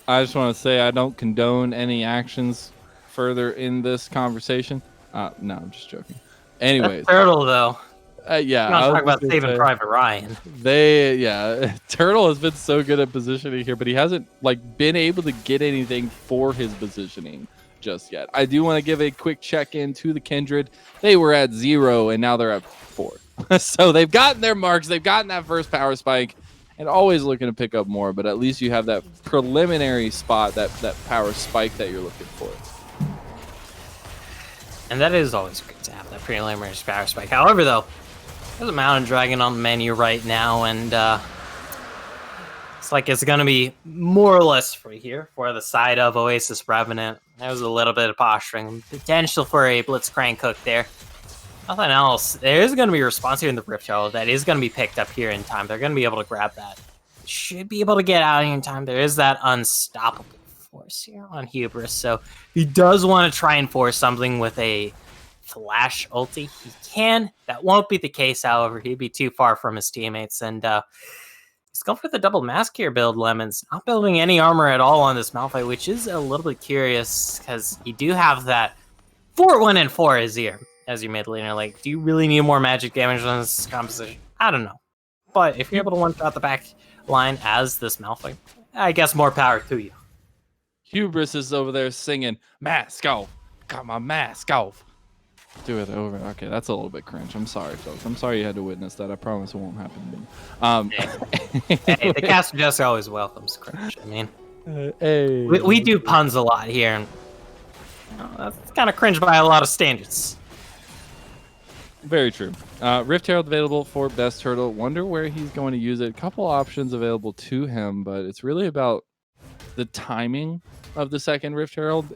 I just want to say I don't condone any actions further in this conversation. No, I'm just joking. Anyways. That's Turtle, though. Yeah. You want to talk about Saving Private Ryan. Turtle has been so good at positioning here, but he hasn't been able to get anything for his positioning just yet. I do want to give a quick check-in to the Kindred. They were at 0, and now they're at 4. So they've gotten their marks. They've gotten that first power spike, and always looking to pick up more, but at least you have that preliminary spot, that power spike that you're looking for. And that is always great to have, that preliminary power spike. However, though, there's a Mountain Dragon on the menu right now, and it's going to be more or less free here for the side of Oasis Revenant. There was a little bit of posturing. Potential for a Blitzcrank hook there. Nothing else. There is going to be a response here in the Rift Shell that is going to be picked up here in time. They're going to be able to grab that. Should be able to get out here in time. There is that unstoppable force here on Hubris, so he does want to try and force something with a flash ulti. He can. That won't be the case, however. He'd be too far from his teammates, and he's going for the double mask here build, Lemons. Not building any armor at all on this Malphite, which is a little bit curious, because you do have that 4-1 and 4 Azir as your mid laner. Like, do you really need more magic damage on this composition? I don't know. But if you're able to one-shot the back line as this Malphite, I guess more power to you. Hubris is over there singing, "Mask off. Got my mask off." Do it over. Okay, that's a little bit cringe. I'm sorry, folks. I'm sorry you had to witness that. I promise it won't happen to me. Hey, the caster just always welcomes cringe. I mean, hey. we do puns a lot here, and that's kind of cringe by a lot of standards. Very true. Rift Herald available for Best Turtle. Wonder where he's going to use it. A couple options available to him, but it's really about the timing of the second Rift Herald.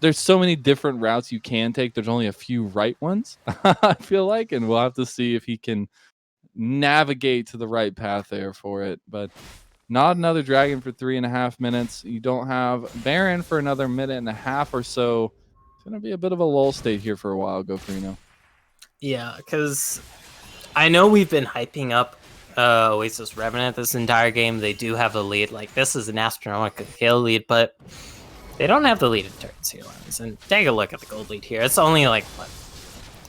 There's so many different routes you can take. There's only a few right ones, I feel like, and we'll have to see if he can navigate to the right path there for it. But not another dragon for 3.5 minutes. You don't have Baron for another minute and a half or so. It's going to be a bit of a lull state here for a while, Gofrino. Yeah, because I know we've been hyping up Oasis Revenant this entire game. They do have the lead. Like, this is an astronomical kill lead, but they don't have the lead in turrets here, Lens. And take a look at the gold lead here. It's only like, what,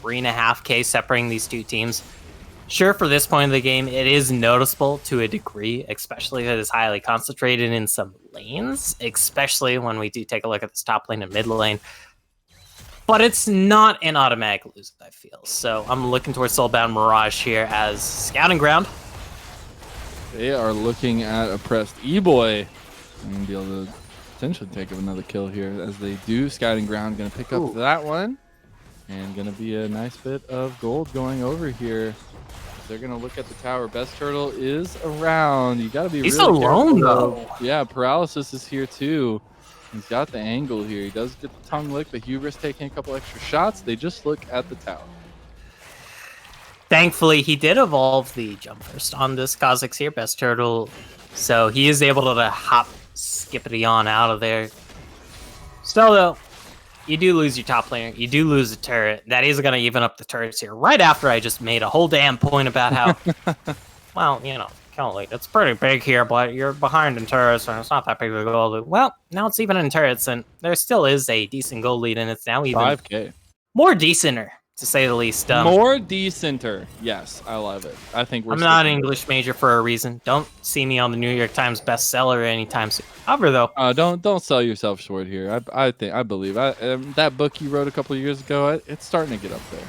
3.5k separating these two teams. Sure, for this point of the game, it is noticeable to a degree, especially if it is highly concentrated in some lanes, especially when we do take a look at this top lane and mid lane. But it's not an automatic lose, I feel. So I'm looking towards Soulbound Mirage here as scouting ground. They are looking at oppressed E-Boy. I'm going to be able to potentially take up another kill here as they do. Scouting ground going to pick up that one. And going to be a nice bit of gold going over here. They're going to look at the tower. Best Turtle is around. You got to be He's really alone, careful. though. Yeah, Paralysis is here too. He's got the angle here. He does get the tongue lick, but Hubris taking a couple extra shots. They just look at the tower. Thankfully, he did evolve the jump first on this Kha'Zix here, Best Turtle. So he is able to hop skippity on out of there. Still, though, you do lose your top laner. You do lose the turret. That is going to even up the turrets here. Right after I just made a whole damn point about how, well, you know, it's pretty big here, but you're behind in turrets, and it's not that big of a gold lead. Well, now it's even in turrets, and there still is a decent gold lead, and it's now even 5K. more decenter to say the least. More decenter. Yes, I love it. I think I'm not an English major for a reason. Don't see me on the New York Times bestseller anytime soon. However, though, don't sell yourself short here. I believe that book you wrote a couple years ago. It's starting to get up there.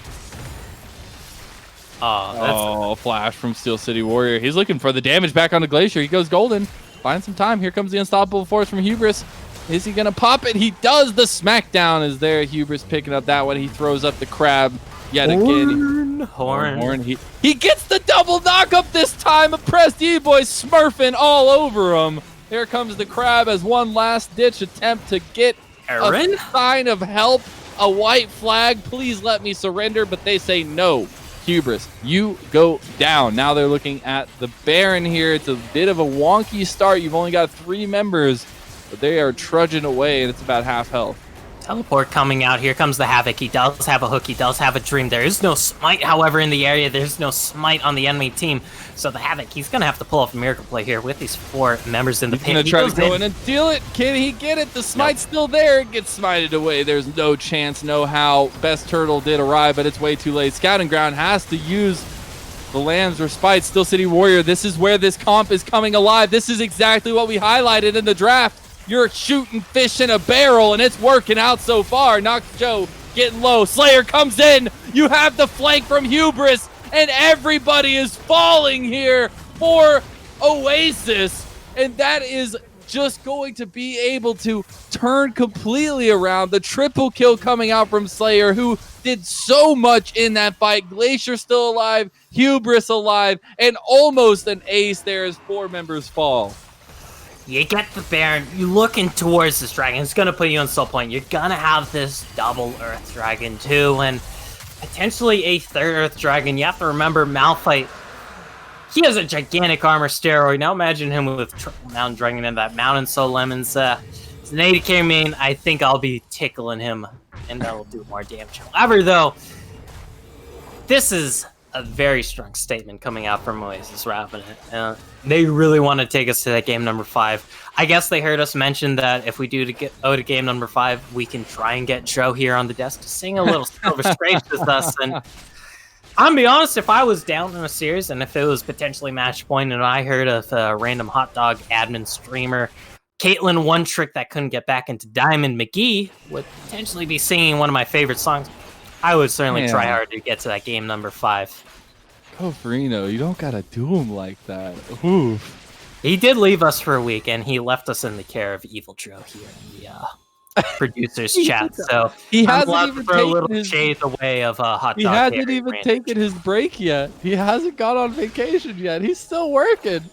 Oh, flash from Steel City Warrior. He's looking for the damage back on the Glacier. He goes golden. Find some time. Here comes the unstoppable force from Hubris. Is he going to pop it? He does. The smackdown is there. Hubris picking up that one. He throws up the crab yet again. Horn. He gets the double knock up this time. Oppressed E-Boy smurfing all over him. Here comes the crab as one last ditch attempt to get a sign of help. A white flag. Please let me surrender. But they say no. Hubris, you go down. Now they're looking at the Baron here. It's a bit of a wonky start. You've only got 3 members, but they are trudging away, and it's about half health. Teleport coming out. Here comes the Havoc. He does have a hook. He does have a dream. There is no smite, however, in the area. There's no smite on the enemy team. So the Havoc, he's going to have to pull off a miracle play here with these 4 members in the pit. He's going to try to go in and deal it. Can he get it? The smite's still there. It gets smited away. There's no chance, no how. Best Turtle did arrive, but it's way too late. Scouting Ground has to use the Lamb's Respite. Steel City Warrior, this is where this comp is coming alive. This is exactly what we highlighted in the draft. You're shooting fish in a barrel, and it's working out so far. Knox Joe getting low. Slayer comes in. You have the flank from Hubris, and everybody is falling here for Oasis. And that is just going to be able to turn completely around. The triple kill coming out from Slayer, who did so much in that fight. Glacier still alive, Hubris alive, and almost an ace there as 4 members fall. You get the Baron, you looking towards this dragon, it's going to put you on soul point. You're going to have this double Earth Dragon too, and potentially a 3rd Earth Dragon. You have to remember Malphite, he has a gigantic armor steroid. Now imagine him with triple Mountain Dragon and that Mountain Soul Lemons. It's an 80k main. I think I'll be tickling him, and that'll do more damage. However, though, this is a very strong statement coming out from Oasis Revenant. They really want to take us to that game number 5. I guess they heard us mention that if we do to game number 5, we can try and get Joe here on the desk to sing a little Silver Strange with us. And I'm gonna be honest, if I was down in a series and if it was potentially match point and I heard of a random hot dog admin streamer, Caitlyn One Trick that couldn't get back into Diamond McGee would potentially be singing one of my favorite songs, I would certainly try hard to get to that game number 5. Go Farino, you don't gotta do him like that. Oof. He did leave us for a week, and he left us in the care of Evil Joe here in the producers chat. So he hasn't hasn't even throw a little taken shade the way of a hot dog. He hasn't even taken his break yet. He hasn't gone on vacation yet. He's still working.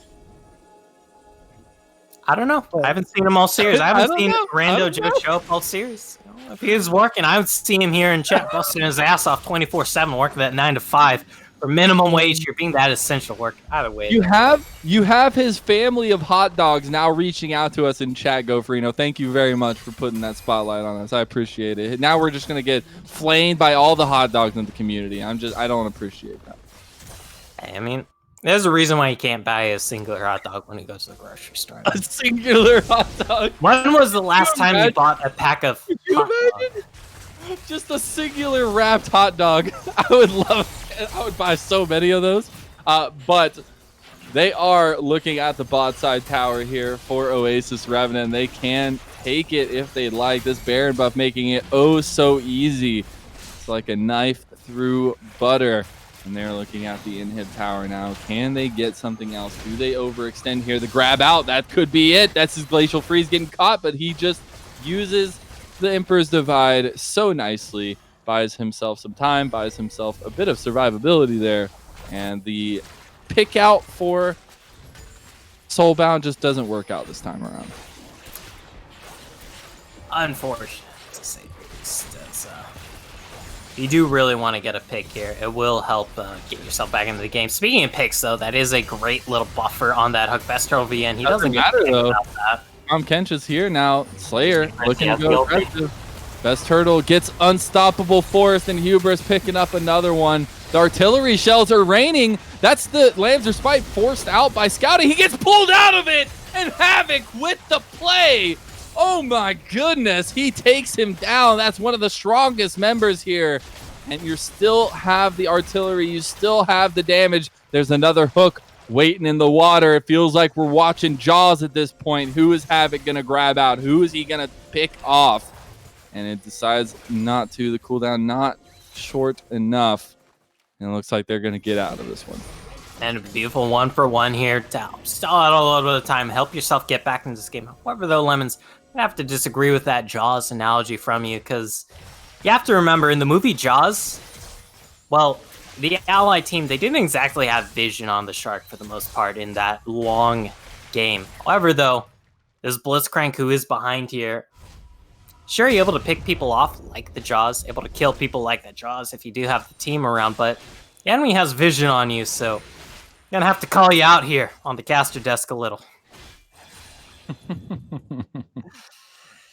I don't know. I haven't seen him all series. I haven't seen Rando Joe show up all series. If he was working, I would see him here in chat busting his ass off 24/7, working that 9 to 5 for minimum wage. You're being that essential work. Either way, you have his family of hot dogs now reaching out to us in chat. Go Farino, thank you very much for putting that spotlight on us. I appreciate it. Now we're just gonna get flamed by all the hot dogs in the community. I don't appreciate that. I mean, there's a reason why you can't buy a singular hot dog when you go to the grocery store. A singular hot dog? When was the last time you bought a pack of hot dogs? Just a singular wrapped hot dog. I would love it. I would buy so many of those. But they are looking at the bot side tower here for Oasis Revenant. They can take it if they'd like. This Baron buff making it oh so easy. It's like a knife through butter. And they're looking at the inhib tower now. Can they get something else? Do they overextend here? The grab out, that could be it. That's his Glacial Freeze getting caught, but he just uses the Emperor's Divide so nicely. Buys himself some time, buys himself a bit of survivability there. And the pick out for Soulbound just doesn't work out this time around. Unfortunate to say the least. You do really want to get a pick here. It will help get yourself back into the game. Speaking of picks, though, that is a great little buffer on that hook. Best VN. He doesn't matter though. Kench is here now. Slayer looking to go aggressive. Best Turtle gets unstoppable force, and Hubris picking up another one. The artillery shells are raining. That's the Lambs Respite forced out by Scouting. He gets pulled out of it, and Havoc with the play. Oh my goodness, he takes him down. That's one of the strongest members here and you still have the artillery, you still have the damage. There's another hook waiting in the water. It feels like we're watching Jaws at this point. Who is Havoc going to grab out? Who is he going to pick off? And it decides not to. The cooldown not short enough. And it looks like they're going to get out of this one. And a beautiful 1-for-1 here to stall out a little bit of time. Help yourself get back into this game. However, though, Lemons, I have to disagree with that Jaws analogy from you, because you have to remember, in the movie Jaws, well, the Ally team, they didn't exactly have vision on the shark for the most part in that long game. However, though, this Blitzcrank who is behind here, sure, you're able to pick people off like the Jaws, able to kill people like the Jaws if you do have the team around, but the enemy has vision on you, so I'm gonna have to call you out here on the caster desk a little.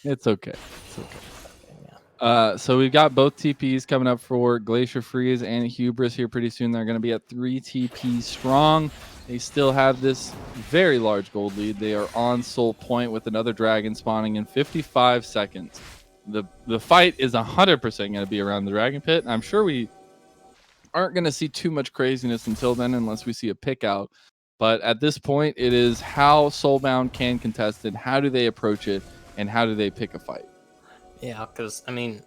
It's okay. It's okay. So we've got both TPs coming up for Glacier Freeze and Hubris here pretty soon. They're going to be at 3 TP strong. They still have this very large gold lead. They are on Soul Point with another dragon spawning in 55 seconds. The fight is 100% going to be around the dragon pit. I'm sure we aren't going to see too much craziness until then unless we see a pick out. But at this point, it is how Soulbound can contest it, how do they approach it, and how do they pick a fight. Yeah, because, I mean,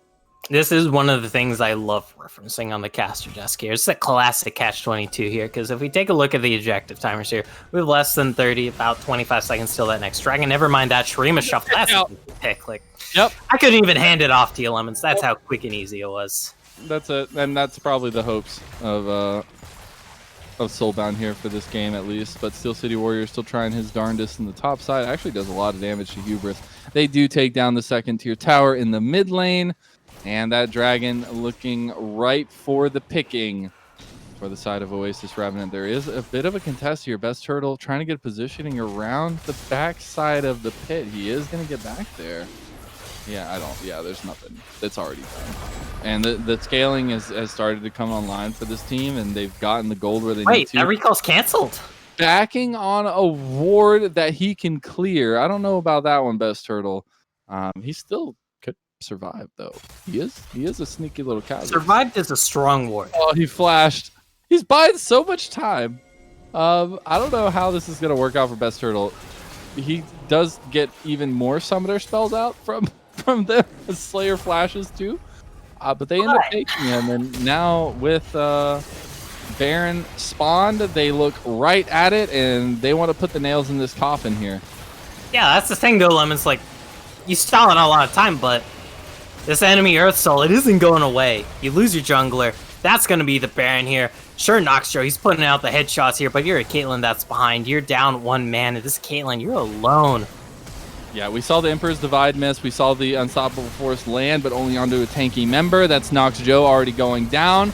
this is one of the things I love referencing on the caster desk here. It's a classic catch-22 here, because if we take a look at the objective timers here, we have less than 30, about 25 seconds till that next dragon. Never mind that Shurima shuffle. That's a pick. Like, yep. I couldn't even hand it off to you, Lemons. That's how quick and easy it was. That's it, and that's probably the hopes of Soulbound here for this game at least. But Steel City Warrior still trying his darndest in the top side. Actually does a lot of damage to Hubris. They do take down the second tier tower in the mid lane, and that dragon looking right for the picking for the side of Oasis Revenant. There is a bit of a contest here. Best Turtle trying to get positioning around the back side of the pit. He is going to get back there. Yeah, there's nothing. That's already done. And the scaling has started to come online for this team, and they've gotten the gold where they need to. Wait, that recall's canceled. Backing on a ward that he can clear. I don't know about that one, Best Turtle. He still could survive, though. He is a sneaky little cow. Survived is a strong ward. Oh, he flashed. He's buying so much time. I don't know how this is going to work out for Best Turtle. He does get even more summoner spells out from the Slayer flashes too, but they end up taking him, and now with Baron spawned, they look right at it and they want to put the nails in this coffin here. Yeah, that's the thing though, Lemons. Like, you stall it a lot of time, but this enemy Earth Soul, it isn't going away. You lose your jungler, that's going to be the Baron here. Sure, Noxtro, he's putting out the headshots here, but you're a Caitlyn that's behind. You're down 1 man, and this Caitlyn, you're alone. Yeah, we saw the Emperor's Divide miss. We saw the Unstoppable Force land, but only onto a tanky member. That's Nox Joe already going down.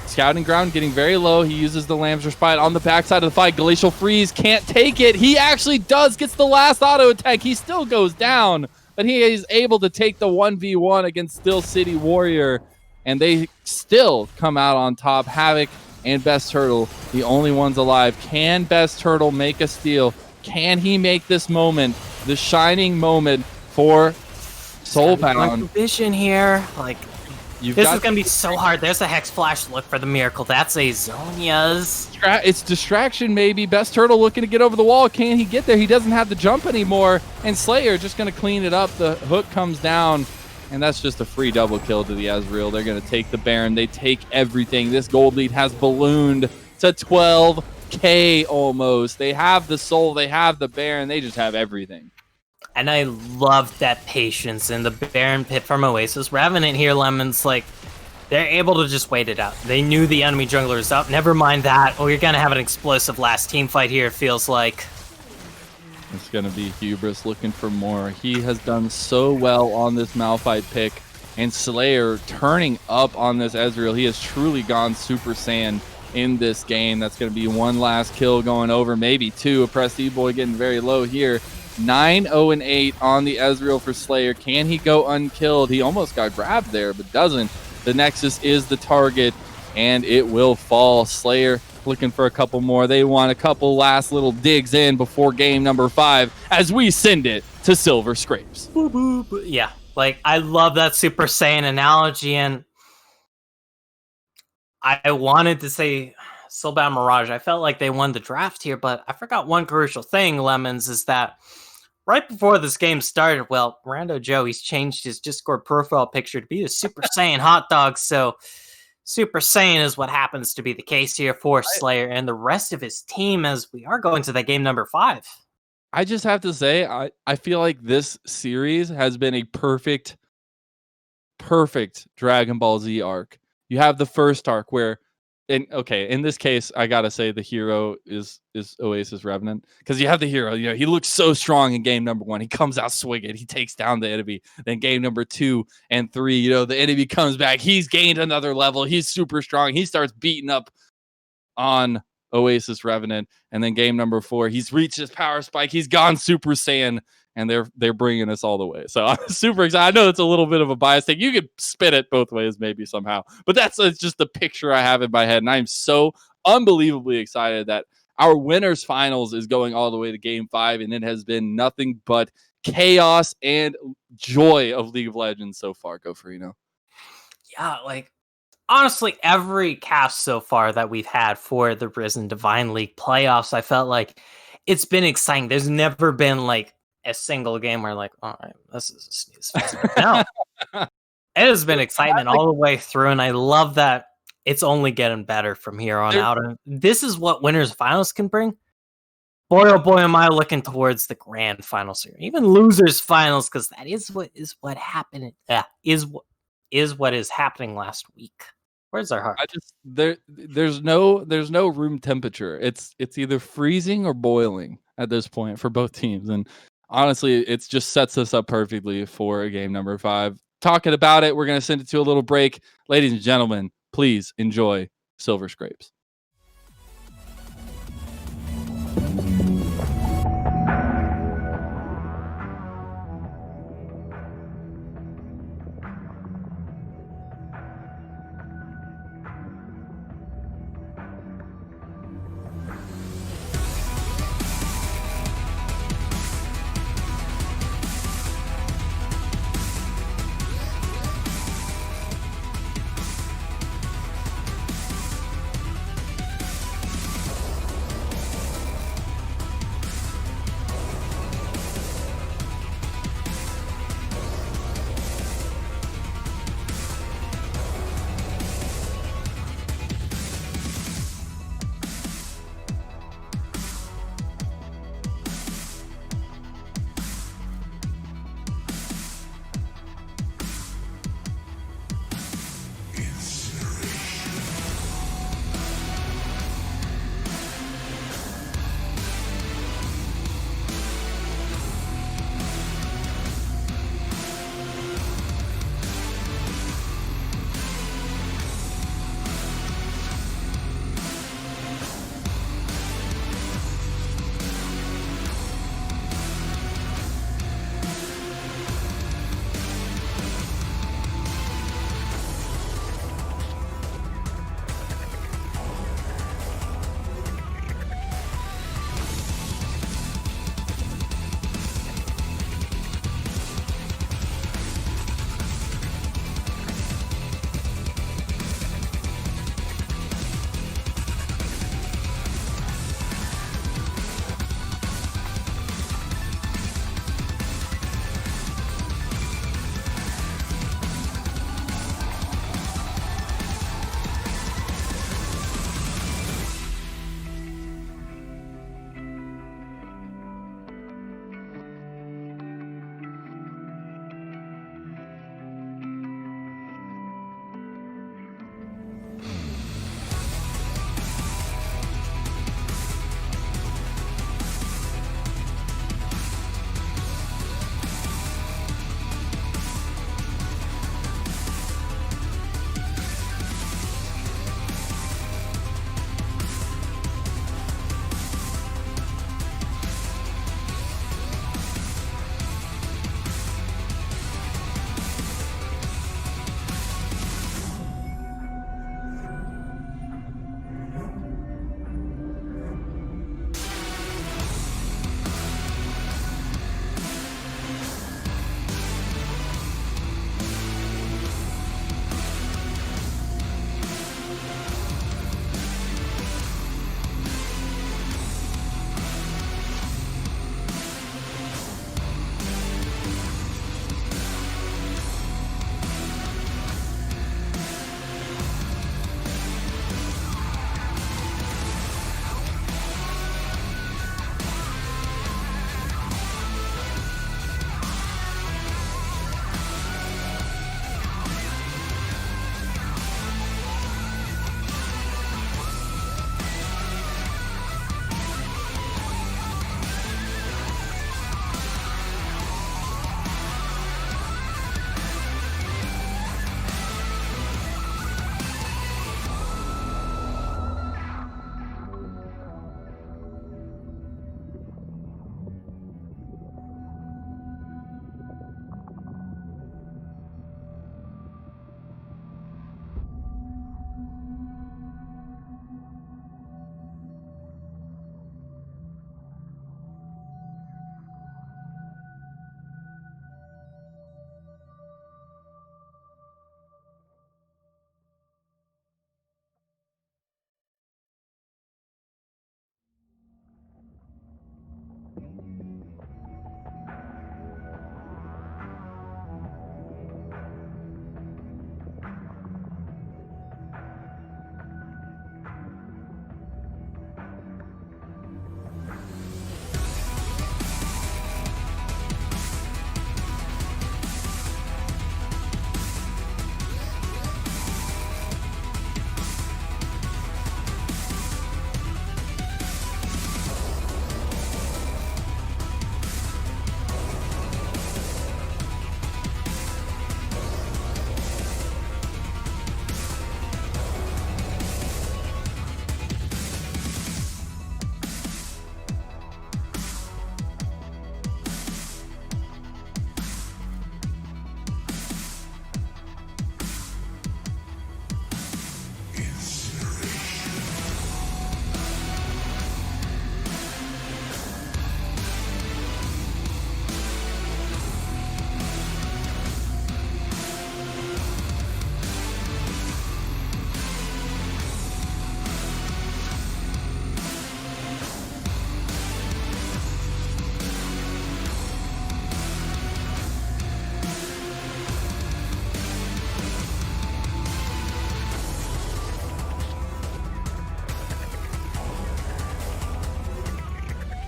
Scouting ground getting very low. He uses the Lamb's Respite on the backside of the fight. Glacial Freeze can't take it. He actually does, gets the last auto attack. He still goes down, but he is able to take the 1v1 against Steel City Warrior, and they still come out on top. Havoc and Best Turtle, the only ones alive. Can Best Turtle make a steal? Can he make this moment, the shining moment for Soulbound? Vision here, like, this is gonna be so hard. There's a Hex Flash. Look for the miracle. That's a Zhonya's. It's distraction, maybe. Best Turtle looking to get over the wall. Can he get there? He doesn't have the jump anymore. And Slayer just gonna clean it up. The hook comes down, and that's just a free double kill to the Ezreal. They're gonna take the Baron. They take everything. This gold lead has ballooned to 12K almost. They have the soul. They have the Baron. They just have everything. And I love that patience in the Baron pit from Oasis. Revenant here, Lemons, like, they're able to just wait it out. They knew the enemy jungler is up. Never mind that. Oh, you're going to have an explosive last team fight here, it feels like. It's going to be Hubris looking for more. He has done so well on this Malphite pick. And Slayer turning up on this Ezreal. He has truly gone Super Saiyan in this game. That's going to be one last kill going over, maybe two. Oppressed E-Boy getting very low here. 9-0-8 on the Ezreal for Slayer. Can he go unkilled? He almost got grabbed there, but doesn't. The Nexus is the target, and it will fall. Slayer looking for a couple more. They want a couple last little digs in before game number 5 as we send it to Silver Scrapes. Yeah, like, I love that Super Saiyan analogy, and I wanted to say Soulbound Mirage. I felt like they won the draft here, but I forgot one crucial thing, Lemons, is that right before this game started, well, Rando Joe, he's changed his Discord profile picture to be a Super Saiyan hot dog, so Super Saiyan is what happens to be the case here for Slayer and the rest of his team as we are going to that game number 5. I just have to say, I feel like this series has been a perfect Dragon Ball Z arc. You have the first arc where, in this case, I gotta say the hero is Oasis Revenant, because you have the hero. You know, he looks so strong in game number 1. He comes out swinging. He takes down the enemy. Then game number 2 and 3, you know, the enemy comes back. He's gained another level. He's super strong. He starts beating up on Oasis Revenant, and then game number 4, he's reached his power spike. He's gone Super Saiyan, and they're bringing us all the way. So I'm super excited. I know it's a little bit of a bias thing. You could spin it both ways, maybe somehow, but that's just the picture I have in my head, and I'm so unbelievably excited that our winners finals is going all the way to game 5, and it has been nothing but chaos and joy of League of Legends so far. Go Farino. Yeah, like, honestly, every cast so far that we've had for the Risen Divine League playoffs, I felt like it's been exciting. There's never been like a single game where like, all right, this is a snooze fest. No, it has been excitement all the way through, and I love that it's only getting better from here on out. And this is what winners finals can bring. Boy, oh boy, am I looking towards the grand finals here, even losers finals, because that is what happened. Is what is happening last week. Where's our heart? There's no room temperature. It's either freezing or boiling at this point for both teams, and honestly, it just sets us up perfectly for a game number 5. Talking about it, we're gonna send it to a little break, ladies and gentlemen. Please enjoy Silver Scrapes.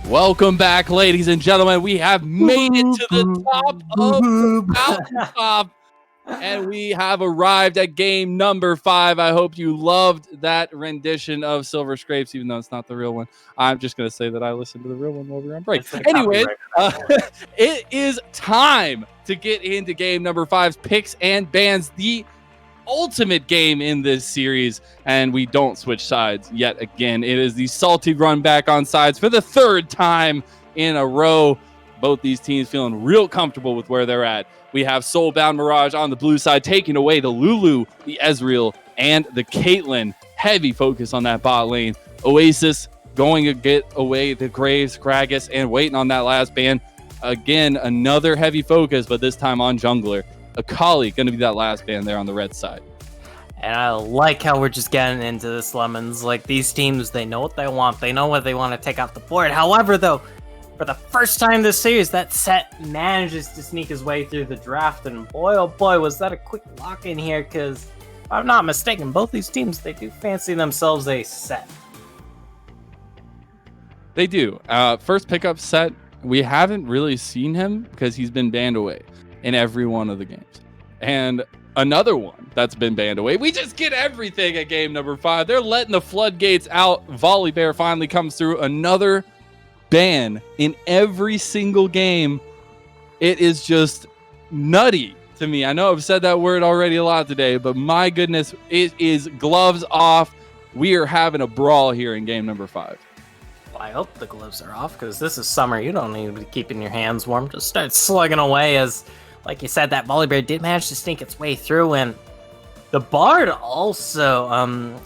Welcome back, ladies and gentlemen. We have made it to the top of the mountaintop, and we have arrived at game number 5. I hope you loved that rendition of Silver Scrapes, even though it's not the real one. I'm just going to say that I listened to the real one while we were on break. Anyway, it is time to get into game number 5's picks and bans, the ultimate game in this series, and we don't switch sides yet again. It is the salty run back on sides for the 3rd time in a row. Both these teams feeling real comfortable with where they're at. We have Soulbound Mirage on the blue side taking away the Lulu, the Ezreal, and the Caitlyn. Heavy focus on that bot lane. Oasis going to get away the Graves, Gragas, and waiting on that last ban. Again, another heavy focus, but this time on jungler. Akali going to be that last ban there on the red side. And I like how we're just getting into this, Lemons. Like, these teams, they know what they want. They know what they want to take off the board. However, though, for the first time this series, that set manages to sneak his way through the draft. And boy, oh boy, was that a quick lock in here. Because if I'm not mistaken, both these teams, they do fancy themselves a set. They do. First pickup set, we haven't really seen him because he's been banned away in every one of the games. And another one that's been banned away. We just get everything at game number 5. They're letting the floodgates out. Volley Bear finally comes through. Another ban in every single game. It is just nutty to me. I know I've said that word already a lot today, but my goodness, it is gloves off. We are having a brawl here in game number 5. Well, I hope the gloves are off, because this is summer. You don't need to be keeping your hands warm. Just start slugging away. As like you said, that Volley Bear did manage to sneak its way through, and the Bard also,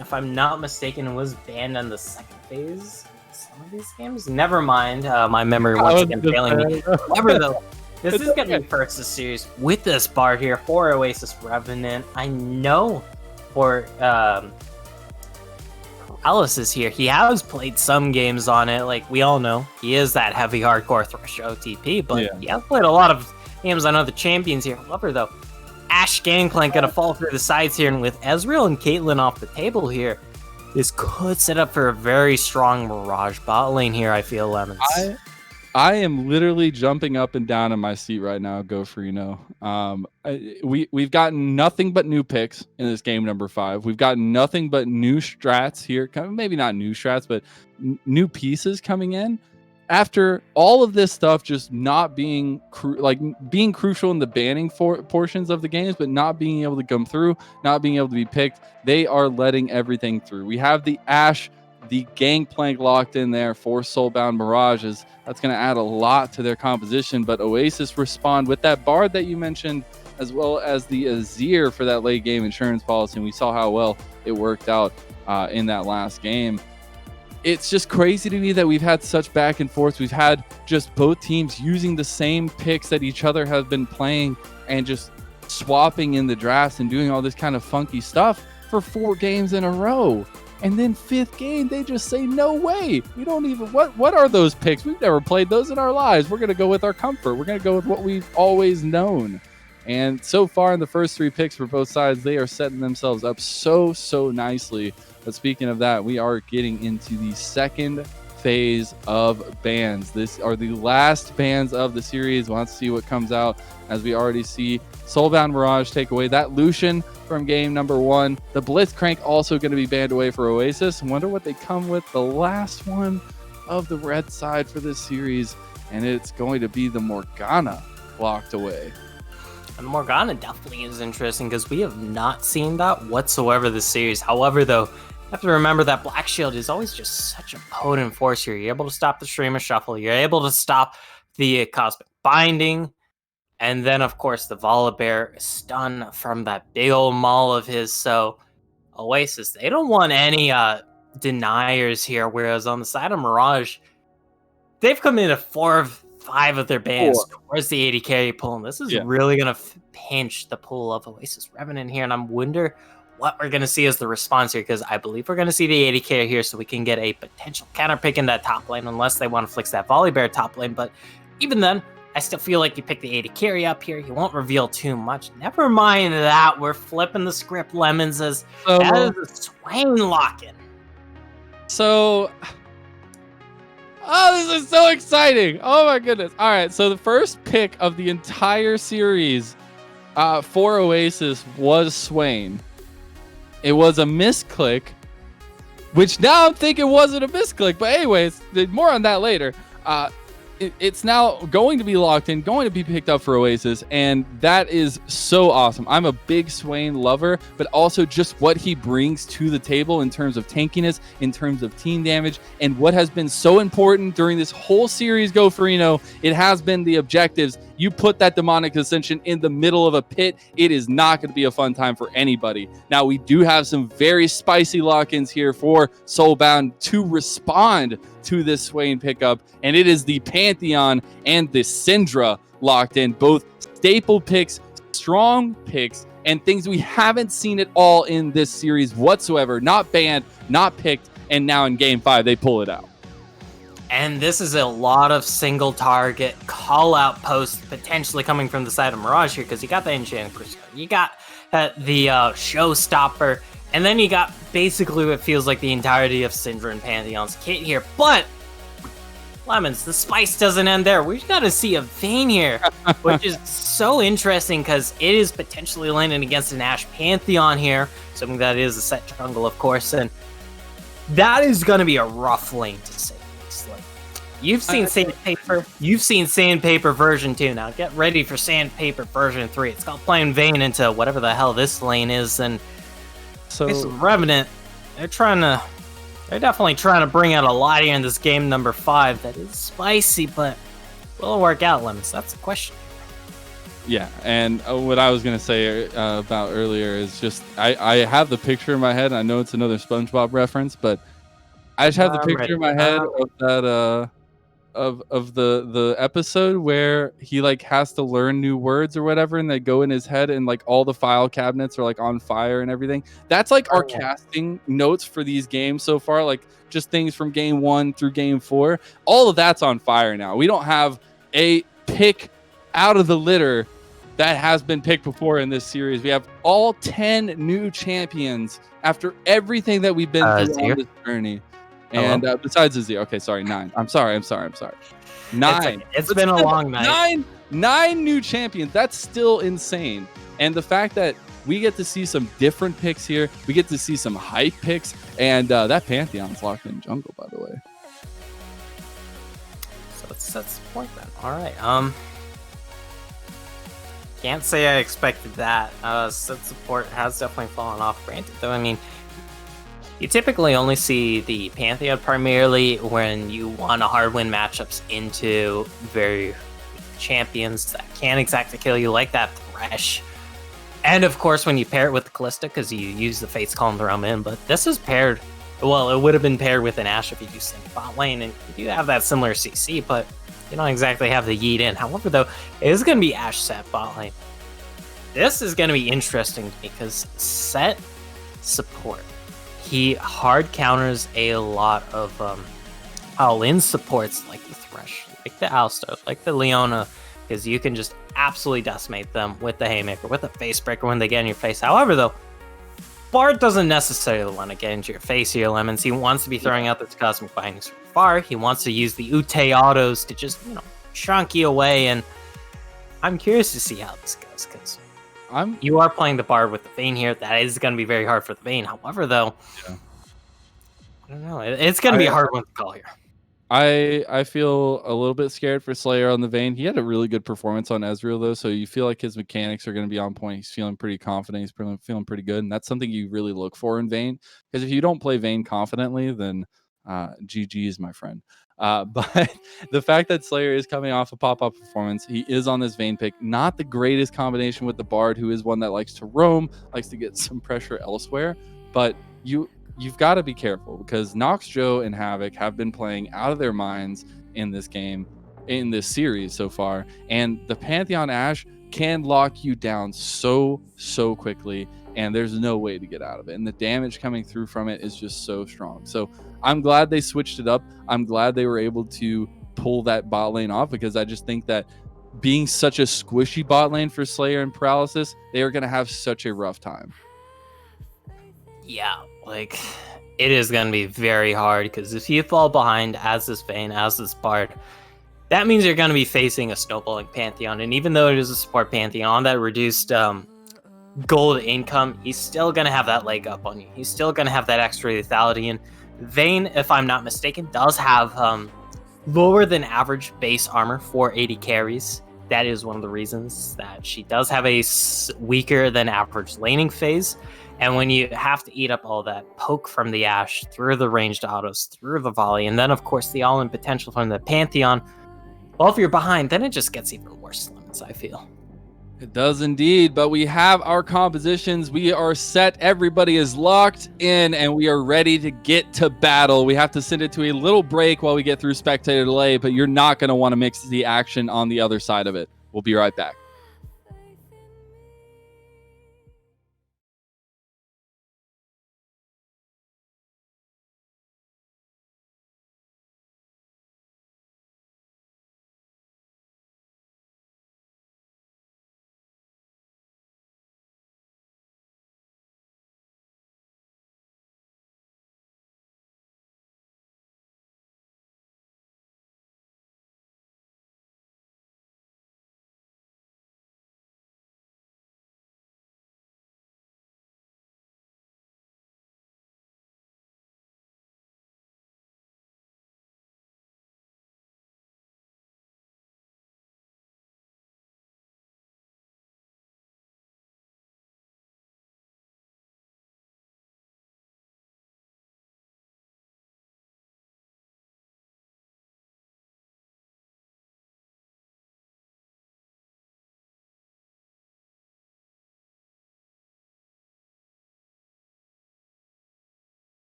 if I'm not mistaken, was banned on the second phase in some of these games. Never mind, my memory once again failing me. However, though, this is going to be first this series with this Bard here for Oasis Revenant. I know for Alice is here. He has played some games on it. Like, we all know, he is that heavy hardcore Thresh OTP, but he has played a lot of games on other champions here. However, though, Ashe Gangplank gonna fall through the sides here, and with Ezreal and Caitlyn off the table here, this could set up for a very strong Mirage bot lane here, I feel, Lemons. I am literally jumping up and down in my seat right now. Go for we've gotten nothing but new picks in this game number 5. We've gotten nothing but new strats here. Maybe not new strats, but new pieces coming in. After all of this stuff just not being being crucial in the banning portions of the games, but not being able to come through, not being able to be picked, they are letting everything through. We have the Ashe, the Gangplank locked in there for Soulbound Mirages. That's going to add a lot to their composition, but Oasis respond with that Bard that you mentioned, as well as the Azir for that late game insurance policy, and we saw how well it worked out in that last game. It's just crazy to me that we've had such back and forth. We've had just both teams using the same picks that each other have been playing and just swapping in the drafts and doing all this kind of funky stuff for 4 games in a row. And then 5th game, they just say, no way. We don't even, what are those picks? We've never played those in our lives. We're going to go with our comfort. We're going to go with what we've always known. And so far in the first 3 picks for both sides, they are setting themselves up so nicely. But speaking of that, we are getting into the second phase of bans. These are the last bans of the series. We'll have to see what comes out, as we already see Soulbound Mirage take away that Lucian from game number 1. The Blitzcrank also going to be banned away for Oasis. Wonder what they come with. The last one of the red side for this series, and it's going to be the Morgana locked away. And Morgana definitely is interesting, because we have not seen that whatsoever this series. However, though, you have to remember that Black Shield is always just such a potent force here. You're able to stop the Streamer Shuffle. You're able to stop the Cosmic Binding. And then, of course, the Volibear stun from that big old maul of his. So, Oasis, they don't want any deniers here. Whereas on the side of Mirage, they've come into 4 of 5 of their bans towards the 80 carry pool. And this is really going to pinch the pool of Oasis Revenant here. And I wonder what we're going to see as the response here, because I believe we're going to see the 80 carry here, so we can get a potential counter pick in that top lane, unless they want to flex that Volibear top lane. But even then, I still feel like you pick the 80 carry up here. You won't reveal too much. Never mind that. We're flipping the script, Lemons, as that is a Swain lock-in. So Oh, this is so exciting. Oh my goodness. All right, so the first pick of the entire series for Oasis was Swain. It was a misclick, which now I'm thinking wasn't a misclick. But anyways, more on that later. It's now going to be locked in, going to be picked up for Oasis, and that is so awesome. I'm a big Swain lover, but also just what he brings to the table in terms of tankiness, in terms of team damage, and what has been so important during this whole series, Go Farino, it has been the objectives. You put that demonic ascension in the middle of a pit, it is not going to be a fun time for anybody. Now, we do have some very spicy lock-ins here for Soulbound to respond to this Swain pickup, and it is the Pantheon and the Syndra locked in, both staple picks, strong picks, and things we haven't seen at all in this series whatsoever. Not banned, not picked, and now in Game 5, they pull it out. And this is a lot of single target call-out posts potentially coming from the side of Mirage here, because you got the Enchanted Crusader, you got the Showstopper, and then you got basically what feels like the entirety of Syndra and Pantheon's kit here. But, Lemons, the spice doesn't end there. We've got to see a Vayne here, which is so interesting because it is potentially landing against an Ashe Pantheon here, something that is a set jungle, of course, and that is going to be a rough lane to say. Like, you've seen Sandpaper. You've seen Sandpaper version 2. Now get ready for Sandpaper version 3. It's called playing Vayne into whatever the hell this lane is, and so this Revenant, they're definitely trying to bring out a lot here in this game number 5 that is spicy, but will it work out, Lemons? That's the question. Yeah, and what I was going to say about earlier is just, I have the picture in my head. I know it's another SpongeBob reference, but I just have the picture in my head of that of the episode where he like has to learn new words or whatever, and they go in his head, and like all the file cabinets are like on fire and everything. That's like our casting notes for these games so far, like just things from game 1 through game 4. All of that's on fire now. We don't have a pick out of the litter that has been picked before in this series. We have all 10 new champions after everything that we've been through on this journey. And besides Izzy, okay, sorry, 9. I'm sorry. 9. It's been a long night. 9 new champions. That's still insane. And the fact that we get to see some different picks here, we get to see some hype picks, and that Pantheon's locked in jungle, by the way. So let's set support then. All right. Can't say I expected that. Set support has definitely fallen off. Granted, though, I mean, you typically only see the Pantheon primarily when you want to hard win matchups into very champions that can't exactly kill you, like that Thresh. And of course, when you pair it with the Callista, because you use the Fate's Calm to roam in. But this is paired, well, it would have been paired with an Ashe if you do same bot lane, and you do have that similar CC, but you don't exactly have the yeet in. However, though, it is going to be Ashe set bot lane. This is going to be interesting because set support, he hard counters a lot of all-in supports like the Thresh, like the Alsto, like the Leona, because you can just absolutely decimate them with the Haymaker, with the Facebreaker when they get in your face. However, though, Bard doesn't necessarily want to get into your face here, Lemons. He wants to be throwing out the Cosmic Bindings from far. He wants to use the Ute autos to just, chunk you away, and I'm curious to see how this goes, because you are playing the Bard with the Vayne here. That is going to be very hard for the Vayne. However, though, I don't know. It's going to be a hard one to call here. I feel a little bit scared for Slayer on the Vayne. He had a really good performance on Ezreal, though, so you feel like his mechanics are going to be on point. He's feeling pretty confident. He's feeling pretty good, and that's something you really look for in Vayne, because if you don't play Vayne confidently, then GG's, my friend. But the fact that Slayer is coming off a pop-up performance, he is on this Vayne pick. Not the greatest combination with the Bard, who is one that likes to roam, likes to get some pressure elsewhere. But you've got to be careful, because Nox, Joe, and Havoc have been playing out of their minds in this game, in this series so far. And the Pantheon Ashe can lock you down so quickly, and there's no way to get out of it. And the damage coming through from it is just so strong. So I'm glad they switched it up. I'm glad they were able to pull that bot lane off, because I just think that being such a squishy bot lane for Slayer and Paralysis, they are going to have such a rough time. Yeah, like, it is going to be very hard, because if you fall behind as this Vayne, as this Bard, that means you're going to be facing a snowballing Pantheon. And even though it is a support Pantheon that reduced gold income, he's still going to have that leg up on you. He's still going to have that extra lethality. And Vayne, if I'm not mistaken, does have lower than average base armor for 80 carries. That is one of the reasons that she does have a weaker than average laning phase. And when you have to eat up all that poke from the Ashe, through the ranged autos, through the volley, and then of course the all-in potential from the Pantheon, well, if you're behind, then it just gets even worse, Lemons, I feel. It does indeed, but we have our compositions. We are set. Everybody is locked in, and we are ready to get to battle. We have to send it to a little break while we get through spectator delay, but you're not going to want to mix the action on the other side of it. We'll be right back.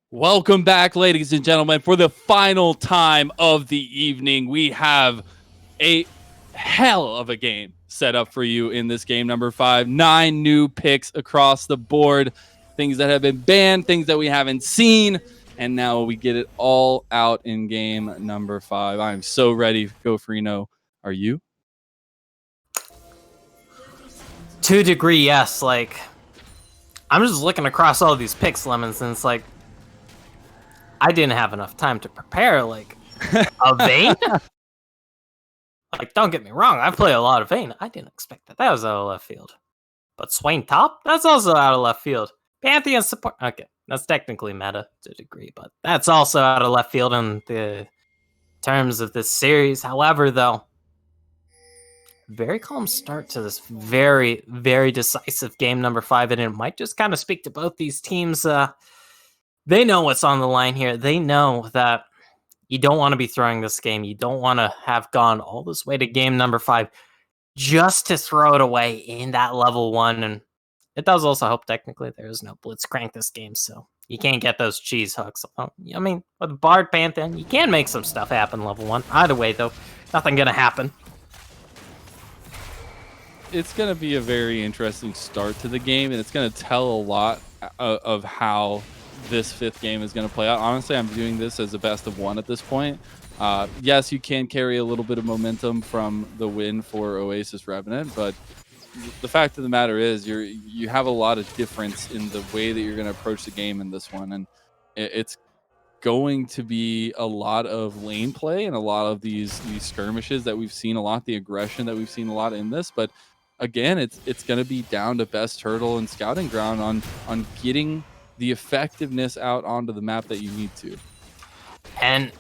Welcome back, ladies and gentlemen. For the final time of the evening, we have a hell of a game set up for you in this game number 5. 9 new picks across the board. Things that have been banned, things that we haven't seen, and now we get it all out in game number 5. I'm so ready. Go Freno. Are you? To a degree, yes. Like, I'm just looking across all these picks, Lemons, and it's like, I didn't have enough time to prepare. Like, a Vayne? Like, don't get me wrong, I play a lot of Vayne. I didn't expect that. That was out of left field. But Swain top? That's also out of left field. Pantheon support. Okay, that's technically meta to a degree, but that's also out of left field in the terms of this series. However, though, very calm start to this very, very decisive game number 5, and it might just kind of speak to both these teams. They know what's on the line here. They know that you don't want to be throwing this game. You don't want to have gone all this way to game number 5 just to throw it away in that level 1. And it does also help technically there is no Blitzcrank this game, so you can't get those cheese hooks. I mean, with Bard Pantheon, you can make some stuff happen level 1. Either way, though, nothing going to happen. It's going to be a very interesting start to the game, and it's going to tell a lot of how this 5th game is going to play out. Honestly, I'm viewing this as a best of 1 at this point. Yes, you can carry a little bit of momentum from the win for Oasis Revenant, but the fact of the matter is you have a lot of difference in the way that you're going to approach the game in this one, and it's going to be a lot of lane play and a lot of these skirmishes that we've seen a lot, the aggression that we've seen a lot in this. But again, it's going to be down to Best Turtle and Scouting Ground on getting the effectiveness out onto the map that you need to. And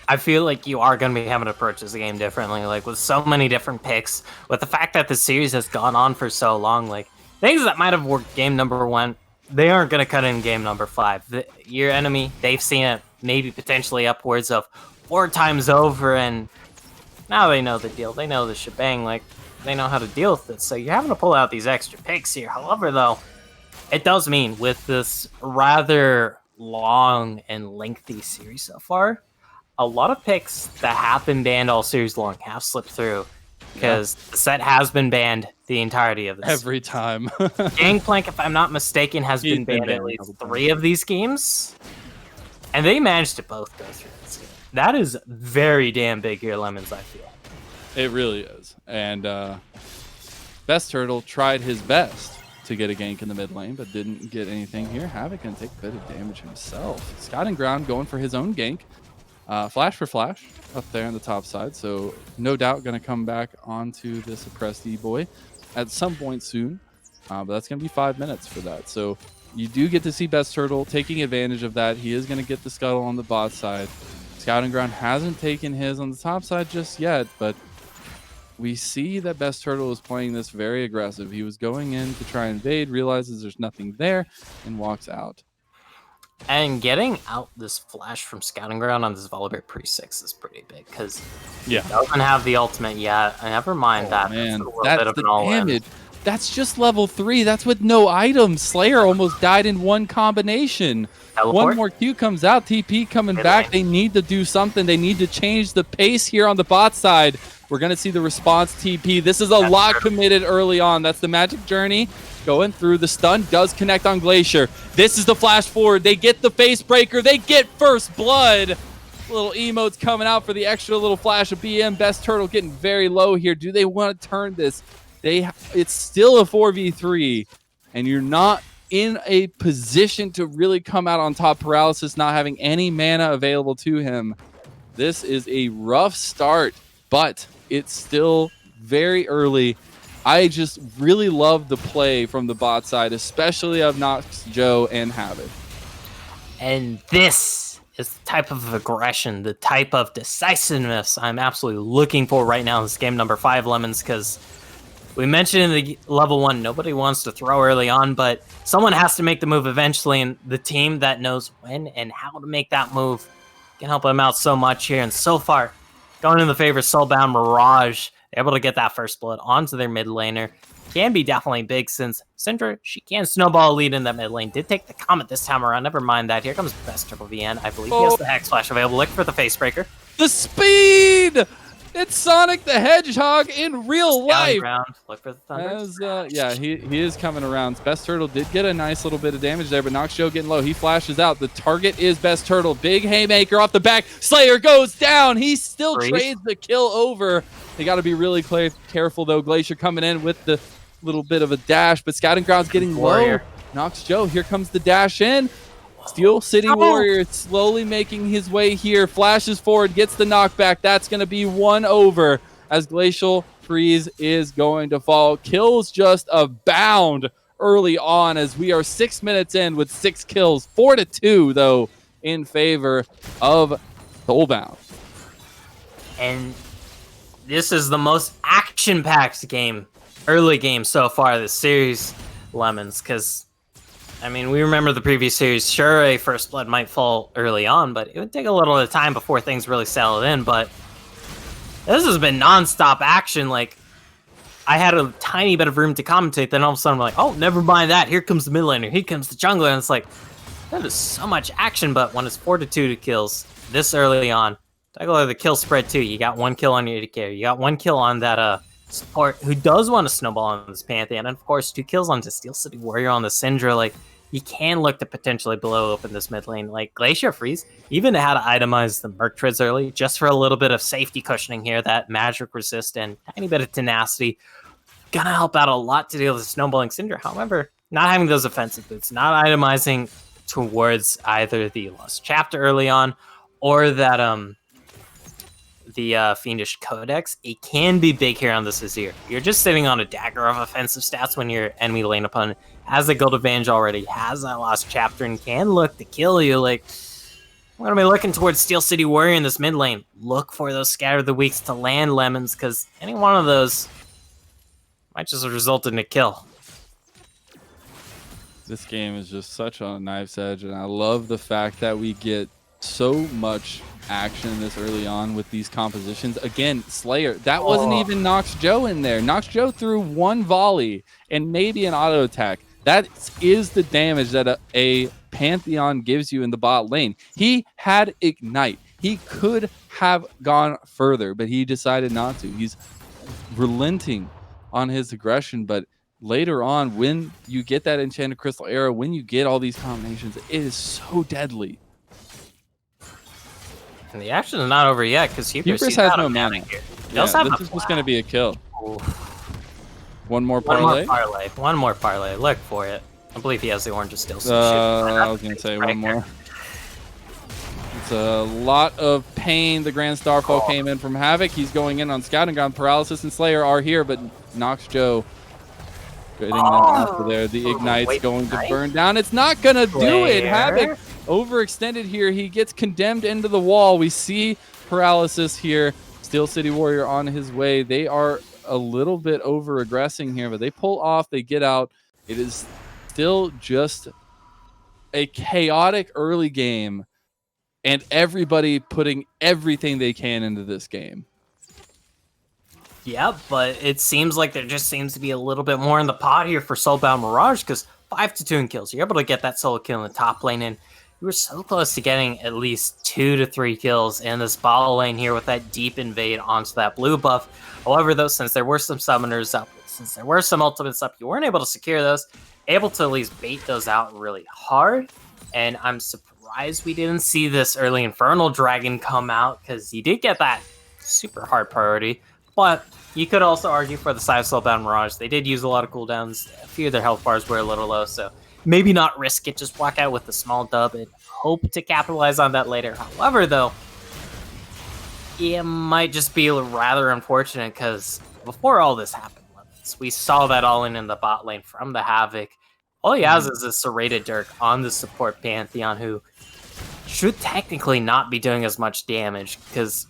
I feel like you are going to be having to approach this game differently, like with so many different picks, with the fact that the series has gone on for so long. Like, things that might have worked game number 1, they aren't going to cut in game number 5. Your enemy, they've seen it maybe potentially upwards of 4 times over, and now they know the deal. They know the shebang. Like, they know how to deal with it. So you're having to pull out these extra picks here. However, though, it does mean with this rather long and lengthy series so far, a lot of picks that have been banned all series long have slipped through, because the set has been banned the entirety of this. Every time. Gangplank, if I'm not mistaken, has been banned at least 3 of these games, and they managed to both go through this game. That is very damn big here, Lemons, I feel. It really is. And Best Turtle tried his best to get a gank in the mid lane, but didn't get anything here. Havoc can take a bit of damage himself. Scouting Ground going for his own gank. Flash for flash up there on the top side, so no doubt going to come back onto this oppressed E-boy at some point soon, but that's going to be 5 minutes for that. So you do get to see Best Turtle taking advantage of that. He is going to get the scuttle on the bot side. Scouting Ground hasn't taken his on the top side just yet, but we see that Best Turtle is playing this very aggressive. He was going in to try and invade, realizes there's nothing there, and walks out. And getting out this flash from Scouting Ground on this Volibear pre-6 is pretty big, because he doesn't have the ultimate yet. Never mind that. Man, that's the damage. That's just level 3. That's with no items. Slayer almost died in one combination. Teleport? One more Q comes out. TP coming back. They need to do something. They need to change the pace here on the bot side. We're going to see the response TP. This is a lot committed early on. That's the Magic Journey going through. The stun does connect on Glacier. This is the flash forward. They get the face breaker. They get first blood. Little emotes coming out for the extra little flash of BM. Best Turtle getting very low here. Do they want to turn this? It's still a 4v3, and you're not in a position to really come out on top. Paralysis not having any mana available to him. This is a rough start, but it's still very early. I just really love the play from the bot side, especially of Nox, Joe, and Havoc. And this is the type of aggression, the type of decisiveness I'm absolutely looking for right now in this game number 5, Lemons, because we mentioned in the level 1, nobody wants to throw early on, but someone has to make the move eventually, and the team that knows when and how to make that move can help them out so much here. And so far, going in the favor of Soulbound Mirage, able to get that first blood onto their mid laner. Can be definitely big, since Syndra, she can snowball a lead in that mid lane. Did take the Comet this time around. Never mind that. Here comes Best Turtle VN. I believe he has the Hex Flash available. Look for the Face Breaker. The speed! It's Sonic the Hedgehog in real life. Look for the thunder. Yeah, he is coming around. Best Turtle did get a nice little bit of damage there, but Nox Joe getting low. He flashes out. The target is Best Turtle. Big haymaker off the back. Slayer goes down. He still trades the kill over. They got to be really careful, though. Glacier coming in with the little bit of a dash, but Scouting Ground's getting low. Nox Joe, here comes the dash in. Steel City Warrior slowly making his way here. Flashes forward, gets the knockback. That's going to be 1 over as Glacial Freeze is going to fall. Kills just abound early on as we are 6 minutes in with 6 kills. 4-2, though, in favor of Soulbound. And this is the most action-packed early game so far this series, Lemons, because I mean, we remember the previous series. Sure, a first blood might fall early on, but it would take a little bit of time before things really settled in. But this has been non-stop action. Like, I had a tiny bit of room to commentate, then all of a sudden I'm like, oh, never mind that. Here comes the mid laner. Here comes the jungler. And it's like, that is so much action. But when it's 4-2 kills this early on, take a look at the kill spread too. You got 1 kill on your AD carry. You got 1 kill on that support who does want to snowball on this Pantheon. And of course, 2 kills onto Steel City Warrior on the Syndra. Like, you can look to potentially blow open this mid lane. Like, Glacier Freeze even had to itemize the Merc Treads early just for a little bit of safety cushioning here. That magic resist and tiny bit of tenacity gonna help out a lot to deal with the snowballing Syndra. However, not having those offensive boots, not itemizing towards either the Lost Chapter early on or that the Fiendish Codex, it can be big here on this Azir. You're just sitting on a dagger of offensive stats when your enemy lane opponent has a gold advantage already, has that Lost Chapter, and can look to kill you. Like, we're going to be looking towards Steel City Warrior in this mid lane. Look for those Scatter the Weeks to land, Lemons, because any one of those might just result in a kill. This game is just such on a knife's edge, and I love the fact that we get so much action this early on with these compositions. Again, Slayer, that wasn't even Nox Joe in there. Nox Joe threw 1 volley and maybe an auto attack. That is the damage that a Pantheon gives you in the bot lane. He had Ignite. He could have gone further, but he decided not to. He's relenting on his aggression, but later on, when you get that Enchanted Crystal Arrow, when you get all these combinations, it is so deadly. And the action is not over yet because Hubris has no mana. Yeah, this is just going to be a kill. Ooh. One more parlay? One more parlay. Look for it. I believe he has the orange still. I was going to say one more. It's a lot of pain. The Grand Starfall came in from Havoc. He's going in on Scouting Ground. Paralysis and Slayer are here, but Nox Joe getting that after there. The Ignite's going to burn down. It's not going to do it. Havoc overextended here. He gets condemned into the wall. We see Paralysis here. Steel City Warrior on his way. They are a little bit over aggressing here, but they pull off. They get out. It is still just a chaotic early game, and everybody putting everything they can into this game. Yeah, but it seems like there just seems to be a little bit more in the pot here for Soulbound Mirage, because 5-2 in kills. You're able to get that solo kill in the top lane, and you were so close to getting at least 2 to 3 kills in this bottle lane here with that deep invade onto that blue buff. However, though, since there were some summoners up, since there were some ultimates up, you weren't able to secure those, able to at least bait those out really hard. And I'm surprised we didn't see this early Infernal Dragon come out, because you did get that super hard priority. But you could also argue for the side of Soulbound Mirage. They did use a lot of cooldowns. A few of their health bars were a little low, so maybe not risk it. Just walk out with a small dub and hope to capitalize on that later. However, though, it might just be rather unfortunate, because before all this happened, we saw that all in the bot lane from the Havoc. All he has is a serrated Dirk on the support Pantheon, who should technically not be doing as much damage, because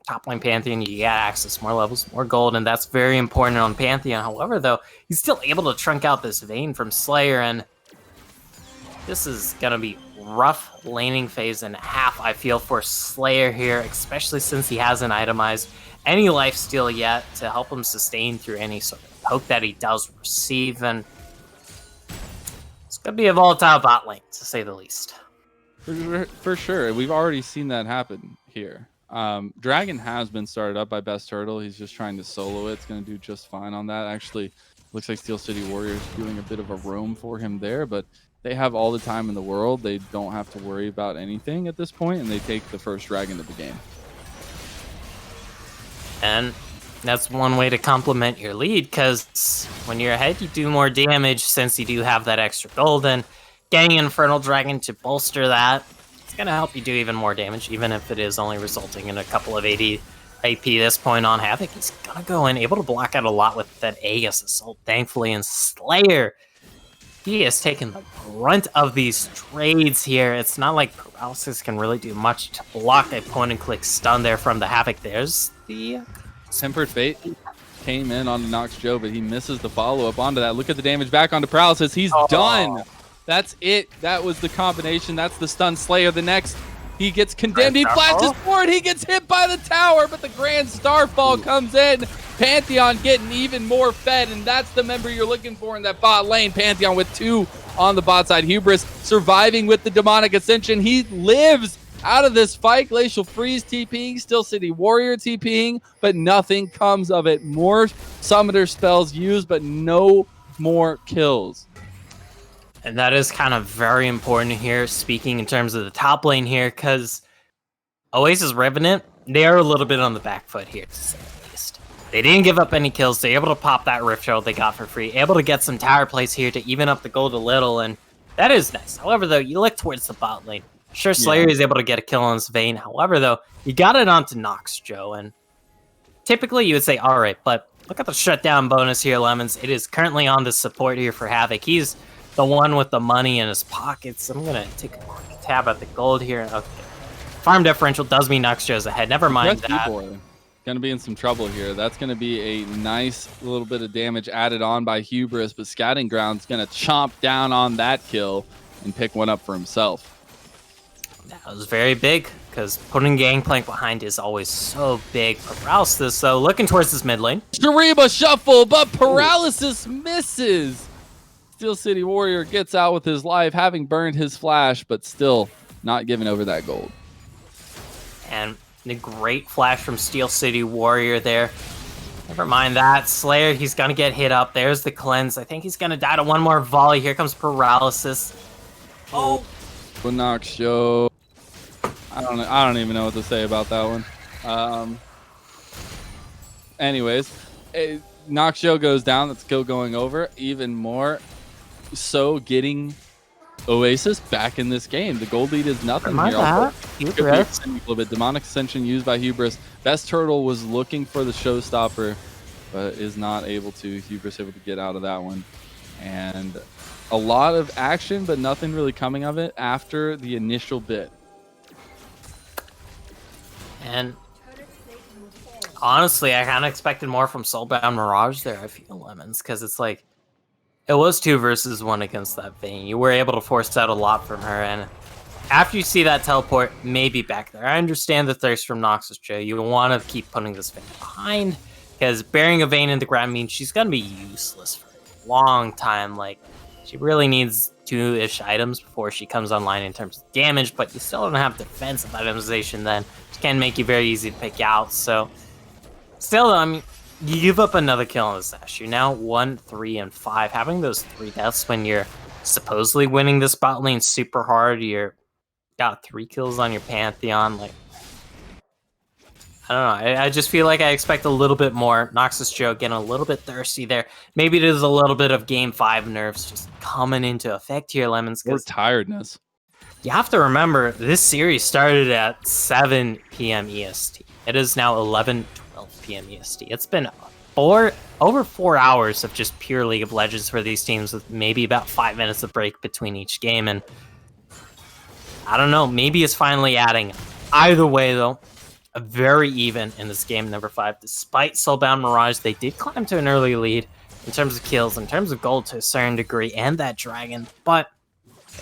top lane Pantheon, you get access more levels, more gold, and that's very important on Pantheon. However, though, he's still able to trunk out this Vayne from Slayer, and this is going to be rough laning phase and a half, I feel, for Slayer here, especially since he hasn't itemized any lifesteal yet to help him sustain through any sort of poke that he does receive, and it's going to be a volatile bot lane, to say the least. For sure. We've already seen that happen here. Dragon has been started up by Best Turtle. He's just trying to solo it. It's going to do just fine on that. Actually, looks like Steel City Warriors doing a bit of a roam for him there, but they have all the time in the world. They don't have to worry about anything at this point, and they take the first Dragon of the game. And that's one way to complement your lead, because when you're ahead, you do more damage since you do have that extra gold, and getting Infernal Dragon to bolster that, it's going to help you do even more damage, even if it is only resulting in a couple of 80 AP this point on Havoc. He's going to go in, able to block out a lot with that Aegis Assault, thankfully, and Slayer. He has taken the brunt of these trades here. It's not like Paralysis can really do much to block a point-and-click stun there from the Havoc. There's the... Tempered Fate came in onto Nox Joe, but he misses the follow-up onto that. Look at the damage back onto Paralysis. He's done. That's it. That was the combination. That's the stun. Slayer the next. He gets condemned. He flashes forward. He gets hit by the tower, but the Grand Starfall comes in. Pantheon getting even more fed, and that's the member you're looking for in that bot lane. Pantheon with 2 on the bot side. Hubris surviving with the Demonic Ascension. He lives out of this fight. Glacial Freeze TPing, Steel City Warrior TPing, but nothing comes of it. More Summoner spells used, but no more kills. And that is kind of very important here, speaking in terms of the top lane here, because Oasis Revenant, they are a little bit on the back foot here, to say the least. They didn't give up any kills. They're able to pop that Rift Herald they got for free, able to get some tower plays here to even up the gold a little, and that is nice. However, though, you look towards the bot lane. Sure, Slayer is able to get a kill on this Vayne. However, though, you got it onto Nox Joe, and typically you would say, all right, but look at the shutdown bonus here, Lemons. It is currently on the support here for Havoc. He's the one with the money in his pockets. I'm going to take a quick tab at the gold here. Okay. Farm differential does mean Nox Joe's ahead. Never mind that. Going to be in some trouble here. That's going to be a nice little bit of damage added on by Hubris, but Scouting Ground's going to chomp down on that kill and pick one up for himself. That was very big, because putting Gangplank behind is always so big. Paralysis, though, looking towards this mid lane. Shuriba shuffle, but Paralysis misses. Steel City Warrior gets out with his life, having burned his flash, but still not giving over that gold. And the great flash from Steel City Warrior there. Never mind that. Slayer, he's going to get hit up. There's the cleanse. I think he's going to die to one more volley. Here comes Paralysis. Oh! Nox Joe. I don't even know what to say about that one. Anyways, Nox Joe goes down. That's kill going over. Even more so getting Oasis back in this game. The gold lead is nothing here. Hubris. A little bit. Demonic Ascension used by Hubris. Best Turtle was looking for the showstopper, but is not able to. Hubris able to get out of that one. And a lot of action, but nothing really coming of it after the initial bit. And honestly, I kind of expected more from Soulbound Mirage there, I feel, Lemons, because it's like, it was 2 versus 1 against that Vayne. You were able to force out a lot from her, and after you see that teleport, maybe back there. I understand the thirst from Noxus Joe. You want to keep putting this Vayne behind, because burying a Vayne in the ground means she's going to be useless for a long time. Like, she really needs 2-ish items before she comes online in terms of damage, but you still don't have defensive itemization then, which can make you very easy to pick out. So, still, I mean, you give up another kill on the Sash. You're now 1, 3, and 5. Having those 3 deaths when you're supposedly winning this bot lane super hard, you're got 3 kills on your Pantheon. Like, I don't know. I just feel like I expect a little bit more. Noxus Joe getting a little bit thirsty there. Maybe there's a little bit of Game 5 nerves just coming into effect here, Lemons. Or tiredness. You have to remember, this series started at 7 p.m. EST. It is now 11, 12 p.m. EST. It's been over 4 hours of just pure League of Legends for these teams, with maybe about 5 minutes of break between each game. And I don't know, maybe it's finally adding. Either way, though, very even in this game number 5. Despite Soulbound Mirage, they did climb to an early lead in terms of kills, in terms of gold to a certain degree, and that dragon. But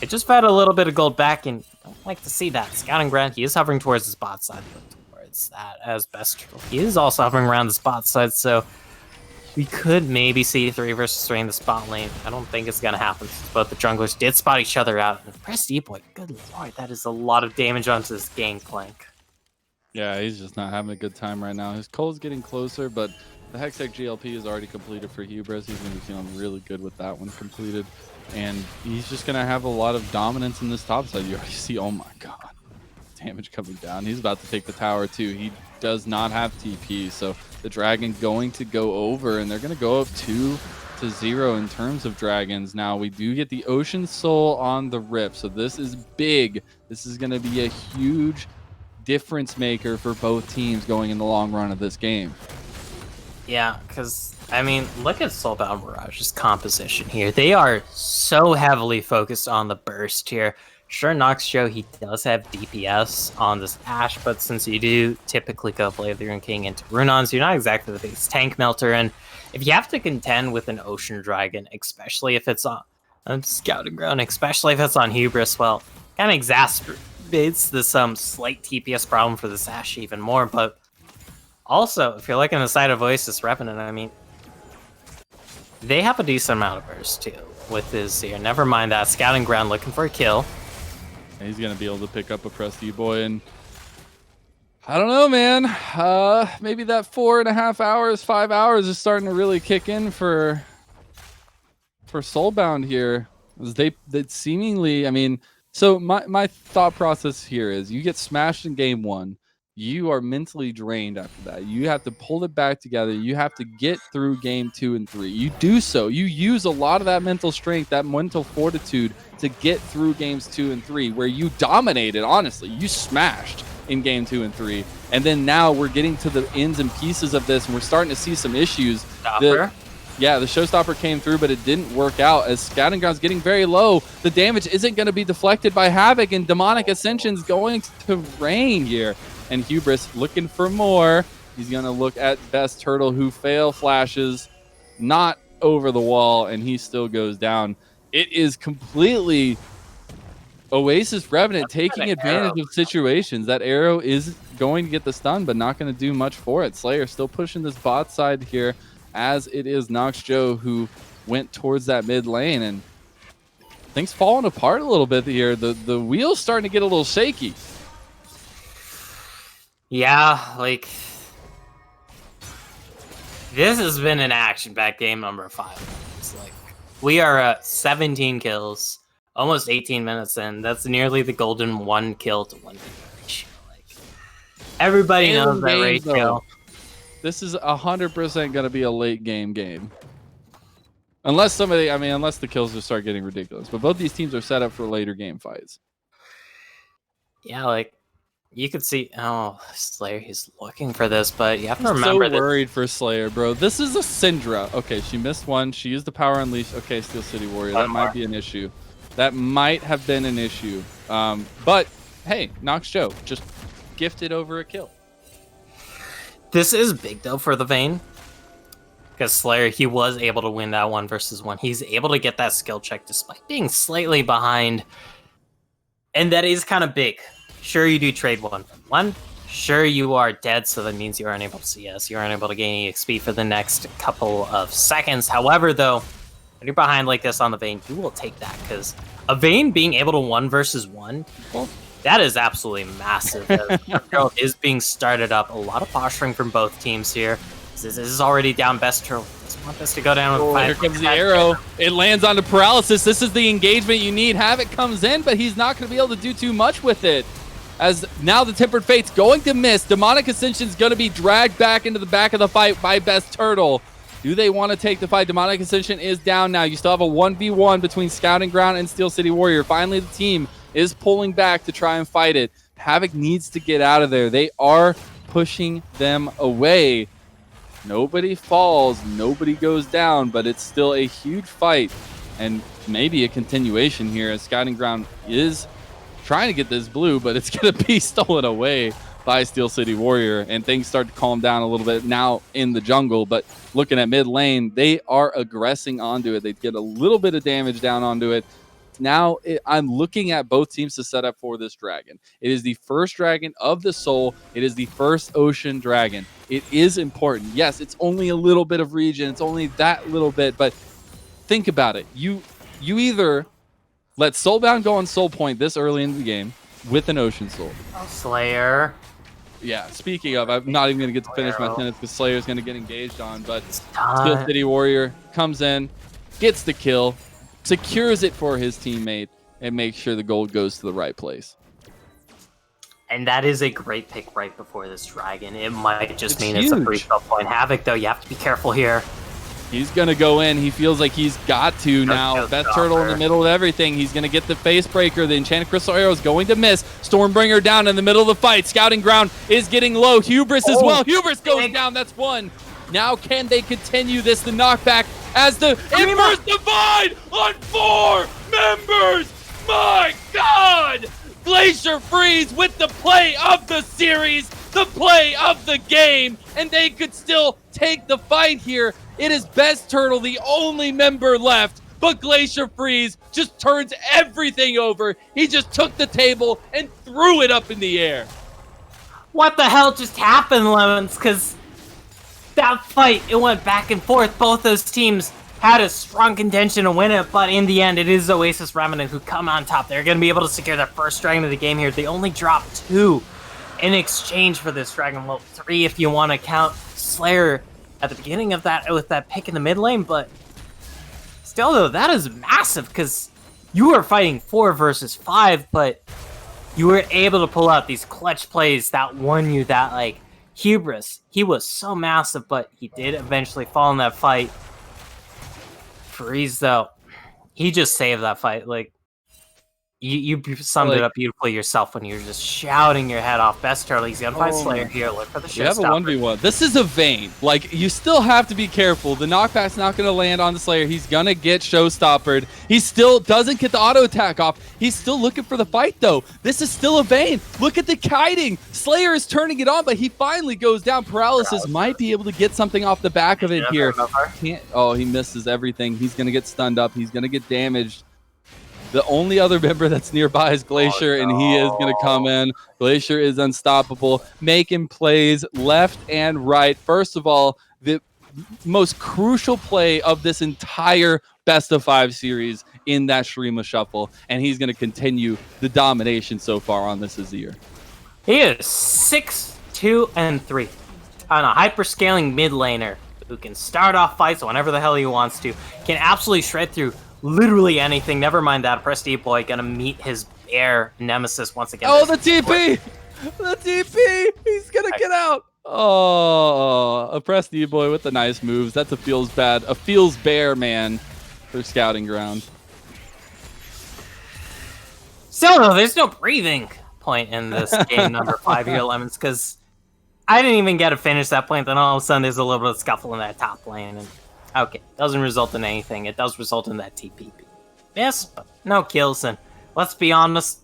it just fed a little bit of gold back, and I don't like to see that. Scouting Ground, he is hovering towards his bot side, towards that as best. He is also hovering around the spot side, so we could maybe see 3 versus 3 in the spot lane. I don't think it's going to happen, since both the junglers did spot each other out. And press D-Boy, good lord, that is a lot of damage onto this Gangplank. Yeah, he's just not having a good time right now. His Cole's getting closer, but the Hextech GLP is already completed for Hubris. He's going to be feeling really good with that one completed. And he's just going to have a lot of dominance in this top side. You already see, oh my god, damage coming down. He's about to take the tower too. He does not have TP, so the Dragon going to go over, and they're going to go up 2-0 in terms of Dragons. Now, we do get the Ocean Soul on the rip, so this is big. This is going to be a huge difference maker for both teams going in the long run of this game. Yeah, because, I mean, look at Soulbound Mirage's composition here. They are so heavily focused on the burst here. Sure, Nox Joe, he does have DPS on this Ashe, but since you do typically go Blade of the Rune King into Runons, you're not exactly the biggest tank melter, and if you have to contend with an Ocean Dragon, especially if it's on Scouting Ground, especially if it's on Hubris, well, kind of exacerbates this slight TPS problem for this Ashe even more, but also, if you're looking at the side of Oasis Revenant, I mean, they have a decent amount of burst too with his here. Never mind that. Scouting Ground looking for a kill. And he's going to be able to pick up a Prestige Boy, and I don't know, man. Maybe that 4.5 hours, 5 hours is starting to really kick in for Soulbound here. They seemingly, I mean, so my thought process here is you get smashed in game 1. You are mentally drained after that. You have to pull it back together. You have to get through game 2 and 3. You do so. You use a lot of that mental strength, that mental fortitude to get through games 2 and 3, where you dominated, honestly. You smashed in game 2 and 3. And then now we're getting to the ends and pieces of this, and we're starting to see some issues. Yeah, the Showstopper came through, but it didn't work out as Scouting Ground's getting very low. The damage isn't going to be deflected by Havoc, and Demonic Ascension's going to rain here. And Hubris looking for more. He's going to look at Best Turtle, who fail flashes, not over the wall, and he still goes down. It is completely Oasis Revenant taking advantage of situations. That arrow is going to get the stun, but not going to do much for it. Slayer still pushing this bot side here, as it is Nox Joe who went towards that mid lane, and things falling apart a little bit here. The wheel's starting to get a little shaky. Yeah, like, this has been an action-packed game number 5. It's like, we are at 17 kills, almost 18 minutes in. That's nearly the golden 1 kill to 1 ratio. Like, everybody knows that ratio. Though. This is 100% going to be a late game. Unless unless the kills just start getting ridiculous. But both these teams are set up for later game fights. Yeah, like, you could see, Slayer, he's looking for this, but you have to remember that. I'm so worried for Slayer, bro. This is a Syndra. Okay, she missed one. She used the Power Unleash. Okay, Steel City Warrior. That might be an issue. That might have been an issue. But, hey, Nox Joe just gifted over a kill. This is big, though, for the Vayne. Because Slayer, he was able to win that 1 versus 1. He's able to get that skill check despite being slightly behind. And that is kind of big. Sure, you do trade 1-1. Sure, you are dead, so that means you are unable to CS. You are unable to gain EXP for the next couple of seconds. However, though, when you're behind like this on the Vayne, you will take that, because a Vayne being able to 1 versus 1, well, that is absolutely massive. Turtle is being started up. A lot of posturing from both teams here. This is already down. Best Turtle doesn't want this to go down with 5. Here comes the arrow. It lands onto Paralysis. This is the engagement you need. Havoc comes in, but he's not going to be able to do too much with it. As now the Tempered Fate's going to miss. Demonic Ascension's going to be dragged back into the back of the fight by Best Turtle. Do they want to take the fight? Demonic Ascension is down now. You still have a 1v1 between Scouting Ground and Steel City Warrior. Finally, the team is pulling back to try and fight it. Havoc needs to get out of there. They are pushing them away. Nobody falls. Nobody goes down, but it's still a huge fight. And maybe a continuation here as Scouting Ground is trying to get this blue, but it's going to be stolen away by Steel City Warrior, and things start to calm down a little bit now in the jungle. But looking at mid lane, they are aggressing onto it. They get a little bit of damage down onto it. Now I'm looking at both teams to set up for this dragon. It is the first dragon of the soul. It is the first ocean dragon. It is important. Yes, it's only a little bit of region. It's only that little bit, but think about it. You either let Soulbound go on Soul Point this early in the game with an Ocean Soul. Oh, Slayer. yeah, speaking of, I'm not even going to get to finish my sentence because Slayer's going to get engaged on, but Steel City Warrior comes in, gets the kill, secures it for his teammate, and makes sure the gold goes to the right place. And that is a great pick right before this dragon. It might just mean it's a free throw point. Havoc, though, you have to be careful here. He's going to go in. He feels like he's got to now. Best Turtle in the middle of everything. He's going to get the face breaker. The Enchanted Crystal Arrow is going to miss. Stormbringer down in the middle of the fight. Scouting ground is getting low. Hubris as well. Hubris goes down. That's one. Now can they continue this? The knockback as the Embers divide on 4 members. My God! Glacier Freeze with the play of the series, the play of the game, and they could still take the fight here. It is Best Turtle, the only member left, but Glacier Freeze just turns everything over. He just took the table and threw it up in the air. What the hell just happened, Lemons? Because that fight, it went back and forth. Both those teams had a strong contention to win it, but in the end, it is Oasis Revenant who come on top. They're going to be able to secure their first dragon of the game here. They only dropped 2 in exchange for this dragon. Well, 3 if you want to count Slayer at the beginning of that with that pick in the mid lane, but still, though, that is massive because you were fighting 4 versus 5, but you were able to pull out these clutch plays that won you that, like, Hubris. He was so massive, but he did eventually fall in that fight. Freeze, though, he just saved that fight. Like, you summed it up beautifully yourself when you were just shouting your head off. Best Turtle, he's gonna fight Slayer here. Look for the shit. You have a 1v1. This is a Vayne. Like, you still have to be careful. The knockback's not going to land on the Slayer. He's going to get showstoppered. He still doesn't get the auto attack off. He's still looking for the fight, though. This is still a Vayne. Look at the kiting. Slayer is turning it on, but he finally goes down. Paralysis might be able to get something off the back of it here. Oh, he misses everything. He's going to get stunned up. He's going to get damaged. The only other member that's nearby is Glacier, and he is going to come in. Glacier is unstoppable, making plays left and right. First of all, the most crucial play of this entire best-of-5 series in that Shurima Shuffle, and he's going to continue the domination so far on this Azir. He is 6, 2, and 3 on a hyper-scaling mid laner who can start off fights whenever the hell he wants to, can absolutely shred through literally anything. Never mind that. Prestige Boy gonna meet his air nemesis once again. Oh, the TP! The TP! He's gonna get out! Oh, a Prestige Boy with the nice moves. That's a feels bad. A feels bear, man, for scouting ground. Still, though, there's no breathing point in this game number 5 here, Lemons, because I didn't even get to finish that point. Then all of a sudden, there's a little bit of scuffle in that top lane, and okay, doesn't result in anything. It does result in that TPP. Yes, but no kills, and let's be honest,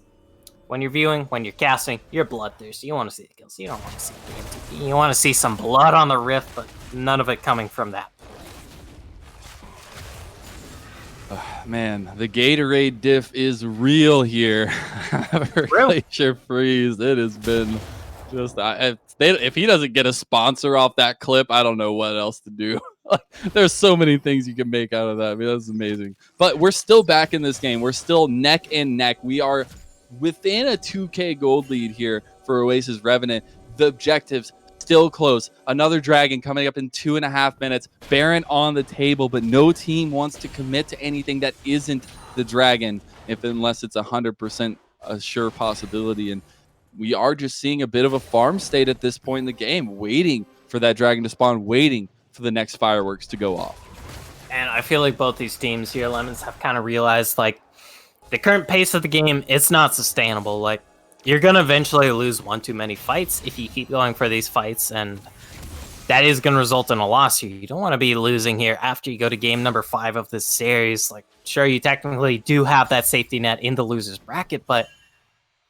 when you're viewing, when you're casting, you're bloodthirsty. You want to see the kills. You don't want to see the TP. You want to see some blood on the rift, but none of it coming from that. Man, the Gatorade diff is real here. Glacier Freeze. It has been just... if he doesn't get a sponsor off that clip, I don't know what else to do. There's so many things you can make out of that. I mean, that's amazing. But we're still back in this game. We're still neck and neck. We are within a 2K gold lead here for Oasis Revenant. The objectives still close. Another dragon coming up in 2.5 minutes. Baron on the table, but no team wants to commit to anything that isn't the dragon, unless it's 100% a sure possibility. And we are just seeing a bit of a farm state at this point in the game, waiting for that dragon to spawn, waiting for the next fireworks to go off. And I feel like both these teams here, Lemons, have kind of realized, like, the current pace of the game, it's not sustainable. Like, you're going to eventually lose one too many fights if you keep going for these fights, and that is going to result in a loss here. You don't want to be losing here after you go to game number 5 of this series. Like, sure, you technically do have that safety net in the loser's bracket, but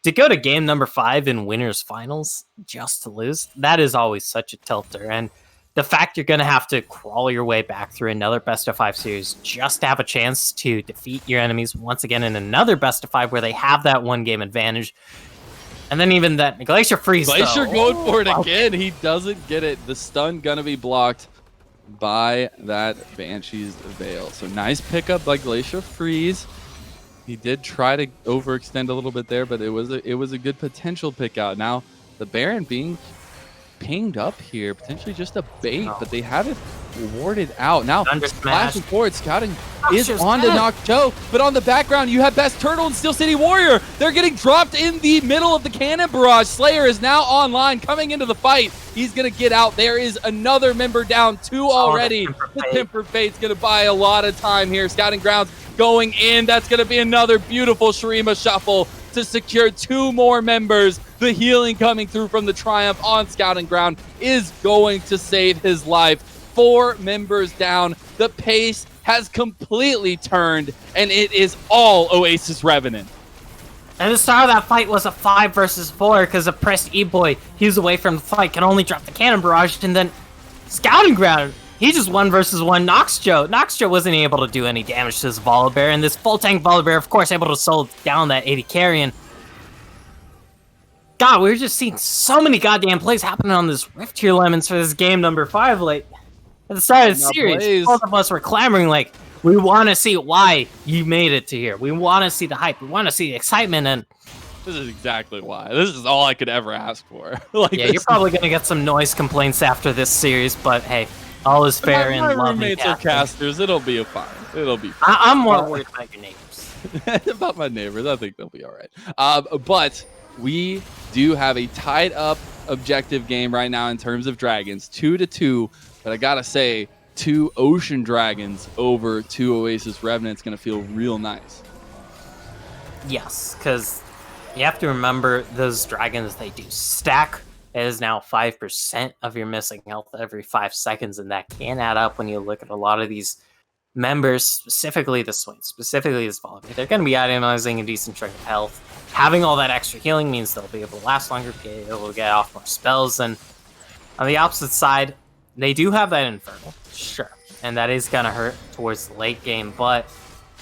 to go to game number 5 in winners finals just to lose, that is always such a tilter. And the fact you're going to have to crawl your way back through another best-of-5 series just to have a chance to defeat your enemies once again in another best-of-5 where they have that one-game advantage. And then even that Glacier Freeze, Glacier going for it again. He doesn't get it. The stun going to be blocked by that Banshee's Veil. So nice pickup by Glacier Freeze. He did try to overextend a little bit there, but it was a good potential pick out. Now, the Baron being pinged up here, potentially just a bait, but they have it warded out. Now, flashing forward, scouting is on to knock Joe, but on the background, you have Best Turtle and Steel City Warrior. They're getting dropped in the middle of the cannon barrage. Slayer is now online, coming into the fight. He's going to get out. There is another member down, 2 already. The Temper Fate's going to buy a lot of time here. Scouting Grounds going in. That's going to be another beautiful Shurima shuffle to secure 2 more members. The healing coming through from the Triumph on Scouting Ground is going to save his life. 4 members down. The pace has completely turned, and it is all Oasis Revenant. And the start of that fight was a 5 versus 4 because oppressed E-Boy, he was away from the fight, can only drop the cannon barrage, and then Scouting Ground, he just 1 versus 1 Nox Joe. Nox Joe wasn't able to do any damage to this Volibear, and this full tank Volibear, of course, able to slow down that 80 carry. God, we were just seeing so many goddamn plays happening on this Rift Tier Lemons for this game number 5. Like, at the start of the series, both of us were clamoring, like, we want to see why you made it to here. We want to see the hype. We want to see the excitement, and this is exactly why. This is all I could ever ask for. Like, yeah, you're probably going to get some noise complaints after this series, but hey, all is fair in love. My roommates are casters. It'll be fine. It'll be fine. I'm more worried about your neighbors. About my neighbors, I think they'll be all right. But we do have a tied up objective game right now in terms of dragons, 2-2. But I gotta say, 2 Ocean Dragons over 2 Oasis Revenants gonna feel real nice. Yes, because you have to remember those dragons, they do stack. It is now 5% of your missing health every 5 seconds, and that can add up when you look at a lot of these members, specifically the Swain, specifically this Volibear. They're going to be itemizing a decent chunk of health. Having all that extra healing means they'll be able to last longer, be able to get off more spells, and on the opposite side, they do have that Infernal, sure, and that is going to hurt towards the late game, but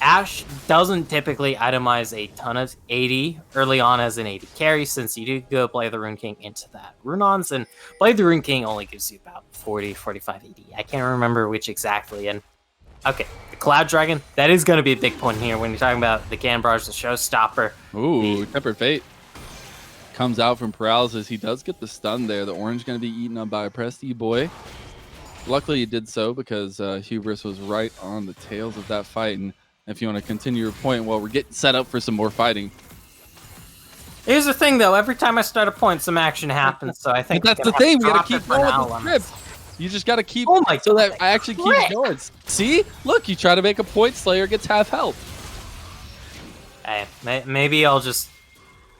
Ashe doesn't typically itemize a ton of AD early on as an AD carry, since you do go Blade the Rune King into that Runons, and Blade the Rune King only gives you about 40, 45 AD. I can't remember which exactly, and okay, the Cloud Dragon, that is going to be a big point here when you're talking about the Cannon Barrage, the showstopper. Ooh, Tempered Fate comes out from Paralysis. He does get the stun there. The orange going to be eaten up by a pressed E-Boy. Luckily, he did so because Hubris was right on the tails of that fight. And if you want to continue your point, well, we're getting set up for some more fighting. Here's the thing, though. Every time I start a point, some action happens. So I think that's the thing. We got to keep going with the script. You just got to keep so that I actually keep going. See? Look, you try to make a point, Slayer gets half health. Hey, maybe I'll just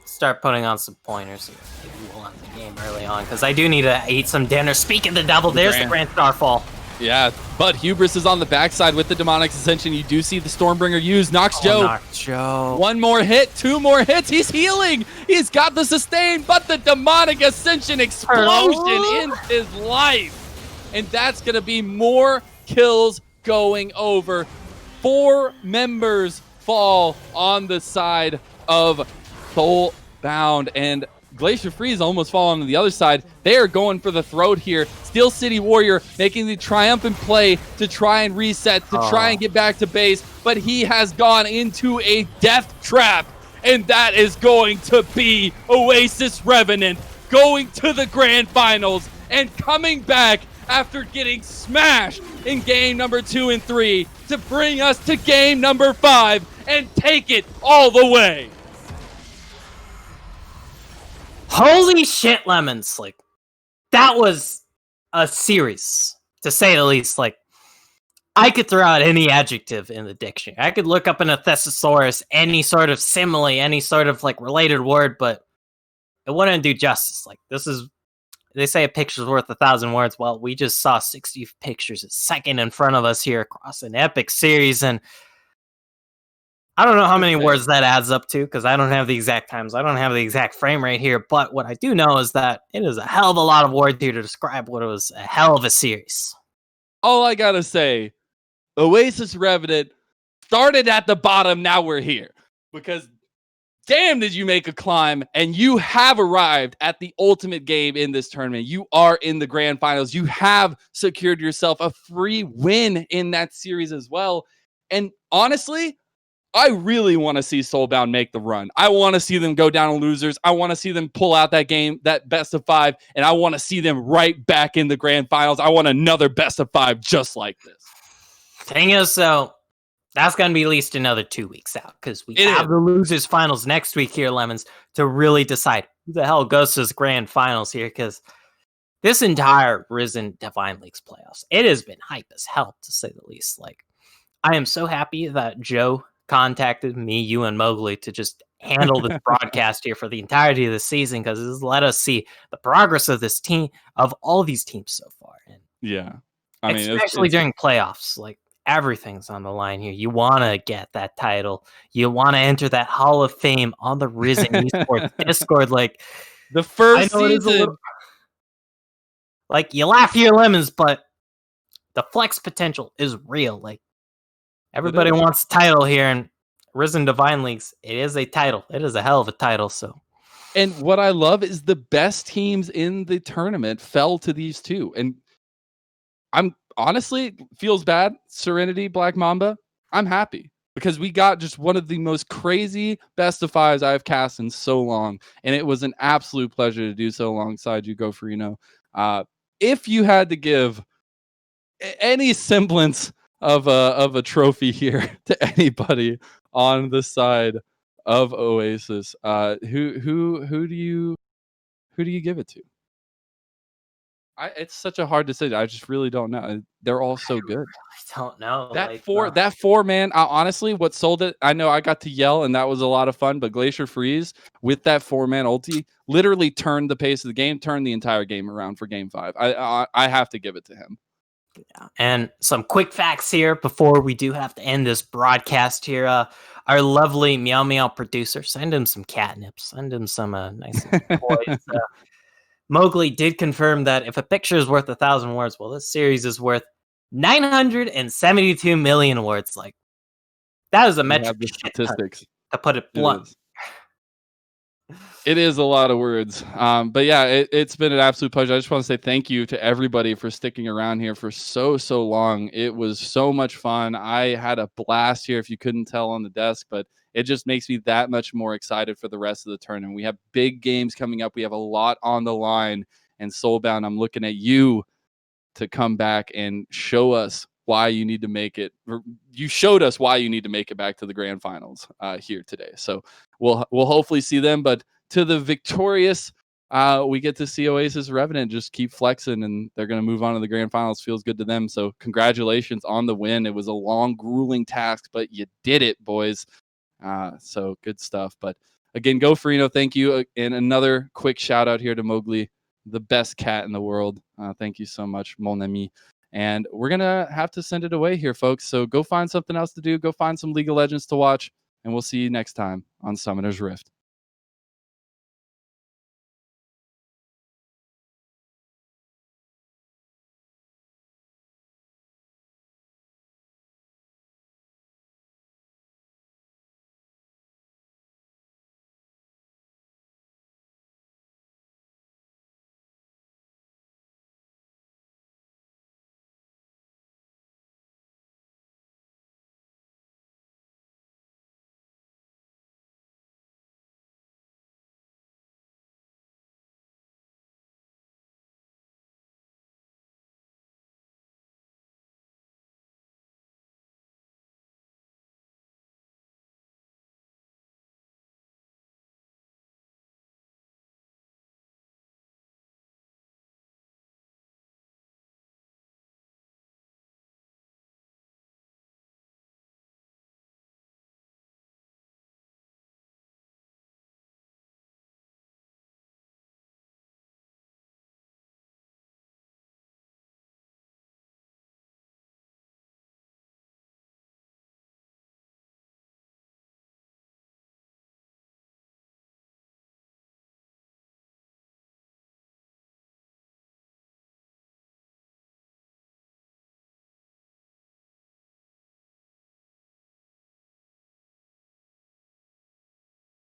start putting on some pointers. Maybe we'll end the game early on, because I do need to eat some dinner. Speaking of the double, there's the Grand Starfall. Yeah, but Hubris is on the backside with the Demonic Ascension. You do see the Stormbringer use. Nox Joe. Nox Joe. 1 more hit, 2 more hits. He's healing. He's got the sustain, but the Demonic Ascension explosion ends his life. And that's going to be more kills going over. 4 members fall on the side of Soulbound, and Glacier Freeze almost fall on the other side. They are going for the throat here. Steel City Warrior making the triumphant play to try and reset, to try and get back to base, but he has gone into a death trap, and that is going to be Oasis Revenant going to the grand finals and coming back after getting smashed in game number 2 and 3 to bring us to game number 5 and take it all the way. Holy shit, Lemons. Like, that was a series, to say the least. Like, I could throw out any adjective in the dictionary. I could look up in a thesaurus any sort of simile, any sort of, like, related word, but it wouldn't do justice. Like, this is, they say a picture's worth 1,000 words. Well, we just saw 60 pictures a second in front of us here across an epic series, and I don't know how many words that adds up to, because I don't have the exact times. I don't have the exact frame rate here, but what I do know is that it is a hell of a lot of words here to describe what it was a hell of a series. All I gotta say, Oasis Revenant started at the bottom, now we're here. Because damn did you make a climb, and you have arrived at the ultimate game in this tournament. You are in the grand finals. You have secured yourself a free win in that series as well. And honestly, I really want to see Soulbound make the run. I want to see them go down to losers. I want to see them pull out that game, that best of 5, and I want to see them right back in the grand finals. I want another best of 5 just like this. Thing is, so that's going to be at least another 2 weeks out because we have the losers finals next week here, Lemons, to really decide who the hell goes to the grand finals here, because this entire Risen Divine Leagues playoffs, it has been hype as hell, to say the least. Like, I am so happy that Joe contacted me, you, and Mowgli to just handle this broadcast here for the entirety of the season, because it's let us see the progress of this team, of all these teams so far. And yeah, I mean, especially during playoffs, like everything's on the line here. You want to get that title. You want to enter that Hall of Fame on the Risen Esports Discord. Like the first season. Like, you laugh your lemons, but the flex potential is real. Like, everybody wants a title here, and Risen Divine Leagues, it is a title. It is a hell of a title. So, and what I love is the best teams in the tournament fell to these two. And I'm honestly, feels bad. Serenity, Black Mamba, I'm happy because we got just one of the most crazy best of 5s I've cast in so long. And it was an absolute pleasure to do so alongside you, Go Frino. If you had to give any semblance of a trophy here to anybody on the side of Oasis, who do you give it to? It's such a hard decision. I just really don't know. They're all so good. I don't know. That four man. Honestly, what sold it? I know I got to yell, and that was a lot of fun. But Glacier Freeze with that 4-man ulti literally turned the pace of the game, turned the entire game around for Game 5. I have to give it to him. Yeah. And some quick facts here before we do have to end this broadcast here. Our lovely Meow Meow producer, send him some catnip, send him some nice toys. Mowgli did confirm that if a picture is worth 1,000 words, well, this series is worth 972 million words. Like, that is a metric statistics, to put it blunt. It is a lot of words. But yeah, it's been an absolute pleasure. I just want to say thank you to everybody for sticking around here for so long. It was so much fun. I had a blast here, if you couldn't tell on the desk, but it just makes me that much more excited for the rest of the tournament. We have big games coming up. We have a lot on the line. And Soulbound, I'm looking at you to come back and show us why you need to make it. You showed us why you need to make it back to the grand finals here today. So we'll hopefully see them. But to the victorious, we get to see Oasis Revenant just keep flexing, and they're going to move on to the grand finals. Feels good to them. So congratulations on the win. It was a long, grueling task, but you did it, boys. So good stuff. But again, Go Frino, thank you. And another quick shout out here to Mowgli, the best cat in the world. Thank you so much, mon ami. And we're going to have to send it away here, folks. So go find something else to do. Go find some League of Legends to watch. And we'll see you next time on Summoner's Rift.